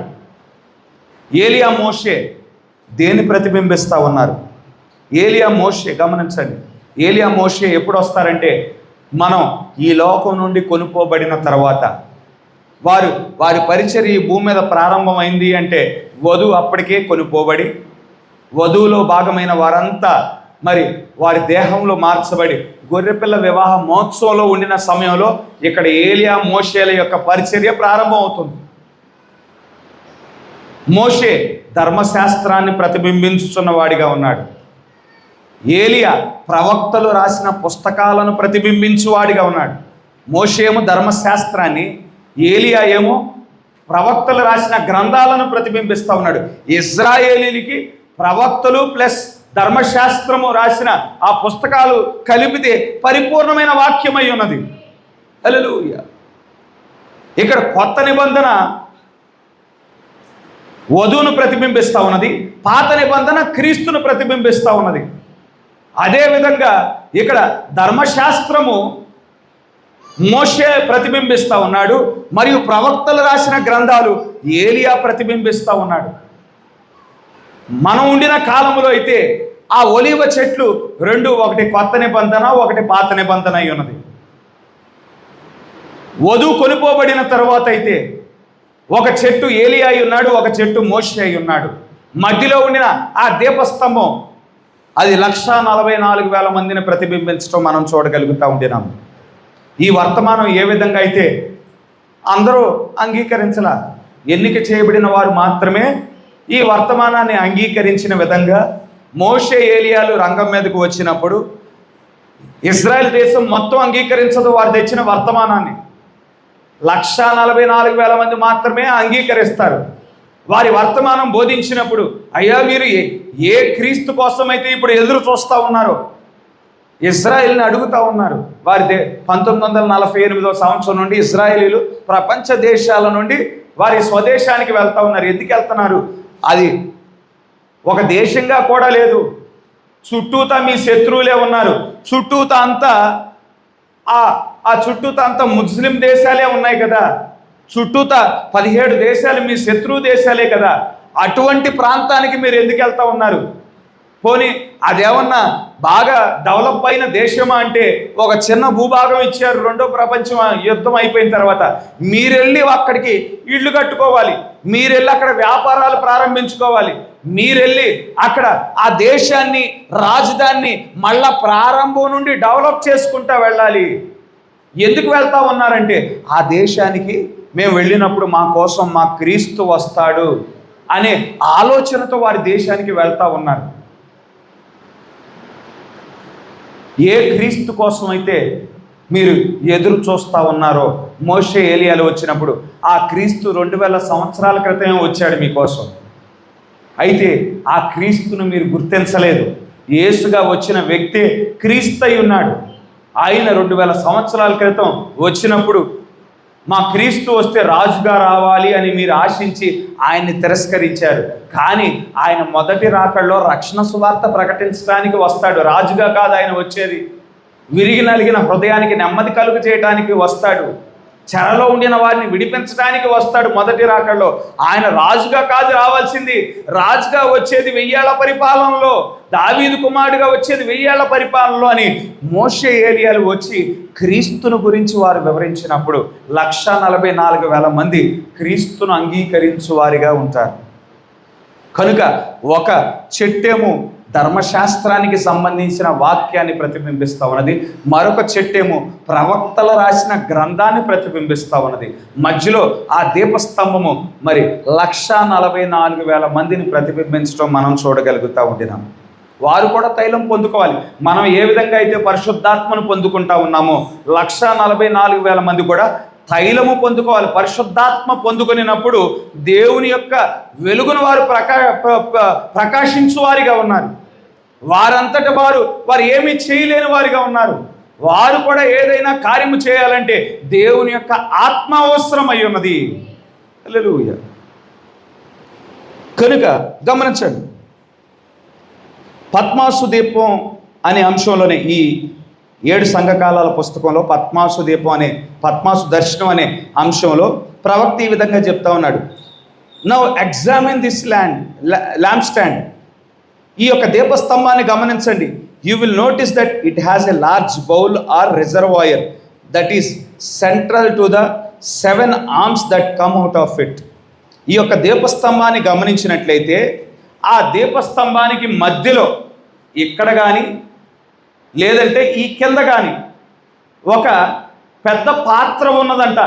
ఏలియా, మోషే దేన్ని ప్రతిబింబిస్తూ ఉన్నారు? ఏలియా, మోషే గమనించండి. ఏలియా, మోషే ఎప్పుడు వస్తారంటే మనం ఈ లోకం నుండి కొనుక్కోబడిన తర్వాత వారి పరిచర్య ఈ భూమి మీద ప్రారంభమైంది అంటే వధువు అప్పటికే కొనుక్కోబడి, వధువులో భాగమైన వారంతా వారి దేహంలో మార్చబడి గొర్రెపిల్ల వివాహ మహోత్సవంలో ఉండిన సమయంలో ఇక్కడ ఏలియా, మోషేల యొక్క పరిచర్య ప్రారంభం అవుతుంది. మోషే ధర్మశాస్త్రాన్ని ప్రతిబింబించుచున్న వాడిగా ఉన్నాడు. ఏలియా ప్రవక్తలు రాసిన పుస్తకాలను ప్రతిబింబించువాడిగా ఉన్నాడు. మోషే ఏమో ధర్మశాస్త్రాన్ని, ఏలియా ఏమో ప్రవక్తలు రాసిన గ్రంథాలను ప్రతిబింబిస్తూ ఉన్నాడు. ఇశ్రాయేలీలకి ప్రవక్తలు ప్లస్ ధర్మశాస్త్రము రాసిన ఆ పుస్తకాలు కలిపితే పరిపూర్ణమైన వాక్యమై ఉన్నది. హల్లెలూయా. ఇక్కడ కొత్త నిబంధన వధువును ప్రతిబింబిస్తూ ఉన్నది, పాత నిబంధన క్రీస్తును ప్రతిబింబిస్తూ ఉన్నది. అదేవిధంగా ఇక్కడ ధర్మశాస్త్రము మోషే ప్రతిబింబిస్తూ ఉన్నాడు, మరియు ప్రవక్తలు రాసిన గ్రంథాలు ఏలియా ప్రతిబింబిస్తూ ఉన్నాడు. మనం ఉండిన కాలంలో అయితే ఆ ఒలీవ చెట్లు రెండు, ఒకటి కొత్త నిబంధన, ఒకటి పాత నిబంధన అయి ఉన్నది. వధువు కొనుపోబడిన తర్వాత అయితే ఒక చెట్టు ఏలియా అయి ఉన్నాడు, ఒక చెట్టు మోషే అయి ఉన్నాడు. మధ్యలో ఉండిన ఆ దీపస్తంభం అది 144,000 మందిని ప్రతిబింబించడం మనం చూడగలుగుతూ ఉండినాము. ఈ వర్తమానం ఏ విధంగా అయితే అందరూ అంగీకరించలా, ఎన్నిక చేయబడిన వారు మాత్రమే ఈ వర్తమానాన్ని అంగీకరించిన విధంగా మోషే ఏలియాలు రంగం మీదకు వచ్చినప్పుడు ఇజ్రాయెల్ దేశం మొత్తం అంగీకరించదు వారు తెచ్చిన వర్తమానాన్ని. 144,000 మంది మాత్రమే అంగీకరిస్తారు. వారి వర్తమానం బోధించినప్పుడు, అయ్యా మీరు ఏ క్రీస్తు కోసం అయితే ఇప్పుడు ఎదురు చూస్తూ ఉన్నారో ఇజ్రాయిల్ని అడుగుతూ ఉన్నారు. వారి 1948 సంవత్సరం నుండి ఇజ్రాయేలీలు ప్రపంచ దేశాల నుండి వారి స్వదేశానికి వెళ్తూ ఉన్నారు. ఎందుకు వెళ్తున్నారు? అది ఒక దేశంగా కూడా లేదు, చుట్టూతా మీ శత్రువులే ఉన్నారు, చుట్టూతా అంతా చుట్టూతా అంతా ముస్లిం దేశాలే ఉన్నాయి కదా, చుట్టూతా 17 దేశాలు మీ శత్రువు దేశాలే కదా, అటువంటి ప్రాంతానికి మీరు ఎందుకు వెళ్తూ ఉన్నారు? పోనీ అదేమన్నా బాగా డెవలప్ అయిన దేశమా అంటే ఒక చిన్న భూభాగం ఇచ్చారు రెండో ప్రపంచ యుద్ధం అయిపోయిన తర్వాత. మీరెళ్ళి అక్కడికి ఇళ్ళు కట్టుకోవాలి, మీరెళ్ళి అక్కడ వ్యాపారాలు ప్రారంభించుకోవాలి, మీరెళ్ళి అక్కడ ఆ దేశాన్ని రాజధానిని మళ్ళా ప్రారంభం నుండి డెవలప్ చేసుకుంటూ వెళ్ళాలి. ఎందుకు వెళ్తా ఉన్నారంటే ఆ దేశానికి మేము వెళ్ళినప్పుడు మా కోసం మా క్రీస్తు వస్తాడు అనే ఆలోచనతో వారి దేశానికి వెళ్తా ఉన్నారు. ఏ క్రీస్తు కోసం అయితే మీరు ఎదురు చూస్తూ ఉన్నారో, మోషే ఏలియాలు వచ్చినప్పుడు ఆ క్రీస్తు 2000 సంవత్సరాల క్రితమే వచ్చాడు మీకోసం. అయితే ఆ క్రీస్తును మీరు గుర్తించలేదు. యేసుగా వచ్చిన వ్యక్తే క్రీస్తు అయి ఉన్నాడు. ఆయన 2000 సంవత్సరాల క్రితం వచ్చినప్పుడు మా క్రీస్తు వస్తే రాజుగా రావాలి అని మీరు ఆశించి ఆయన్ని తిరస్కరించారు. కానీ ఆయన మొదటి రాకడలో రక్షణ సువార్త ప్రకటించడానికి వస్తాడు, రాజుగా కాదు ఆయన వచ్చేది. విరిగి నలిగిన హృదయానికి నెమ్మది కలుగు చేయడానికి వస్తాడు, చెరలో ఉండిన వారిని విడిపించడానికి వస్తాడు. మొదటి రాకడలో ఆయన రాజుగా కాదు రావాల్సింది, రాజుగా వచ్చేది 1000 ఏళ్ల పరిపాలనలో, దావీదు కుమారుడిగా వచ్చేది 1000 ఏళ్ల పరిపాలనలో అని మోషే ఏలియాలు వచ్చి క్రీస్తును గురించి వారు వివరించినప్పుడు 144,000 మంది క్రీస్తును అంగీకరించు వారిగా ఉంటారు. కనుక ఒక చెట్టేమో ధర్మశాస్త్రానికి సంబంధించిన వాక్యాన్ని ప్రతిబింబిస్తూ ఉన్నది, మరొక చెట్టేమో ప్రవక్తలు రాసిన గ్రంథాన్ని ప్రతిబింబిస్తూ ఉన్నది. మధ్యలో ఆ దీపస్తంభము మరి 144,000 మందిని ప్రతిబింబించడం మనం చూడగలుగుతూ ఉండినాం. వారు కూడా తైలం పొందుకోవాలి. మనం ఏ విధంగా అయితే పరిశుద్ధాత్మను పొందుకుంటా ఉన్నామో 144,000 మంది కూడా తైలము పొందుకోవాలి. పరిశుద్ధాత్మ పొందుకునేటప్పుడు దేవుని యొక్క వెలుగును వారు ప్రకాశించువారిగా ఉన్నారు. వారంతట వారు ఏమీ చేయలేని వారిగా ఉన్నారు. వారు కూడా ఏదైనా కార్యము చేయాలంటే దేవుని యొక్క ఆత్మ అవసరమై ఉన్నది. హల్లెలూయా. కనుక గమనించండి, పద్మాసు దీపం అనే అంశంలోనే ఈ 7 సంఘకాలాల పుస్తకంలో పద్మాసు దీపం అనే పద్మాసు దర్శనం అనే అంశంలో ప్రవక్త ఈ విధంగా చెప్తా ఉన్నాడు. Now examine this lamp stand. ఈ యొక్క దీపస్తంభాన్ని గమనించండి. You will notice that it has a large bowl or reservoir that is central to the 7 arms that come out of it. ఈ యొక్క దీపస్తంభాన్ని గమనించినట్లయితే ఆ దీపస్తంభానికి మధ్యలో ఇక్కడ కానీ లేదంటే ఈ కింద కానీ ఒక పెద్ద పాత్ర ఉన్నదంట.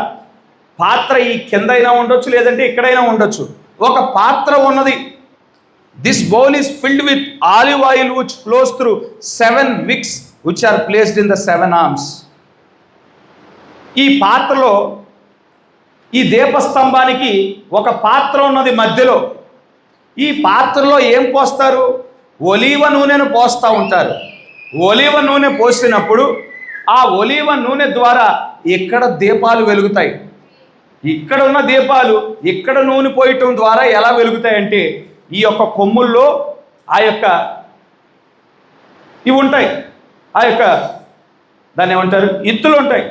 పాత్ర ఈ కిందైనా ఉండొచ్చు, లేదంటే ఇక్కడైనా ఉండొచ్చు. ఒక పాత్ర ఉన్నది. This bowl is filled with olive oil which flows through 7 wicks which are placed in the 7 arms. ఈ పాత్రలో, ఈ దీపస్తంభానికి ఒక పాత్ర ఉన్నది మధ్యలో. ఈ పాత్రలో ఏం పోస్తారు? ఒలీవ నూనెను పోస్తూ ఉంటారు. ఒలీవ నూనె పోసినప్పుడు ఆ ఒలీవ నూనె ద్వారా ఇక్కడ దీపాలు వెలుగుతాయి. ఇక్కడ ఉన్న దీపాలు ఇక్కడ నూనె పోయటం ద్వారా ఎలా వెలుగుతాయంటే, ఈ యొక్క కొమ్ముల్లో ఆ యొక్క ఇవి ఉంటాయి, ఆ యొక్క దాన్ని ఏమంటారు, ఇత్తులు ఉంటాయి,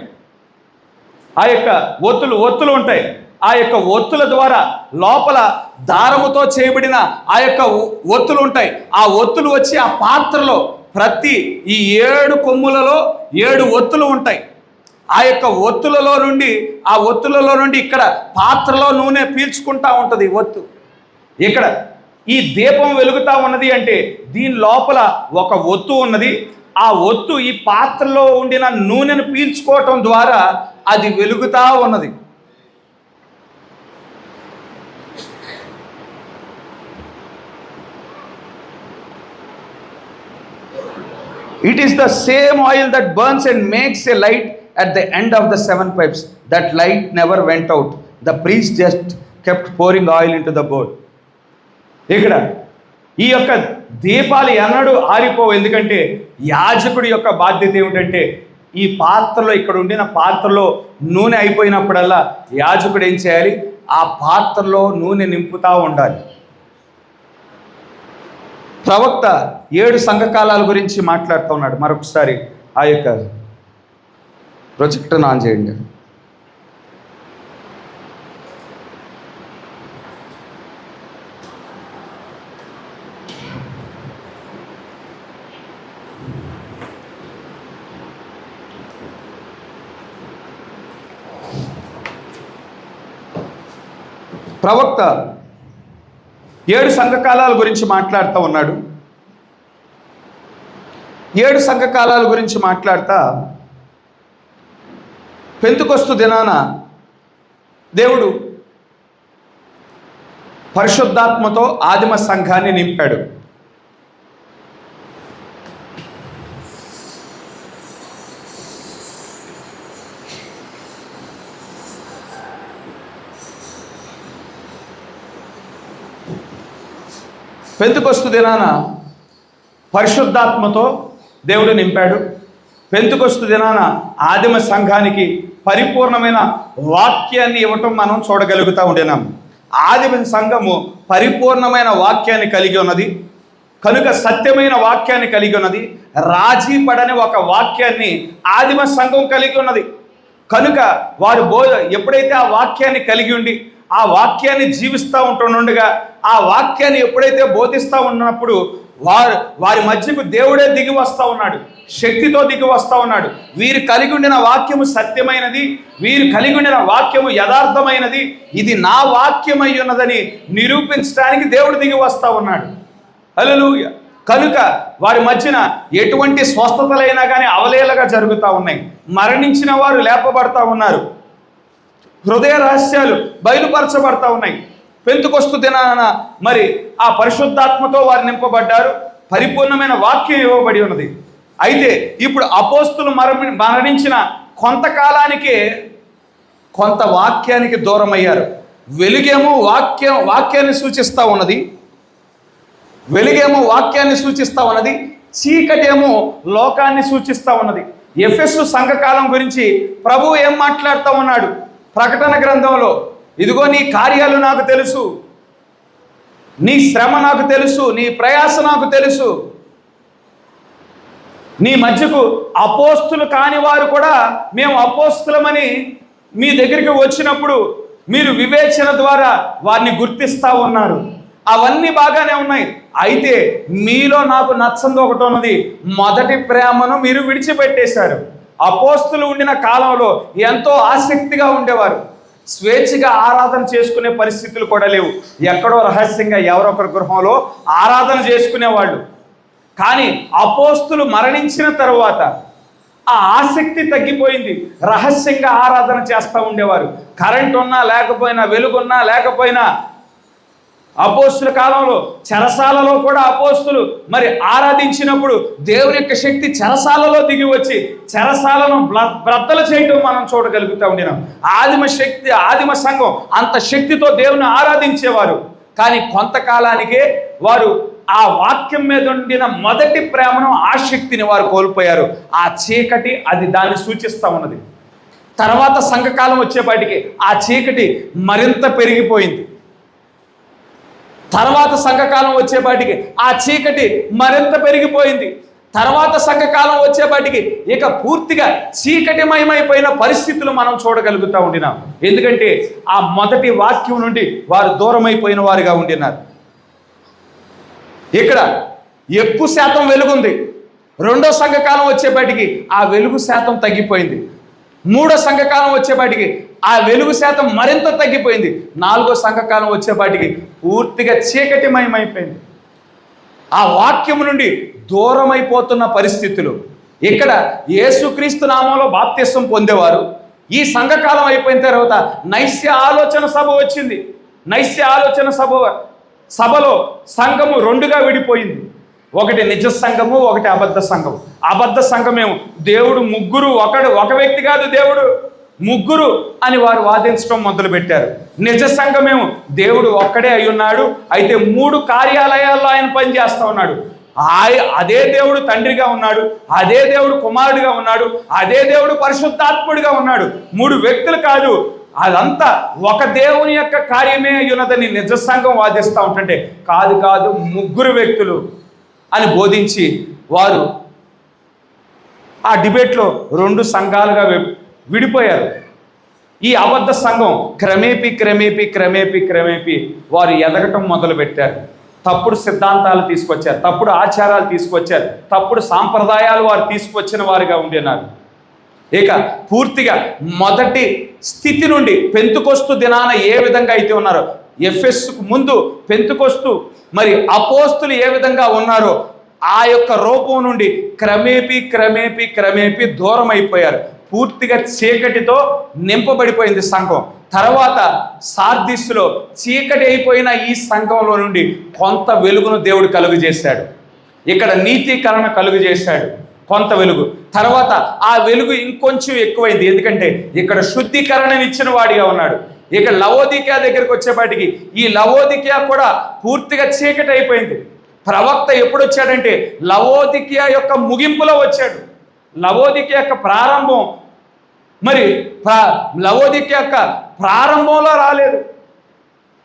ఆ యొక్క ఒత్తులు ఉంటాయి. ఆ యొక్క ఒత్తుల ద్వారా లోపల దారముతో చేయబడిన ఆ యొక్క ఒత్తులు ఉంటాయి. ఆ ఒత్తులు వచ్చి ఆ పాత్రలో ప్రతి ఈ 7 కొమ్ములలో 7 ఒత్తులు ఉంటాయి. ఆ యొక్క ఒత్తులలో నుండి ఇక్కడ పాత్రలో నూనె పీల్చుకుంటా ఉంటుంది ఒత్తు. ఇక్కడ ఈ దీపం వెలుగుతూ ఉన్నది అంటే దీని లోపల ఒక ఒత్తు ఉన్నది. ఆ ఒత్తు ఈ పాత్రలో ఉండిన నూనెను పీల్చుకోవటం ద్వారా అది వెలుగుతూ ఉన్నది. It is the same oil that burns and makes a light at the end of the 7 pipes. That light never went out. The priest just kept pouring oil into the bowl. ఇక్కడ ఈ యొక్క దీపాలు ఎన్నడూ ఆరిపోవు. ఎందుకంటే యాజకుడి యొక్క బాధ్యత ఏమిటంటే, ఈ పాత్రలో ఇక్కడ ఉండిన పాత్రలో నూనె అయిపోయినప్పుడల్లా యాజకుడు ఏం చేయాలి, ఆ పాత్రలో నూనె నింపుతూ ఉండాలి. ప్రవక్త 7 సంఘకాలాల గురించి మాట్లాడుతూ ఉన్నాడు. మరొకసారి ఆ యొక్క ప్రొజెక్టర్ను ఆన్ చేయండి. ప్రవక్త 7 సంఘకాలాల గురించి మాట్లాడుతూ ఉన్నాడు. 7 సంఘకాలాల గురించి మాట్లాడుతా పెంతెకొస్తు దినాన దేవుడు పరిశుద్ధాత్మతో ఆదిమ సంఘాన్ని నింపాడు. పెంతెకొస్తు దినాన పరిశుద్ధాత్మతో దేవుడు నింపాడు. పెంతెకొస్తు దినాన ఆదిమ సంఘానికి పరిపూర్ణమైన వాక్యాన్ని ఇవ్వటం మనం చూడగలుగుతూ ఉండినాం. ఆదిమ సంఘము పరిపూర్ణమైన వాక్యాన్ని కలిగి ఉన్నది కనుక, సత్యమైన వాక్యాన్ని కలిగి ఉన్నది. రాజీ పడని ఒక వాక్యాన్ని ఆదిమ సంఘం కలిగి ఉన్నది కనుక, వారు ఎప్పుడైతే ఆ వాక్యాన్ని కలిగి ఉండి ఆ వాక్యాన్ని జీవిస్తూ ఉంటుండగా, ఆ వాక్యాన్ని ఎప్పుడైతే బోధిస్తూ ఉన్నప్పుడు వారి మధ్యకు దేవుడే దిగి వస్తూ ఉన్నాడు, శక్తితో దిగి వస్తూ ఉన్నాడు. వీరు కలిగి ఉండిన వాక్యము సత్యమైనది, వీరు కలిగి ఉండిన వాక్యము యథార్థమైనది, ఇది నా వాక్యమై ఉన్నదని నిరూపించడానికి దేవుడు దిగి వస్తూ ఉన్నాడు. హల్లెలూయా. కనుక వారి మధ్యన ఎటువంటి స్వస్థతలైనా కానీ అవలేలగా జరుగుతూ ఉన్నాయి. మరణించిన వారు లేపబడతా ఉన్నారు. హృదయ రహస్యాలు బయలుపరచబడతా ఉన్నాయి. పెంతెకొస్తు దినాన మరి ఆ పరిశుద్ధాత్మతో వారు నింపబడ్డారు. పరిపూర్ణమైన వాక్యం ఇవ్వబడి ఉన్నది. అయితే ఇప్పుడు అపోస్తులు మరణించిన కొంతకాలానికే కొంత వాక్యానికి దూరం అయ్యారు. వెలుగేమో వాక్యాన్ని సూచిస్తూ ఉన్నది, చీకటేమో లోకాన్ని సూచిస్తూ ఉన్నది. ఎఫెసు సంఘకాలం గురించి ప్రభువు ఏం మాట్లాడుతూ ఉన్నాడు ప్రకటన గ్రంథంలో, ఇదిగో నీ కార్యాలు నాకు తెలుసు, నీ శ్రమ నాకు తెలుసు, నీ ప్రయాస నాకు తెలుసు. నీ మధ్యకు అపోస్తులు కాని వారు కూడా మేము అపోస్తులమని మీ దగ్గరికి వచ్చినప్పుడు మీరు వివేచన ద్వారా వారిని గుర్తిస్తూ ఉన్నారు. అవన్నీ బాగానే ఉన్నాయి. అయితే మీలో నాకు నచ్చంది ఒకటి ఉన్నది, మొదటి ప్రేమను మీరు విడిచిపెట్టేశారు. అపోస్తులు ఉండిన కాలంలో ఎంతో ఆసక్తిగా ఉండేవారు. స్వేచ్ఛగా ఆరాధన చేసుకునే పరిస్థితులు కూడా లేవు. ఎక్కడో రహస్యంగా ఎవరొకరి గృహంలో ఆరాధన చేసుకునేవాళ్ళు. కానీ అపోస్తులు మరణించిన తరువాత ఆ ఆసక్తి తగ్గిపోయింది. రహస్యంగా ఆరాధన చేస్తూ ఉండేవారు. కరెంట్ ఉన్నా లేకపోయినా, వెలుగున్నా లేకపోయినా. అపోస్తుల కాలంలో చెరసాలలో కూడా అపోస్తులు మరి ఆరాధించినప్పుడు దేవుని యొక్క శక్తి చెరసాలలో దిగి వచ్చి చెరసాలను బ్రద్దలు చేయటం మనం చూడగలుగుతూ ఉండినాం. ఆదిమ సంఘం అంత శక్తితో దేవుని ఆరాధించేవారు. కానీ కొంతకాలానికే వారు ఆ వాక్యం మీద ఉండిన మొదటి ప్రేమను, ఆసక్తిని వారు కోల్పోయారు. ఆ చీకటి అది దాన్ని సూచిస్తూ ఉన్నది. తర్వాత సంఘకాలం వచ్చేపాటికి ఆ చీకటి మరింత పెరిగిపోయింది. తర్వాత సంఘకాలం వచ్చేపాటికి ఆ చీకటి మరింత పెరిగిపోయింది. తర్వాత సంఘకాలం వచ్చేపాటికి ఇక పూర్తిగా చీకటిమయమైపోయిన పరిస్థితులు మనం చూడగలుగుతూ ఉండినాం. ఎందుకంటే ఆ మొదటి వాక్యం నుండి వారు దూరమైపోయిన వారుగా ఉండినారు. ఇక్కడ ఎక్కువ శాతం వెలుగుంది. రెండో సంఘకాలం వచ్చేపాటికి ఆ వెలుగు శాతం తగ్గిపోయింది. మూడో సంఘకాలం వచ్చేపాటికి ఆ వెలుగు శాతం మరింత తగ్గిపోయింది. నాలుగో సంఘకాలం వచ్చేపాటికి పూర్తిగా చీకటిమయమైపోయింది. ఆ వాక్యం నుండి దూరమైపోతున్న పరిస్థితులు. ఇక్కడ యేసుక్రీస్తు నామంలో బాప్తిస్వం పొందేవారు. ఈ సంఘకాలం అయిపోయిన తర్వాత నైస్య ఆలోచన సభ వచ్చింది. నైస్య ఆలోచన సభలో సంఘము రెండుగా విడిపోయింది. ఒకటి నిజ సంఘము, ఒకటి అబద్ధ సంఘము. అబద్ధ సంఘమేమో దేవుడు ముగ్గురు, ఒక వ్యక్తి కాదు, దేవుడు ముగ్గురు అని వారు వాదించడం మొదలుపెట్టారు. నిజ సంఘమేమో దేవుడు ఒక్కడే అయి ఉన్నాడు, అయితే 3 కార్యాలయాల్లో ఆయన పనిచేస్తూ ఉన్నాడు. అదే దేవుడు తండ్రిగా ఉన్నాడు, అదే దేవుడు కుమారుడిగా ఉన్నాడు, అదే దేవుడు పరిశుద్ధాత్ముడిగా ఉన్నాడు. 3 వ్యక్తులు కాదు, అదంతా ఒక దేవుని యొక్క కార్యమే అయ్యున్నదని నిజ సంఘం వాదిస్తూ ఉంటుంటే కాదు 3 వ్యక్తులు అని బోధించి వారు ఆ డిబేట్లో 2 సంఘాలుగా విడిపోయారు. ఈ అబద్ధ సంఘం క్రమేపీ వారు ఎదగటం మొదలుపెట్టారు. తప్పుడు సిద్ధాంతాలు తీసుకొచ్చారు, తప్పుడు ఆచారాలు తీసుకొచ్చారు, తప్పుడు సాంప్రదాయాలు వారు తీసుకొచ్చిన వారుగా ఉండినారు. ఇక పూర్తిగా మొదటి స్థితి నుండి పెంతుకొస్తు దినాన ఏ విధంగా అయితే ఉన్నారో, ఎఫెస్సుకు ముందు పెంతుకొస్తు మరి అపోస్తులు ఏ విధంగా ఉన్నారో ఆ యొక్క రూపం నుండి క్రమేపీ దూరం అయిపోయారు. పూర్తిగా చీకటితో నింపబడిపోయింది సంఘం. తర్వాత సార్దిస్సులో చీకటి అయిపోయిన ఈ సంఘంలో నుండి కొంత వెలుగును దేవుడు కలుగు చేశాడు. ఇక్కడ నీతీకరణ కలుగు చేశాడు, కొంత వెలుగు. తర్వాత ఆ వెలుగు ఇంకొంచెం ఎక్కువైంది. ఎందుకంటే ఇక్కడ శుద్ధీకరణనిచ్చిన వాడిగా ఉన్నాడు. ఇక లవోదికయ దగ్గరికి వచ్చేపాటికి ఈ లవోదికయ కూడా పూర్తిగా చీకటి అయిపోయింది. ప్రవక్త ఎప్పుడు వచ్చాడంటే లవోదికయ యొక్క ముగింపులో వచ్చాడు. లవోదికయ యొక్క ప్రారంభం మరి లవోదికయ యొక్క ప్రారంభంలో రాలేదు.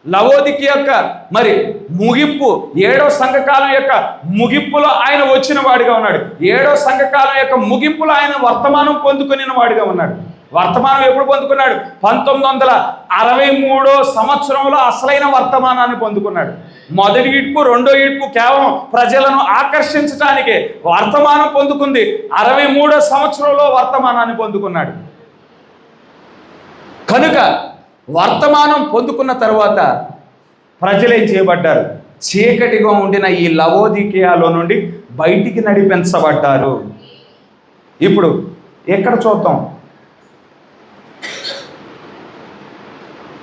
లవోదికయ యొక్క మరి ముగింపు 7వ సంఘకాలం యొక్క ముగింపులో ఆయన వచ్చిన వాడిగా ఉన్నాడు. 7వ సంఘకాలం యొక్క ముగింపులో ఆయన వర్తమానం పొందుకుని వాడిగా ఉన్నాడు. వర్తమానం ఎప్పుడు పొందుకున్నాడు? 1963 సంవత్సరంలో అసలైన వర్తమానాన్ని పొందుకున్నాడు. మొదటి ఈడ్పు, రెండో ఈడ్పు కేవలం ప్రజలను ఆకర్షించడానికే వర్తమానం పొందుకుంది. 63వ సంవత్సరంలో వర్తమానాన్ని పొందుకున్నాడు. కనుక వర్తమానం పొందుకున్న తర్వాత ప్రజలేం చేయబడ్డారు? చీకటిగా ఉండిన ఈ లవోదికయలో నుండి బయటికి నడిపించబడ్డారు. ఇప్పుడు ఎక్కడ చూద్దాం?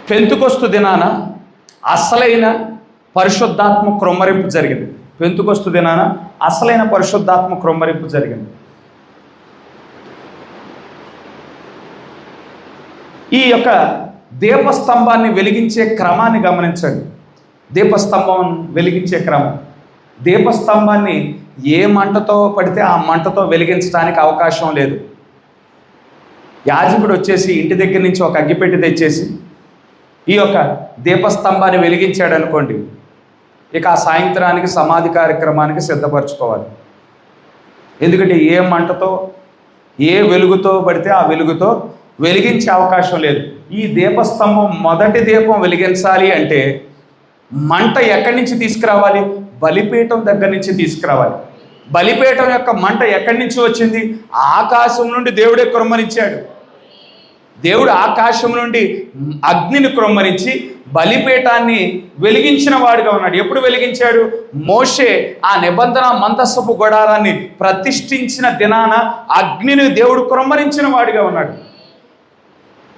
పెంతుకొస్తు దినాన అసలైన పరిశుద్ధాత్మ క్రొమ్మరింపు జరిగింది. పెంతుకొస్తు దినాన అసలైన పరిశుద్ధాత్మ క్రొమ్మరింపు జరిగింది. ఈ యొక్క దీపస్తంభాన్ని వెలిగించే క్రమాన్ని గమనించండి. దీపస్తంభం వెలిగించే క్రమం, దీపస్తంభాన్ని ఏ మంటతో పడితే ఆ మంటతో వెలిగించడానికి అవకాశం లేదు. యాజకుడు వచ్చేసి ఇంటి దగ్గర నుంచి ఒక అగ్గిపెట్టి తెచ్చేసి ఈ యొక్క దీపస్తంభాన్ని వెలిగించాడు అనుకోండి, ఇక ఆ సాయంత్రానికి సమాధి కార్యక్రమానికి సిద్ధపరచుకోవాలి. ఎందుకంటే ఏ మంటతో ఏ వెలుగుతో పడితే ఆ వెలుగుతో వెలిగించే అవకాశం లేదు. ఈ దీపస్తంభం మొదటి దీపం వెలిగించాలి అంటే మంట ఎక్కడి నుంచి తీసుకురావాలి? బలిపీఠం దగ్గర నుంచి తీసుకురావాలి. బలిపీఠం యొక్క మంట ఎక్కడి నుంచి వచ్చింది? ఆకాశం నుండి దేవుడే క్రొమ్మరించాడు. దేవుడు ఆకాశం నుండి అగ్నిని క్రొమ్మరించి బలిపీఠాన్ని వెలిగించిన వాడుగా ఉన్నాడు. ఎప్పుడు వెలిగించాడు? మోషే ఆ నిబంధన మందసపు గుడారాన్ని ప్రతిష్ఠించిన దినాన అగ్నిని దేవుడు క్రొమ్మరించిన వాడిగా ఉన్నాడు.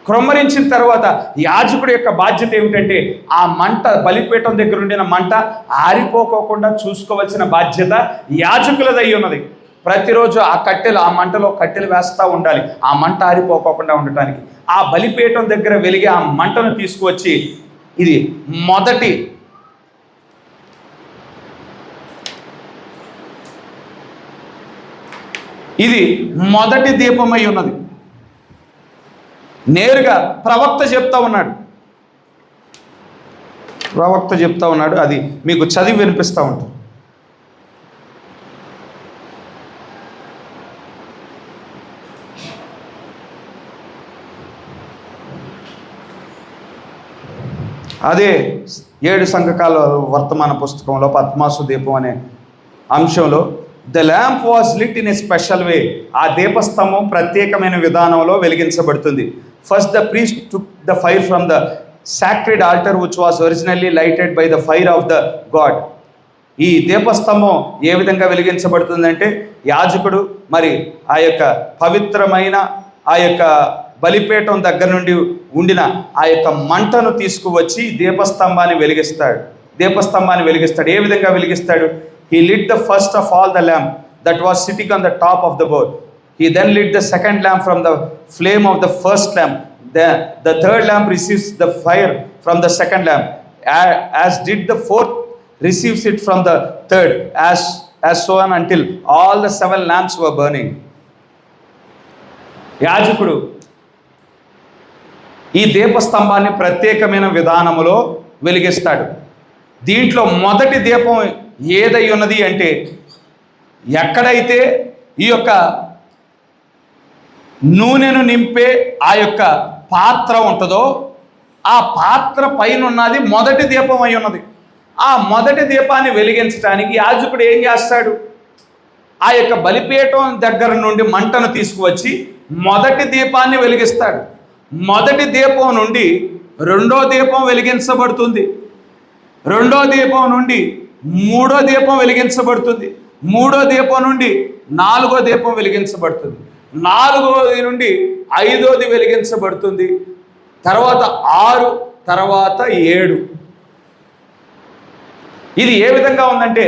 క్రొమ్మరించిన తర్వాత యాజకుడి యొక్క బాధ్యత ఏమిటంటే ఆ మంట, బలిపీఠం దగ్గర ఉండిన మంట ఆరిపోకోకుండా చూసుకోవాల్సిన బాధ్యత యాజకులదై ఉన్నది. ప్రతిరోజు ఆ కట్టెలు, ఆ మంటలో కట్టెలు వేస్తూ ఉండాలి, ఆ మంట ఆరిపోకోకుండా ఉండటానికి. ఆ బలిపీఠం దగ్గర వెలిగి ఆ మంటను తీసుకువచ్చి ఇది మొదటి దీపమై ఉన్నది. నేరుగా ప్రవక్త చెప్తా ఉన్నాడు. అది మీకు చదివి వినిపిస్తూ ఉంటాను. అదే 7 సంఘకాల వర్తమాన పుస్తకంలో పద్మాసు దీపం అనే అంశంలో the lamp was lit in a special way. ఆ దీపస్తంభం ప్రత్యేకమైన విధానంలో వెలిగించబడుతుంది. First the priest took the fire from the sacred altar which was originally lighted by the fire of the god. ఈ దీపస్తంభం ఏ విధంగా వెలిగించబడుతుందంటే, యాజకుడు మరి ఆ యొక్క పవిత్రమైన ఆ యొక్క బలిపీఠం దగ్గర నుండి ఉండిన ఆ యొక్క మంటను తీసుకువచ్చి దీపస్తంభాన్ని వెలిగిస్తాడు. ఏ విధంగా వెలిగిస్తాడు? He lit the first of all the lamp that was sitting on the top of the board. He then lit the second lamp from the flame of the first lamp. The third lamp receives the fire from the second lamp, as did the fourth receives it from the third, as so on until all the 7 lamps were burning. యాజకుడు ఈ దీపస్తంభాన్ని ప్రత్యేకమైన విధానములో వెలిగిస్తాడు. దీంట్లో మొదటి దీపం ఏదై ఉన్నది అంటే, ఎక్కడైతే ఈ యొక్క నూనెను నింపే ఆ యొక్క పాత్ర ఉంటుందో ఆ పాత్ర పైన ఉన్నది మొదటి దీపం అయి ఉన్నది. ఆ మొదటి దీపాన్ని వెలిగించడానికి యాజకుడు ఏం చేస్తాడు? ఆ యొక్క బలిపీఠం దగ్గర నుండి మంటను తీసుకువచ్చి మొదటి దీపాన్ని వెలిగిస్తాడు. మొదటి దీపం నుండి రెండో దీపం వెలిగించబడుతుంది. రెండో దీపం నుండి మూడో దీపం వెలిగించబడుతుంది. మూడో దీపం నుండి నాలుగో దీపం వెలిగించబడుతుంది. నాలుగోది నుండి ఐదోది వెలిగించబడుతుంది. తర్వాత 6, తర్వాత 7. ఇది ఏ విధంగా ఉందంటే,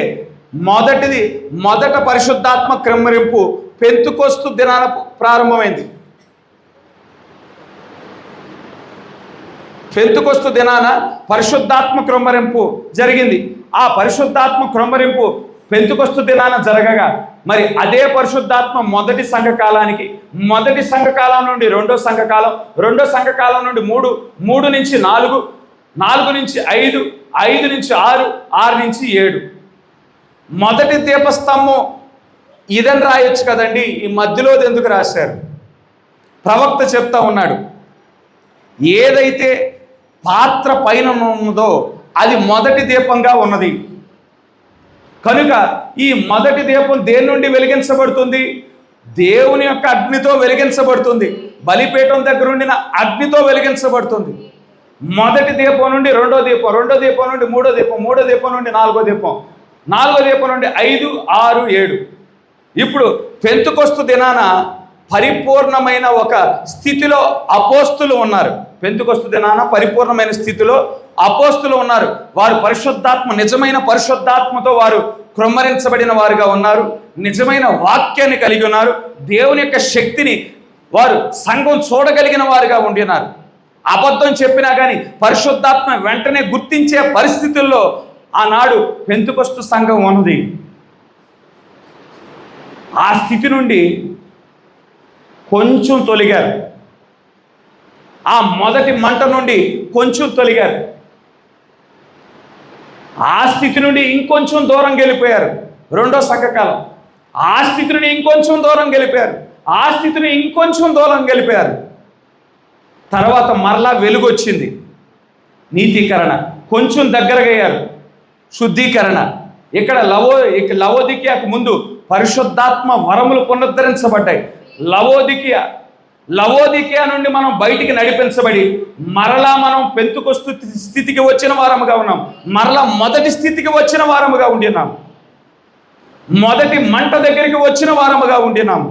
మొదట పరిశుద్ధాత్మ క్రమరింపు పెంతుకొస్తు దినాన ప్రారంభమైంది. పెంతుకొస్తు దినాన పరిశుద్ధాత్మ క్రొమ్మరింపు జరిగింది. ఆ పరిశుద్ధాత్మ క్రొమ్మరింపు పెంతుకొస్తు దినాన జరగగా, మరి అదే పరిశుద్ధాత్మ మొదటి సంఘకాలం నుండి రెండో సంఘకాలం నుండి 3 నుంచి 4, 4 నుంచి 5, 5 నుంచి 6, 6 నుంచి 7. మొదటి దీపస్తంభం ఇదని రాయొచ్చు కదండి, ఈ మధ్యలోది ఎందుకు రాశారు? ప్రవక్త చెప్తా ఉన్నాడు, ఏదైతే పాత్ర పైన ఉన్నదో అది మొదటి దీపంగా ఉన్నది. కనుక ఈ మొదటి దీపం దేని నుండి వెలిగించబడుతుంది? దేవుని యొక్క అగ్నితో వెలిగించబడుతుంది. బలిపీఠం దగ్గర ఉండిన అగ్నితో వెలిగించబడుతుంది. మొదటి దీపం నుండి రెండో దీపం, రెండో దీపం నుండి మూడో దీపం, మూడో దీపం నుండి నాలుగో దీపం, నాలుగో దీపం నుండి 5, 6, 7. ఇప్పుడు పెంతుకొస్తు దినాన పరిపూర్ణమైన ఒక స్థితిలో అపోస్తులు ఉన్నారు. పెంతుకొస్తు దినాన పరిపూర్ణమైన స్థితిలో అపోస్తులు ఉన్నారు. వారు నిజమైన పరిశుద్ధాత్మతో వారు క్రొమ్మరించబడిన వారుగా ఉన్నారు. నిజమైన వాక్యాన్ని కలిగి ఉన్నారు. దేవుని యొక్క శక్తిని వారు సంఘం చూడగలిగిన వారుగా ఉండినారు. అబద్ధం చెప్పినా కానీ పరిశుద్ధాత్మ వెంటనే గుర్తించే పరిస్థితుల్లో ఆనాడు పెంతుకొస్తు సంఘం ఉన్నది. ఆ స్థితి నుండి కొంచెం తొలగారు. ఆ మొదటి మంట నుండి కొంచెం తొలగారు. ఆ స్థితి నుండి ఇంకొంచెం దూరం గెలిపోయారు. రెండో సంఘకాలం ఆ స్థితి నుండి ఇంకొంచెం దూరం గెలిపారు. ఆ స్థితిని ఇంకొంచెం దూరం గెలిపారు. తర్వాత మరలా వెలుగు వచ్చింది, నీతీకరణ. కొంచెం దగ్గరగయ్యారు, శుద్ధీకరణ. ఇక్కడ లవోదికియాకు ముందు పరిశుద్ధాత్మ వరములు పునరుద్ధరించబడ్డాయి. లవోదికియా నుండి మనం బయటికి నడిపించబడి మరలా మనం పెంతుకొస్తు స్థితికి వచ్చిన వారముగా ఉన్నాం. మరలా మొదటి స్థితికి వచ్చిన వారముగా ఉండినాం. మొదటి మంట దగ్గరికి వచ్చిన వారముగా ఉండినాం.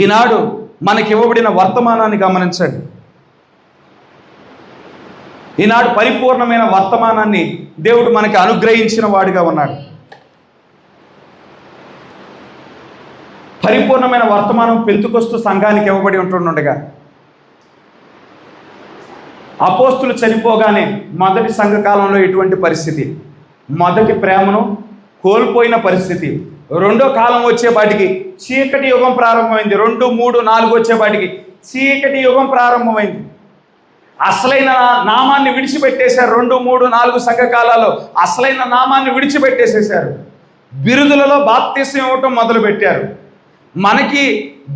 ఈనాడు మనకి ఇవ్వబడిన వర్తమానాన్ని గమనించండి. ఈనాడు పరిపూర్ణమైన వర్తమానాన్ని దేవుడు మనకి అనుగ్రహించిన వాడిగా ఉన్నాడు. పరిపూర్ణమైన వర్తమానం పెంతుకొస్తు సంఘానికి ఇవ్వబడి ఉంటుండగా, అపోస్తులు చనిపోగానే మొదటి సంఘకాలంలో ఎటువంటి పరిస్థితి? మొదటి ప్రేమను కోల్పోయిన పరిస్థితి. రెండో కాలం వచ్చేపాటికి చీకటి యుగం ప్రారంభమైంది. 2, 3, 4 వచ్చేపాటికి చీకటి యుగం ప్రారంభమైంది. అసలైన నామాన్ని విడిచిపెట్టేశారు. 2, 3, 4 సంఘకాలాల్లో అసలైన నామాన్ని విడిచిపెట్టేసేశారు. బిరుదులలో బాప్తిసం ఇవ్వటం మొదలుపెట్టారు. మనకి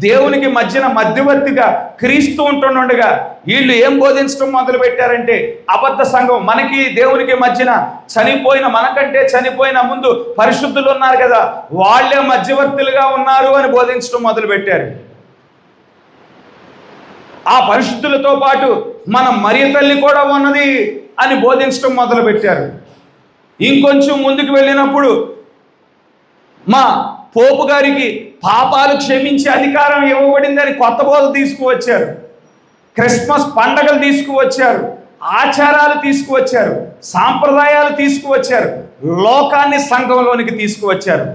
దేవునికి మధ్యన మధ్యవర్తిగా క్రీస్తు ఉంటుండగా వీళ్ళు ఏం బోధించడం మొదలుపెట్టారంటే అబద్ధ సంఘం. మనకి దేవునికి మధ్యన మనకంటే చనిపోయిన ముందు పరిశుద్ధులు ఉన్నారు కదా, వాళ్ళే మధ్యవర్తులుగా ఉన్నారు అని బోధించడం మొదలుపెట్టారు. ఆ పరిశుద్ధులతో పాటు మన మరియ తల్లి కూడా ఉన్నది అని బోధించడం మొదలుపెట్టారు. ఇంకొంచెం ముందుకు వెళ్ళినప్పుడు మా పోపు గారికి పాపాలు క్షమించే అధికారం ఇవ్వబడిందని కొత్త బోధ తీసుకువచ్చారు. క్రిస్మస్ పండగలు తీసుకువచ్చారు, ఆచారాలు తీసుకువచ్చారు, సాంప్రదాయాలు తీసుకువచ్చారు, లోకాన్ని సంఘంలోనికి తీసుకువచ్చారు.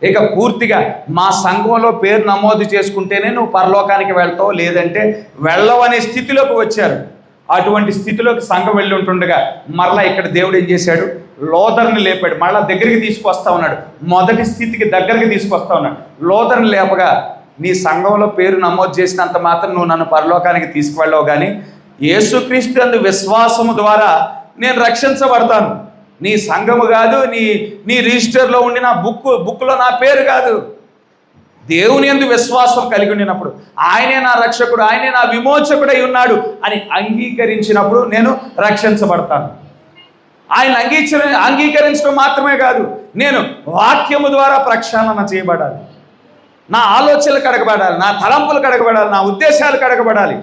ఇక పూర్తిగా మా సంఘంలో పేరు నమోదు చేసుకుంటేనే నువ్వు పరలోకానికి వెళ్తావు, లేదంటే వెళ్ళవనే స్థితిలోకి వచ్చారు. అటువంటి స్థితిలోకి సంఘం వెళ్ళి ఉంటుండగా మరలా ఇక్కడ దేవుడు ఏం చేశాడు, లోదర్ని లేపాడు. మళ్ళీ దగ్గరికి తీసుకొస్తా ఉన్నాడు, మొదటి స్థితికి దగ్గరికి తీసుకొస్తా ఉన్నాడు. లోదర్ని లేపగా నీ సంఘంలో పేరు నమోదు చేసినంత మాత్రం నువ్వు నన్ను పరలోకానికి తీసుకువెళ్ళవు, కానీ యేసుక్రీస్తు యందు విశ్వాసము ద్వారా నేను రక్షించబడతాను. నీ సంఘము కాదు, నీ రిజిస్టర్లో ఉండి నా బుక్లో నా పేరు కాదు. దేవుని యందు విశ్వాసం కలిగి ఉండినప్పుడు ఆయనే నా రక్షకుడు, ఆయనే నా విమోచకుడై ఉన్నాడు అని అంగీకరించినప్పుడు నేను రక్షించబడతాను. ఆయన అంగీకరించడం మాత్రమే కాదు, నేను వాక్యము ద్వారా ప్రక్షాళన చేయబడాలి. నా ఆలోచనలు కడగబడాలి, నా తలంపులు కడగబడాలి, నా ఉద్దేశాలు కడగబడాలి.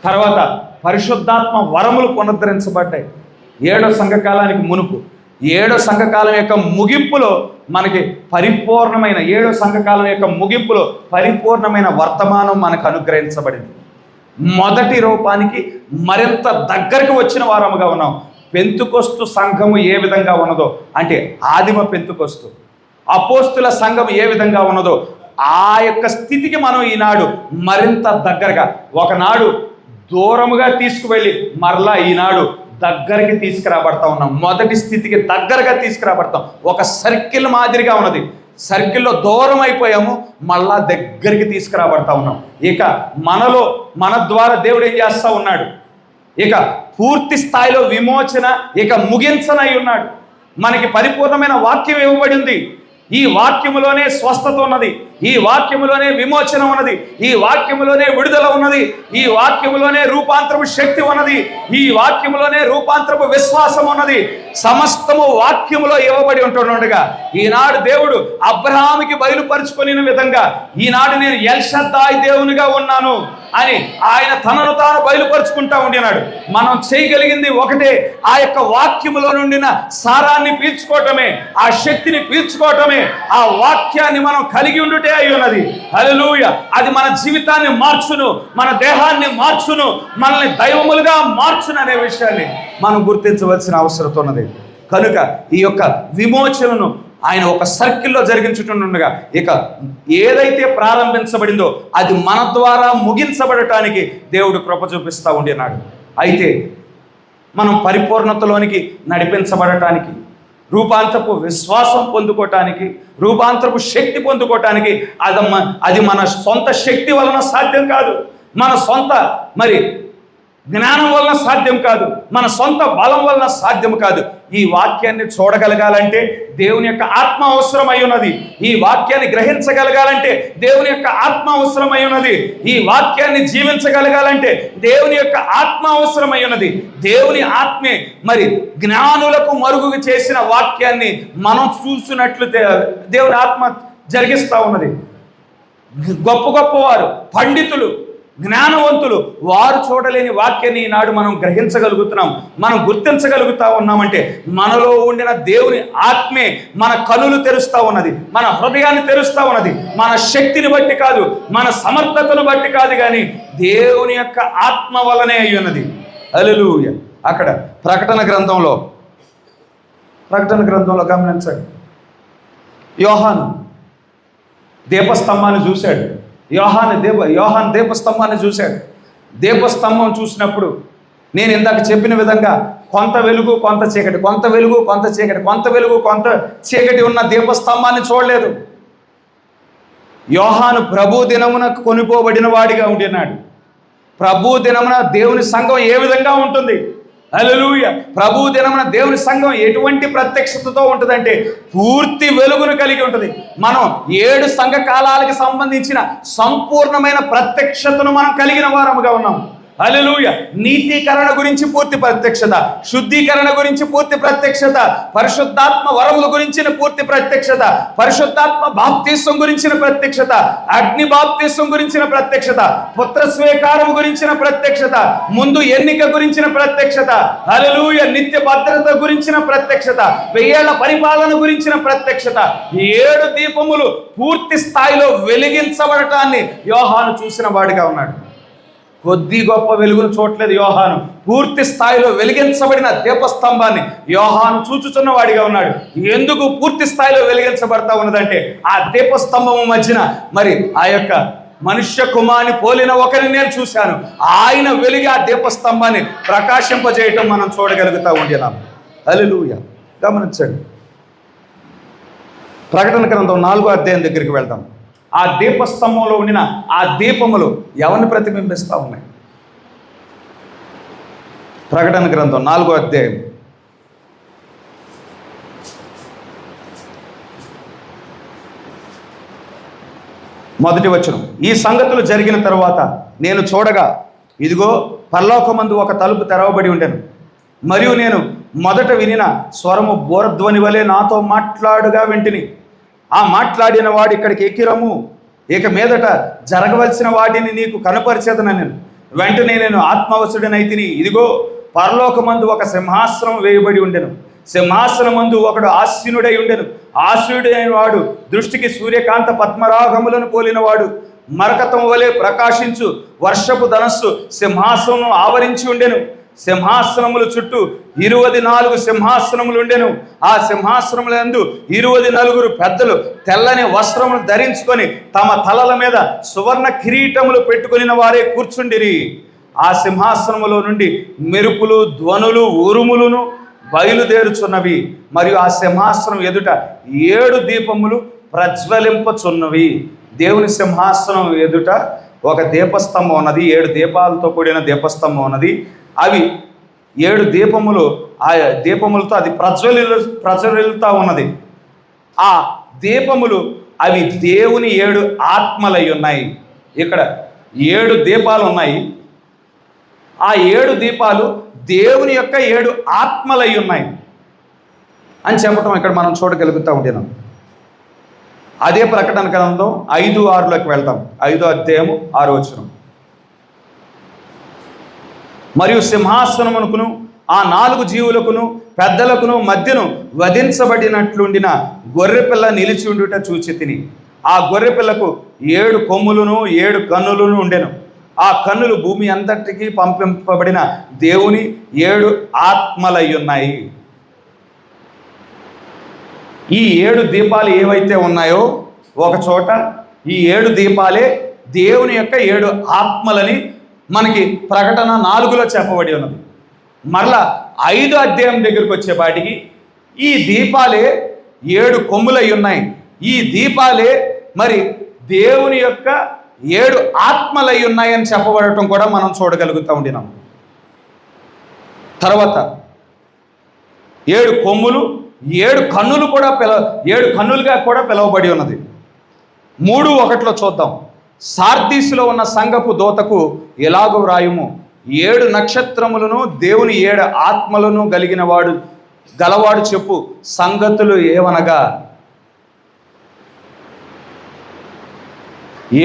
తర్వాత పరిశుద్ధాత్మ వరములు పునరుద్ధరించబడ్డాయి. 7వ సంఘకాలానికి మునుపు 7వ సంఘకాలం యొక్క ముగింపులో మనకి పరిపూర్ణమైన 7వ సంఘకాలం యొక్క ముగింపులో పరిపూర్ణమైన వర్తమానం మనకు అనుగ్రహించబడింది. మొదటి రూపానికి మరింత దగ్గరకు వచ్చిన వారముగా ఉన్నాం. పెంతుకొస్తు సంఘము ఏ విధంగా ఉన్నదో, అంటే ఆదిమ పెంతుకొస్తు అపోస్తుల సంఘం ఏ విధంగా ఉన్నదో ఆ యొక్క స్థితికి మనం ఈనాడు మరింత దగ్గరగా, ఒకనాడు దూరముగా తీసుకువెళ్ళి మరలా ఈనాడు దగ్గరికి తీసుకురాబడతా ఉన్నాం. మొదటి స్థితికి దగ్గరగా తీసుకురాబడతాం. ఒక సర్కిల్ మాదిరిగా ఉన్నది. సర్కిల్లో దూరం అయిపోయాము, మళ్ళా దగ్గరికి తీసుకురాబడతా ఉన్నాం. ఇక మన ద్వారా దేవుడు ఏం చేస్తూ ఉన్నాడు, ఇక పూర్తి స్థాయిలో విమోచన ఇక ముగించనై ఉన్నాడు. మనకి పరిపూర్ణమైన వాక్యం ఇవ్వబడింది. ఈ వాక్యములోనే స్వస్థత ఉన్నది, ఈ వాక్యములోనే విమోచన ఉన్నది, ఈ వాక్యములోనే విడుదల ఉన్నది, ఈ వాక్యములోనే రూపాంతరపు శక్తి ఉన్నది, ఈ వాక్యములోనే రూపాంతరపు విశ్వాసం ఉన్నది. సమస్తము వాక్యములో ఇవ్వబడి ఉంటుండగా ఈనాడు దేవుడు అబ్రహాముకి బయలుపరుచుకునే విధంగా ఈనాడు నేను ఎల్షద్దాయి దేవునిగా ఉన్నాను అని ఆయన తనను తాను బయలుపరుచుకుంటా ఉండినాడు. మనం చేయగలిగింది ఒకటే, ఆ యొక్క వాక్యములో నుండిన సారాన్ని పీల్చుకోవటమే, ఆ శక్తిని పీల్చుకోవటమే, ఆ వాక్యాన్ని మనం కలిగి ఉండుటే అయి ఉన్నది. హల్లెలూయా. అది మన జీవితాన్ని మార్చును, మన దేహాన్ని మార్చును, మనల్ని దైవములుగా మార్చును అనే విషయాన్ని మనం గుర్తించవలసిన అవసరం ఉన్నది. కనుక ఈ యొక్క విమోచనను ఆయన ఒక సర్కిల్లో జరిగించుతుండగా ఇక ఏదైతే ప్రారంభించబడిందో అది మన ద్వారా ముగించబడటానికి దేవుడు కృప చూపిస్తూ ఉండినాడు. అయితే మనం పరిపూర్ణతలోనికి నడిపించబడటానికి, రూపాంతరపు విశ్వాసం పొందుకోవటానికి, రూపాంతరపు శక్తి పొందుకోవటానికి అది మన సొంత శక్తి వలన సాధ్యం కాదు, మన సొంత జ్ఞానం వలన సాధ్యం కాదు, మన సొంత బలం వలన సాధ్యం కాదు. ఈ వాక్యాన్ని చూడగలగాలంటే దేవుని యొక్క ఆత్మ అవసరమై ఉన్నది. ఈ వాక్యాన్ని గ్రహించగలగాలంటే దేవుని యొక్క ఆత్మ అవసరమై ఉన్నది. ఈ వాక్యాన్ని జీవించగలగాలంటే దేవుని యొక్క ఆత్మ అవసరమై ఉన్నది. దేవుని ఆత్మే జ్ఞానులకు మరుగు చేసిన వాక్యాన్ని మనం చూసినట్లు దేవుని ఆత్మ జరిగిస్తూ ఉన్నది. గొప్ప గొప్పవారు, పండితులు, జ్ఞానవంతులు, వారు చూడలేని వాక్యాన్ని ఈనాడు మనం గ్రహించగలుగుతున్నాం, మనం గుర్తించగలుగుతా ఉన్నామంటే మనలో ఉండిన దేవుని ఆత్మే మన కనులు తెరుస్తూ ఉన్నది, మన హృదయాన్ని తెరుస్తూ ఉన్నది. మన శక్తిని బట్టి కాదు, మన సమర్థతను బట్టి కాదు, కానీ దేవుని యొక్క ఆత్మ వలనే అయి ఉన్నది. హల్లెలూయా. అక్కడ ప్రకటన గ్రంథంలో గమనించండి, యోహాను దీపస్తంభాన్ని చూశాడు. యోహాన్ దీపస్తంభాన్ని చూశాడు. దీపస్తంభం చూసినప్పుడు నేను ఇందాక చెప్పిన విధంగా కొంత వెలుగు కొంత చీకటి, కొంత వెలుగు కొంత చీకటి, కొంత వెలుగు కొంత చీకటి ఉన్న దీపస్తంభాన్ని చూడలేదు. యోహాను ప్రభు దినమున కొనుపోబడిన వాడిగా ఉంటున్నాడు. ప్రభు దినమున దేవుని సంఘం ఏ విధంగా ఉంటుంది? హల్లెలూయా. ప్రభు దినమున దేవుని సంఘం ఎటువంటి ప్రత్యక్షతతో ఉంటుందంటే పూర్తి వెలుగును కలిగి ఉంటుంది. మనం 7 సంఘ కాలాలకు సంబంధించిన సంపూర్ణమైన ప్రత్యక్షతను మనం కలిగిన వారముగా ఉన్నాం. హల్లెలూయా. నీతీకరణ గురించి పూర్తి ప్రత్యక్షత, శుద్ధీకరణ గురించి పూర్తి ప్రత్యక్షత, పరిశుద్ధాత్మ వరముల గురించిన పూర్తి ప్రత్యక్షత, పరిశుద్ధాత్మ బాప్తిసం గురించిన ప్రత్యక్షత, అగ్ని బాప్తిసం గురించిన ప్రత్యక్షత, పుత్ర స్వీకారం గురించిన ప్రత్యక్షత, ముందు ఎన్నిక గురించిన ప్రత్యక్షత, హల్లెలూయా, నిత్య భద్రత గురించిన ప్రత్యక్షత, 1000 ఏళ్ల పరిపాలన గురించిన ప్రత్యక్షత. 7 దీపములు పూర్తి స్థాయిలో వెలిగించబడటాన్ని యోహాను చూసిన వాడిగా ఉన్నాడు. కొద్ది గొప్ప వెలుగును చూడలేదు యోహాను. పూర్తి స్థాయిలో వెలిగించబడిన దీపస్తంభాన్ని యోహాను చూచుచున్న వాడిగా ఉన్నాడు. ఎందుకు పూర్తి స్థాయిలో వెలిగించబడతా ఉన్నదంటే ఆ దీపస్తంభము మధ్యన మరి ఆ యొక్క మనుష్య కుమారుని పోలిన ఒకరిని నేను చూశాను. ఆయన వెలిగి ఆ దీపస్తంభాన్ని ప్రకాశింపజేయటం మనం చూడగలుగుతా ఉండినాం. హల్లెలూయా. గమనించండి, ప్రకటన గ్రంథం 4వ అధ్యాయం దగ్గరికి వెళ్తాం. ఆ దీపస్తంభంలో ఉండిన ఆ దీపములు ఎవరిని ప్రతిబింబిస్తూ ఉన్నాయి? ప్రకటన గ్రంథం 4వ అధ్యాయం మొదటి వచనం. ఈ సంగతులు జరిగిన తరువాత నేను చూడగా ఇదిగో పరలోకమందు ఒక తలుపు తెరవబడి ఉండెను. మరియు నేను మొదట వినిన స్వరము బోరధ్వని వలె నాతో మాట్లాడుగా వింటిని. ఆ మాట్లాడిన వాడు ఇక్కడికి ఎక్కిరము, ఇక మీదట జరగవలసిన వాటిని నీకు కనపరిచేదనని నేను. వెంటనే నేను ఆత్మవశుడనైతిని. ఇదిగో పరలోకమందు ఒక సింహాసనం వేయబడి ఉండెను. సింహాసనమందు ఒకడు ఆసీనుడై ఉండెను. ఆసీనుడైన వాడు దృష్టికి సూర్యకాంత పద్మరాగములను పోలినవాడు. మరకతం వలె ప్రకాశించు వర్షపు ధనస్సు సింహాసనం ఆవరించి ఉండెను. సింహాసనముల చుట్టూ 24 సింహాసనములు ఉండెను. ఆ సింహాసనములందు 24 పెద్దలు తెల్లని వస్త్రములు ధరించుకొని తమ తలల మీద సువర్ణ కిరీటములు పెట్టుకుని వారే కూర్చుండిరి. ఆ సింహాసనములో నుండి మెరుపులు, ధ్వనులు, ఉరుములను బయలుదేరుచున్నవి. మరియు ఆ సింహాసనం ఎదుట 7 దీపములు ప్రజ్వలింపచున్నవి. దేవుని సింహాసనం ఎదుట ఒక దీపస్తంభం ఉన్నది. 7 దీపాలతో కూడిన దీపస్తంభం ఉన్నది. అవి 7 దీపములు, ఆ దీపములతో అది ప్రజ్వలిల్లుతా ఉన్నది. ఆ దీపములు అవి దేవుని 7 ఆత్మలై ఉన్నాయి. ఇక్కడ 7 దీపాలు ఉన్నాయి. ఆ 7 దీపాలు దేవుని యొక్క 7 ఆత్మలై ఉన్నాయి అని చెప్పటం ఇక్కడ మనం చూడగలుగుతూ ఉంటున్నాం. అదే ప్రకటన గ్రంథం 5:6లోకి వెళ్తాం. 5వ అధ్యాయము 6వ వచనం. మరియు సింహాసనమునకును ఆ 4 జీవులకును పెద్దలకును మధ్యను వధించబడినట్లుండిన గొర్రెపిల్ల నిలిచి ఉండుట చూచితిని. ఆ గొర్రెపిల్లకు 7 కొమ్ములను 7 కన్నులను ఉండెను. ఆ కన్నులు భూమి అంతటికి పంపింపబడిన దేవుని 7 ఆత్మలై ఉన్నాయి. ఈ 7 దీపాలు ఏవైతే ఉన్నాయో ఒక చోట ఈ 7 దీపాలే దేవుని యొక్క 7 ఆత్మలని మనకి ప్రకటన 4లో చెప్పబడి ఉన్నది. మరలా 5వ అధ్యాయం దగ్గరికి వచ్చేపాటికి ఈ దీపాలే 7 కొమ్ములై ఉన్నాయి. ఈ దీపాలే మరి దేవుని యొక్క 7 ఆత్మలై ఉన్నాయని చెప్పబడటం కూడా మనం చూడగలుగుతూ ఉండినాం. తర్వాత 7 కొమ్ములు 7 కన్నులు కూడా 7 కన్నులుగా కూడా పిలువబడి ఉన్నది. 3:1 చూద్దాం. సార్దీసులో ఉన్న సంఘపు దూతకు ఎలాగో వ్రాయుము, 7 నక్షత్రములను దేవుని 7 ఆత్మలను గలవాడు చెప్పు సంగతులు ఏవనగా,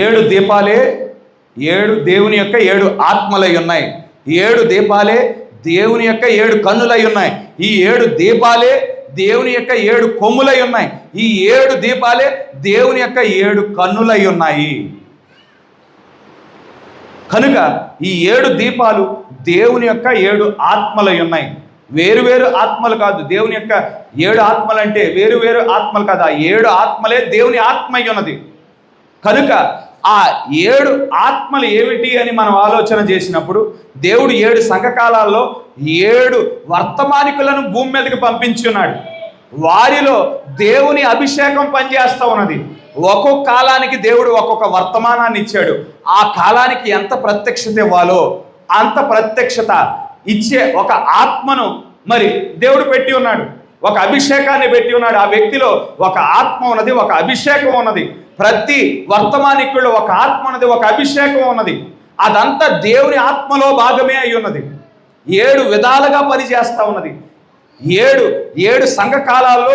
7 దీపాలే 7 దేవుని యొక్క 7 ఆత్మలై ఉన్నాయి. 7 దీపాలే దేవుని యొక్క 7 కన్నులై ఉన్నాయి. ఈ 7 దీపాలే దేవుని యొక్క 7 కొమ్ములై ఉన్నాయి. ఈ 7 దీపాలే దేవుని యొక్క 7 కన్నులై ఉన్నాయి. కనుక ఈ 7 దీపాలు దేవుని యొక్క 7 ఆత్మలై ఉన్నాయి. వేరు ఆత్మలు కాదు. దేవుని యొక్క 7 ఆత్మలు అంటే వేరు ఆత్మలు కాదు. ఆ 7 ఆత్మలే దేవుని ఆత్మ అయి ఉన్నది. కనుక ఆ 7 ఆత్మలు ఏమిటి అని మనం ఆలోచన చేసినప్పుడు దేవుడు 7 సంఘకాలాల్లో 7 వర్తమానికులను భూమి మీదకి పంపించున్నాడు. వారిలో దేవుని అభిషేకం పనిచేస్తూ ఉన్నది. ఒక్కొక్క కాలానికి దేవుడు ఒక్కొక్క వర్తమానాన్ని ఇచ్చాడు. ఆ కాలానికి ఎంత ప్రత్యక్షత ఇవ్వాలో అంత ప్రత్యక్షత ఇచ్చే ఒక ఆత్మను మరి దేవుడు పెట్టి ఉన్నాడు. ఒక అభిషేకాన్ని పెట్టి ఉన్నాడు. ఆ వ్యక్తిలో ఒక ఆత్మ ఉన్నది, ఒక అభిషేకం ఉన్నది. ప్రతి వర్తమానికుల్లో ఒక ఆత్మ ఉన్నది, ఒక అభిషేకం ఉన్నది. అదంతా దేవుని ఆత్మలో భాగమే అయి ఉన్నది. 7 విధాలుగా పనిచేస్తూ ఉన్నది. ఏడు సంఘకాలాల్లో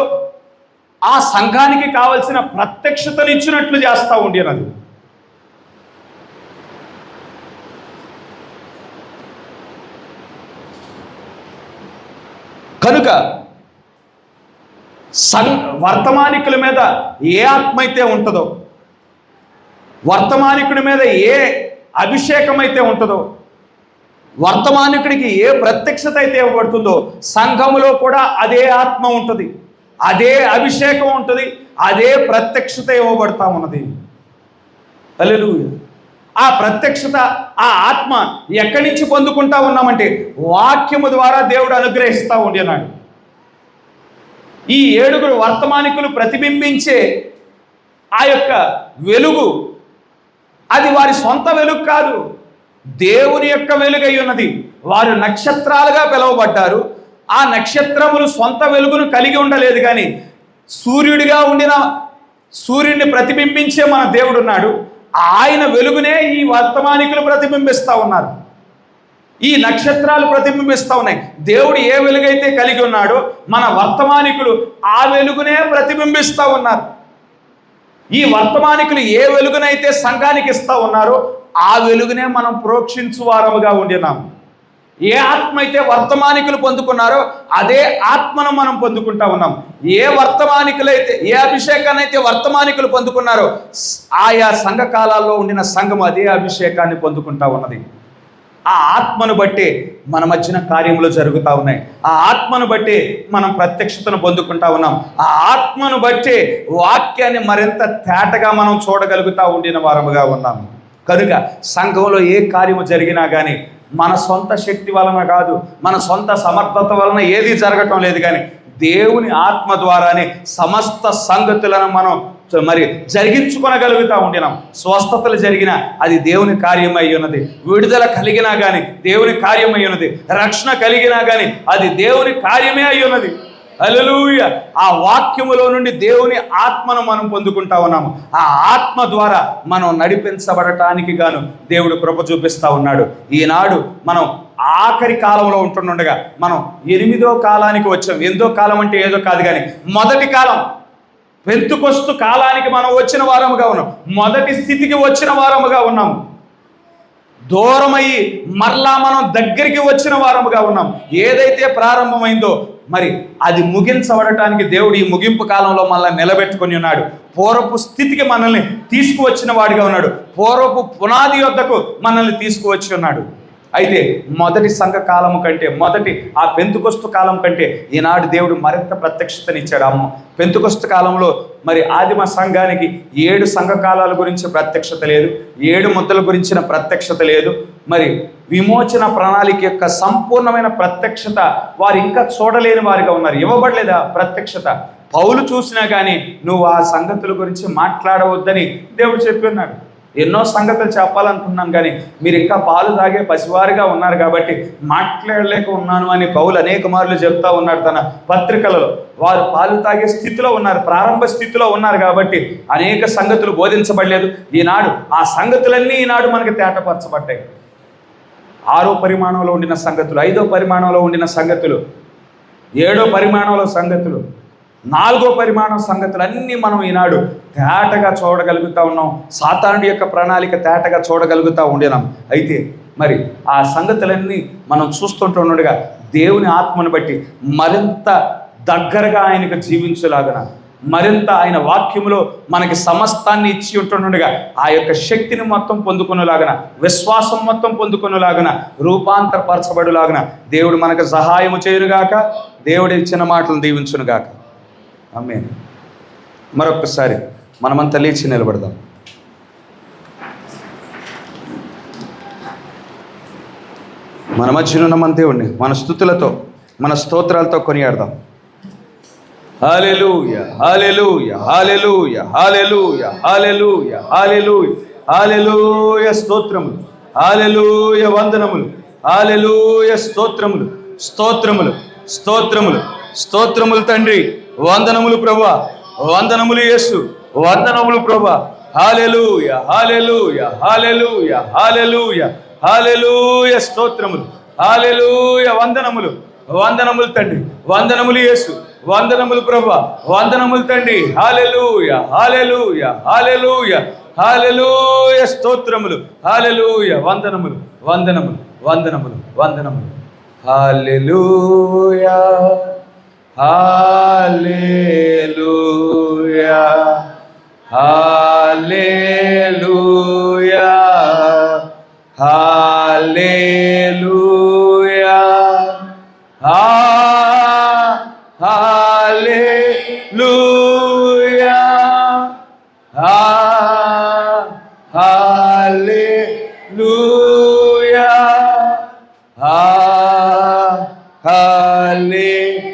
ఆ సంఘానికి కావలసిన ప్రత్యక్షతను ఇచ్చినట్లు చేస్తూ ఉండేది. కనుక వర్తమానికుల మీద ఏ ఆత్మ అయితే ఉంటుందో, వర్తమానికుడి మీద ఏ అభిషేకం అయితే ఉంటుందో, వర్తమానికుడికి ఏ ప్రత్యక్షత అయితే ఇవ్వబడుతుందో, సంఘములో కూడా అదే ఆత్మ ఉంటుంది, అదే అభిషేకం ఉంటుంది, అదే ప్రత్యక్షత ఇవ్వబడతా ఉన్నది. హల్లెలూయా. ఆ ప్రత్యక్షత, ఆ ఆత్మ ఎక్కడి నుంచి పొందుకుంటా ఉన్నామంటే వాక్యము ద్వారా దేవుడు అనుగ్రహిస్తూ ఉండేనాడు. ఈ 7 వర్తమానికులు ప్రతిబింబించే ఆ యొక్క వెలుగు, అది వారి సొంత వెలుగు కాదు, దేవుని యొక్క వెలుగై ఉన్నది. వారు నక్షత్రాలుగా పిలువబడ్డారు. ఆ నక్షత్రములు సొంత వెలుగును కలిగి ఉండలేదు, కానీ సూర్యుడిగా ఉండిన సూర్యుడిని ప్రతిబింబించే మన దేవుడు ఉన్నాడు. ఆయన వెలుగునే ఈ వర్తమానికులు ప్రతిబింబిస్తూ ఉన్నారు. ఈ నక్షత్రాలు ప్రతిబింబిస్తూ ఉన్నాయి. దేవుడు ఏ వెలుగైతే కలిగి ఉన్నాడో మన వర్తమానికులు ఆ వెలుగునే ప్రతిబింబిస్తూ ఉన్నారు. ఈ వర్తమానికులు ఏ వెలుగునైతే సంఘానికి ఇస్తూ ఉన్నారో ఆ వెలుగునే మనం ప్రోక్షించు వారముగా ఉండినాం. ఏ ఆత్మ అయితే వర్తమానికులు పొందుకున్నారో అదే ఆత్మను మనం పొందుకుంటా ఉన్నాం. ఏ వర్తమానికులైతే, ఏ అభిషేకాన్ని అయితే వర్తమానికులు పొందుకున్నారో ఆయా సంఘకాలాల్లో ఉండిన సంఘం అదే అభిషేకాన్ని పొందుకుంటా ఉన్నది. ఆ ఆత్మను బట్టే మన మధ్యన కార్యములు జరుగుతూ ఉన్నాయి. ఆ ఆత్మను బట్టే మనం ప్రత్యక్షతను పొందుకుంటా ఉన్నాం. ఆ ఆత్మను బట్టే వాక్యాన్ని మరింత తేటగా మనం చూడగలుగుతూ ఉండిన వారముగా ఉన్నాం. కనుక సంఘంలో ఏ కార్యము జరిగినా కానీ మన సొంత శక్తి వలన కాదు, మన సొంత సమర్థత వలన ఏది జరగటం లేదు, కానీ దేవుని ఆత్మ ద్వారానే సమస్త సంగతులను మనం మరి జరిగించుకొనగలుగుతూ ఉండినాం. స్వస్థతలు జరిగినా అది దేవుని కార్యమై ఉన్నది. విడుదల కలిగినా కానీ దేవుని కార్యమై ఉన్నది. రక్షణ కలిగినా కానీ అది దేవుని కార్యమే అయి ఉన్నది. హల్లెలూయా. ఆ వాక్యములో నుండి దేవుని ఆత్మను మనం పొందుకుంటా ఉన్నాము. ఆ ఆత్మ ద్వారా మనం నడిపించబడటానికి గాను దేవుడు కృప చూపిస్తూ ఉన్నాడు. ఈనాడు మనం ఆఖరి కాలంలో ఉంటుండగా మనం 8వ కాలానికి వచ్చాం. 8వ కాలం అంటే ఏదో కాదు, కానీ మొదటి కాలం, పెంతుకొస్తు కాలానికి మనం వచ్చిన వారముగా ఉన్నాం. మొదటి స్థితికి వచ్చిన వారముగా ఉన్నాము. దూరమయ్యి మరలా మనం దగ్గరికి వచ్చిన వారముగా ఉన్నాం. ఏదైతే ప్రారంభమైందో మరి అది ముగించబడటానికి దేవుడు ఈ ముగింపు కాలంలో మనల్ని నిలబెట్టుకొని ఉన్నాడు. పూర్వపు స్థితికి మనల్ని తీసుకువచ్చిన వాడిగా ఉన్నాడు. పూర్వపు పునాది యొద్దకు మనల్ని తీసుకువచ్చి ఉన్నాడు. అయితే మొదటి సంఘ కాలము కంటే, మొదటి ఆ పెంతుకొస్తు కాలం కంటే ఈనాడు దేవుడు మరింత ప్రత్యక్షతనిచ్చాడు. పెంతుకొస్తు కాలంలో మరి ఆదిమ సంఘానికి 7 సంఘకాలాల గురించి ప్రత్యక్షత లేదు, 7 ముద్దల గురించిన ప్రత్యక్షత లేదు. మరి విమోచన ప్రణాళిక యొక్క సంపూర్ణమైన ప్రత్యక్షత వారు ఇంకా చూడలేని వారిగా ఉన్నారు. ఇవ్వబడలేదా ప్రత్యక్షత? పౌలు చూసినా కానీ నువ్వు ఆ సంగతుల గురించి మాట్లాడవద్దని దేవుడు చెప్పి ఉన్నాడు. ఎన్నో సంగతులు చెప్పాలనుకున్నాను, కానీ మీరు ఇంకా పాలు తాగే పసివారిగా ఉన్నారు కాబట్టి మాట్లాడలేక ఉన్నాను అని పౌలు అనేక మార్లు చెప్తా ఉన్నాడు తన పత్రికలలో. వారు పాలు తాగే స్థితిలో ఉన్నారు, ప్రారంభ స్థితిలో ఉన్నారు కాబట్టి అనేక సంగతులు బోధించబడలేదు. ఈనాడు ఆ సంగతులన్నీ ఈనాడు మనకి తేటపరచబడ్డాయి. 6వ పరిమాణంలో ఉండిన సంగతులు, 5వ పరిమాణంలో ఉండిన సంగతులు, 7వ పరిమాణంలో సంగతులు, 4వ పరిమాణం సంగతులు అన్నీ మనం ఈనాడు తేటగా చూడగలుగుతూ ఉన్నాం. సాతానుడి యొక్క ప్రణాళిక తేటగా చూడగలుగుతూ ఉండినాం. అయితే మరి ఆ సంగతులన్నీ మనం చూస్తుంటుండగా దేవుని ఆత్మను బట్టి మరింత దగ్గరగా ఆయనకు జీవించలాగన, మరింత ఆయన వాక్యములో మనకి సమస్తాన్ని ఇచ్చి ఉంటుండగా ఆ యొక్క శక్తిని మొత్తం పొందుకునేలాగన, విశ్వాసం మొత్తం పొందుకునేలాగన, రూపాంతరపరచబడులాగన దేవుడు మనకు సహాయము చేయునుగాక. దేవుడి ఇచ్చిన మాటలను దీవించునుగాక. ఆమేన్. మరొకసారి మనమంతా లేచి నిలబడదాం. మన మధ్యనున్న మన దేవుణ్ణి మన స్తుతులతో, మన స్తోత్రాలతో కొనియాడదాం. హల్లెలూయా హల్లెలూయా హల్లెలూయా హల్లెలూయా హల్లెలూయా హల్లెలూయా హల్లెలూయా స్తోత్రములు, హల్లెలూయా వందనములు, హల్లెలూయా స్తోత్రములు స్తోత్రములు స్తోత్రములు స్తోత్రములు తండ్రి. వందనములు ప్రభువా, వందనములు యేసు, వందనములు ప్రభువా. హల్లెలూయా హల్లెలూయా హల్లెలూయా హల్లెలూయా హల్లెలూయా స్తోత్రములు, హల్లెలూయా వందనములు, వందనములు తండ్రి, వందనములు యేసు, వందనములు ప్రభువా, వందనములు తండ్రి. హల్లెలూయా హల్లెలూయా హల్లెలూయా హల్లెలూయా స్తోత్రములు, హల్లెలూయా వందనములు, వందనములు, వందనములు, వందనములు. హల్లెలూయా హల్లెలూయా హల్లెలూయా హల్లెలూయా హల్లెలూయా హల్లెలూయా హల్లెలూయా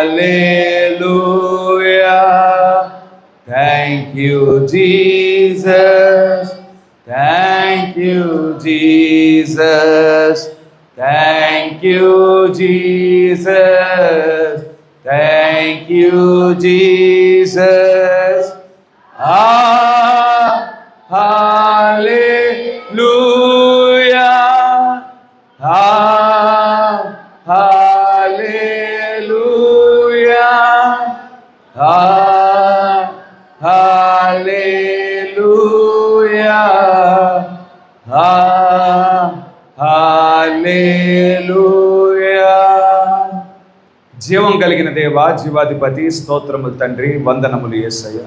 హల్లెలూయా. Thank you Jesus, thank you Jesus, thank you Jesus, thank you Jesus. Hallelujah, hallelujah, hallelujah, hallelujah. జీవం కలిగిన దేవా, జీవాధిపతి, స్తోత్రములు తండ్రి, వందనములు యేసయ్య.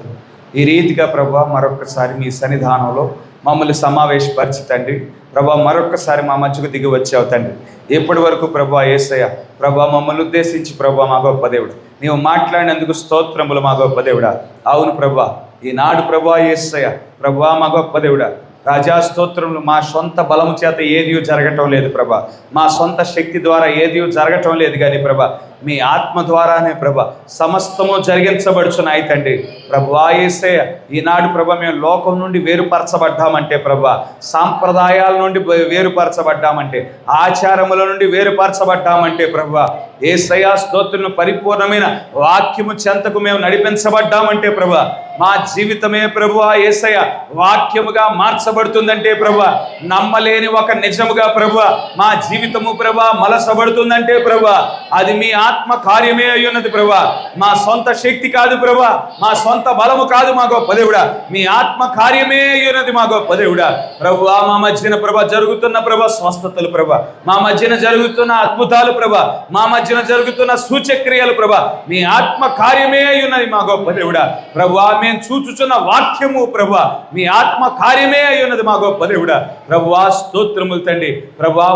ఈ రీతిగా ప్రభా మరొకసారి మీ సన్నిధానంలో మమ్మల్ని సమావేశపరిచి తండ్రి ప్రభా మరొకసారి మా మధ్యకు దిగి వచ్చావు తండ్రి. ఎప్పటి వరకు ప్రభా యేసయ్య ప్రభా మమ్మల్ని ఉద్దేశించి ప్రభా మా గొప్ప దేవుడు నీవు మాట్లాడినందుకు స్తోత్రములు మా గొప్ప దేవుడా. అవును ప్రభా, ఈనాడు ప్రభా యేసయ్య ప్రభా మా గొప్ప దేవుడా, రాజా స్తోత్రములు. మా సొంత బలము చేత ఏది జరగటం లేదు ప్రభా, మా సొంత శక్తి ద్వారా ఏది జరగటం లేదు కానీ ప్రభా మీ ఆత్మ ద్వారానే ప్రభా సమస్తము జరిగించబడుచున్నాయి తండ్రి. ప్రభువా యేసయ్య ఈనాడు ప్రభా మేము లోకం నుండి వేరుపరచబడ్డామంటే ప్రభా, సాంప్రదాయాల నుండి వేరుపరచబడ్డామంటే, ఆచారముల నుండి వేరుపరచబడ్డామంటే ప్రభా యేసయ్య స్తోత్రములు, పరిపూర్ణమైన వాక్యము చెంతకు మేము నడిపించబడ్డామంటే ప్రభా మా జీవితమే ప్రభువా యేసయ్య వాక్యముగా మార్చబడుతుందంటే ప్రభా, నమ్మలేని ఒక నిజముగా ప్రభా మా జీవితము ప్రభా మలసబడుతుందంటే ప్రభా అది మీ ఆత్మ కార్యమే అయ్యున్నది ప్రభా. మా సొంత శక్తి కాదు ప్రభా, మా సొంత బలము కాదు మా గొప్ప దేవుడా, మీ ఆత్మ కార్యమే అయ్యున్నది మా గొప్ప దేవుడా. ప్రభువా మా మధ్యన ప్రభా జరుగుతున్న ప్రభా స్వస్థతలు ప్రభా, మా మధ్యన జరుగుతున్న అద్భుతాలు ప్రభా, మా మధ్యన జరుగుతున్న సూచక్రియలు ప్రభా మీ ఆత్మ కార్యమే అయ్యున్నది మా గొప్ప దేవుడా. ప్రభువా మేము చూచుచున్న వాక్యము ప్రభా మీ ఆత్మ కార్యమే అయ్యున్నది మా గొప్ప దేవుడా. ప్రభువా స్తోత్రములు తండ్రి. ప్రభా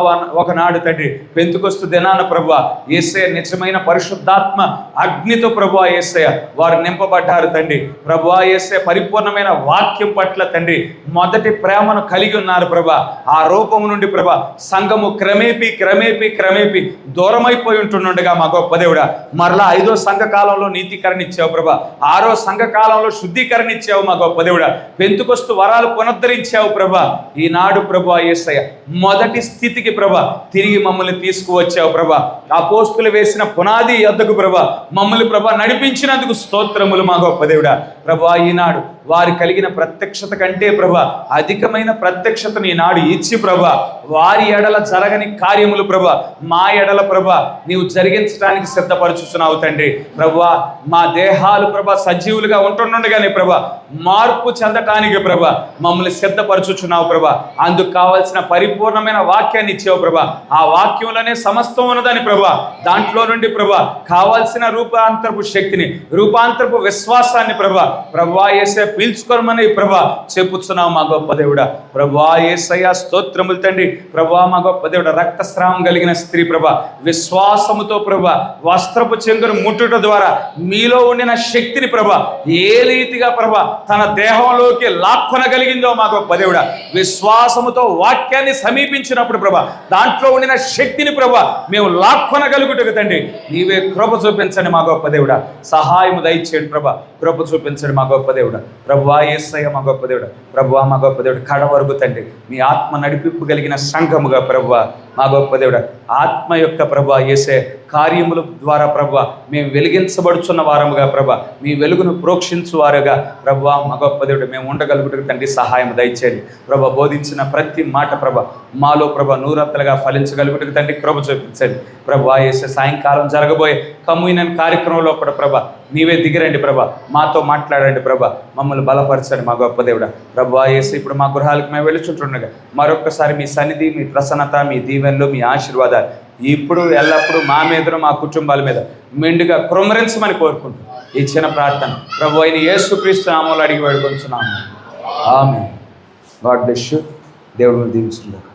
ఒకనాడు తండ్రి పెంతుకొస్తు దినాన ప్రభా యేసయ్య నిజమైన పరిశుద్ధాత్మ అగ్నితో ప్రభువా యేసయ్య వారు నింపబడ్డారు తండ్రి. ప్రభువా యేసయ్య పరిపూర్ణమైన వాక్యం పట్ల తండ్రి మొదటి ప్రేమను కలిగి ఉన్నారు ప్రభా. ఆ రూపము నుండి ప్రభా సంఘము క్రమేపీ క్రమేపీ క్రమేపీ దూరమైపోయి ఉంటుండగా మా గొప్ప దేవుడా మరలా 5వ సంఘ కాలంలో నీతీకరణ ఇచ్చావు ప్రభా, 6వ సంఘ కాలంలో శుద్ధీకరణ ఇచ్చావు మా గొప్ప దేవుడా. పెంతుకొస్తు వరాలు పునరుద్ధరించావు ప్రభా. ఈనాడు ప్రభువా యేసయ్య మొదటి స్థితికి ప్రభా తిరిగి మమ్మల్ని తీసుకువచ్చావు ప్రభా. అపోస్తులు వేసిన పునాది యొద్దకు ప్రభా మమ్మల్ని ప్రభా నడిపించినందుకు స్తోత్రములు మా గొప్ప దేవుడా. ప్రభా ఈనాడు వారి కలిగిన ప్రత్యక్షత కంటే ప్రభా అధికమైన ప్రత్యక్షతను ఈనాడు ఇచ్చి ప్రభా వారి ఎడల జరగని కార్యములు ప్రభా మా ఎడల ప్రభా నీవు జరిగించడానికి సిద్ధపరచుచున్నావు తండ్రి. ప్రభా మా దేహాలు ప్రభా సజీవులుగా ఉంటుండగానే ప్రభా మార్పు చెందటానికి ప్రభా మమ్మల్ని సిద్ధపరచుచున్నావు ప్రభా. అందుకు కావాల్సిన పరిపూర్ణమైన వాక్యాన్ని ఇచ్చావు ప్రభా. ఆ వాక్యంలోనే సమస్తం ఉన్నదని ప్రభా, దాంట్లో నుండి ప్రభా కావాల్సిన రూపాంతరపు శక్తిని, రూపాంతరపు విశ్వాసాన్ని ప్రభా ప్రభువా యేసయ్య పీల్చుకోమని ప్రభా చెప్పుచున్నావు మా గొప్ప దేవుడా. ప్రభువా యేసయ్య స్తోత్రములు తండ్రి. ప్రభువా మా గొప్ప దేవుడా రక్తస్రావం కలిగిన స్త్రీ ప్రభా విశ్వాసముతో ప్రభా వస్త్రపు చెంగును ముట్టుట ద్వారా మీలో ఉండిన శక్తిని ప్రభా ఏ రీతిగా ప్రభా తన దేహంలోకి లాక్కొనగలిగిందో మా గొప్ప దేవుడా విశ్వాసముతో వాక్యాన్ని సమీపించినప్పుడు ప్రభా దాంట్లో ఉండిన శక్తిని ప్రభా మేము లాక్కొనగలుగుటకు తండ్రి నీవే కృప చూపించండి మా గొప్ప దేవుడా. సహాయము దయచేయండి ప్రభా, కృప చూపించండి మా గొప్ప దేవుడా. ప్రభువా యేసయ్య మా గొప్ప దేవుడా, ప్రభువా మా గొప్ప దేవుడు, కడ వరకు తండ్రి మీ ఆత్మ నడిపింపు కలిగిన సంఘముగా ప్రభువా మా గొప్ప దేవుడా, ఆత్మ యొక్క ప్రభువా యేసే కార్యముల ద్వారా ప్రభువా మేము వెలిగించబడుచున్న వారముగా ప్రభా మీ వెలుగును ప్రోక్షించువారుగా ప్రభువా మా గొప్ప దేవుడు మేము ఉండగలుగుటకు తండ్రి సహాయం దయచేయండి ప్రభా. బోధించిన ప్రతి మాట ప్రభా మాలో ప్రభా నూరంతలుగా ఫలించగలుగుటకు తండ్రి కృప చూపించండి ప్రభువా యేసే. సాయంకాలం జరగబోయే కమ్యూనియన్ కార్యక్రమంలో కూడా ప్రభా నీవే దిగిరండి ప్రభా, మాతో మాట్లాడండి ప్రభా, మమ్మల్ని బలపరచండి మా గొప్ప దేవుడా. ప్రభువా యేసు ఇప్పుడు మా గృహాలకు మేము వెళ్ళుచుంటుండగా మరొక్కసారి మీ సన్నిధి, మీ ప్రసన్నత, మీ దీవెనలు, మీ ఆశీర్వాదాలు ఇప్పుడు ఎల్లప్పుడూ మా మీద, మా కుటుంబాల మీద మెండుగా కృమ్మరించమని కోరుకుంటూ ఈ చిన్న ప్రార్థన ప్రభు అయిన యేసుక్రీస్తు నామములో అడిగి వేడుకొంచున్నాము. ఆమేన్. God bless you. దేవుడు దీవించుగాక.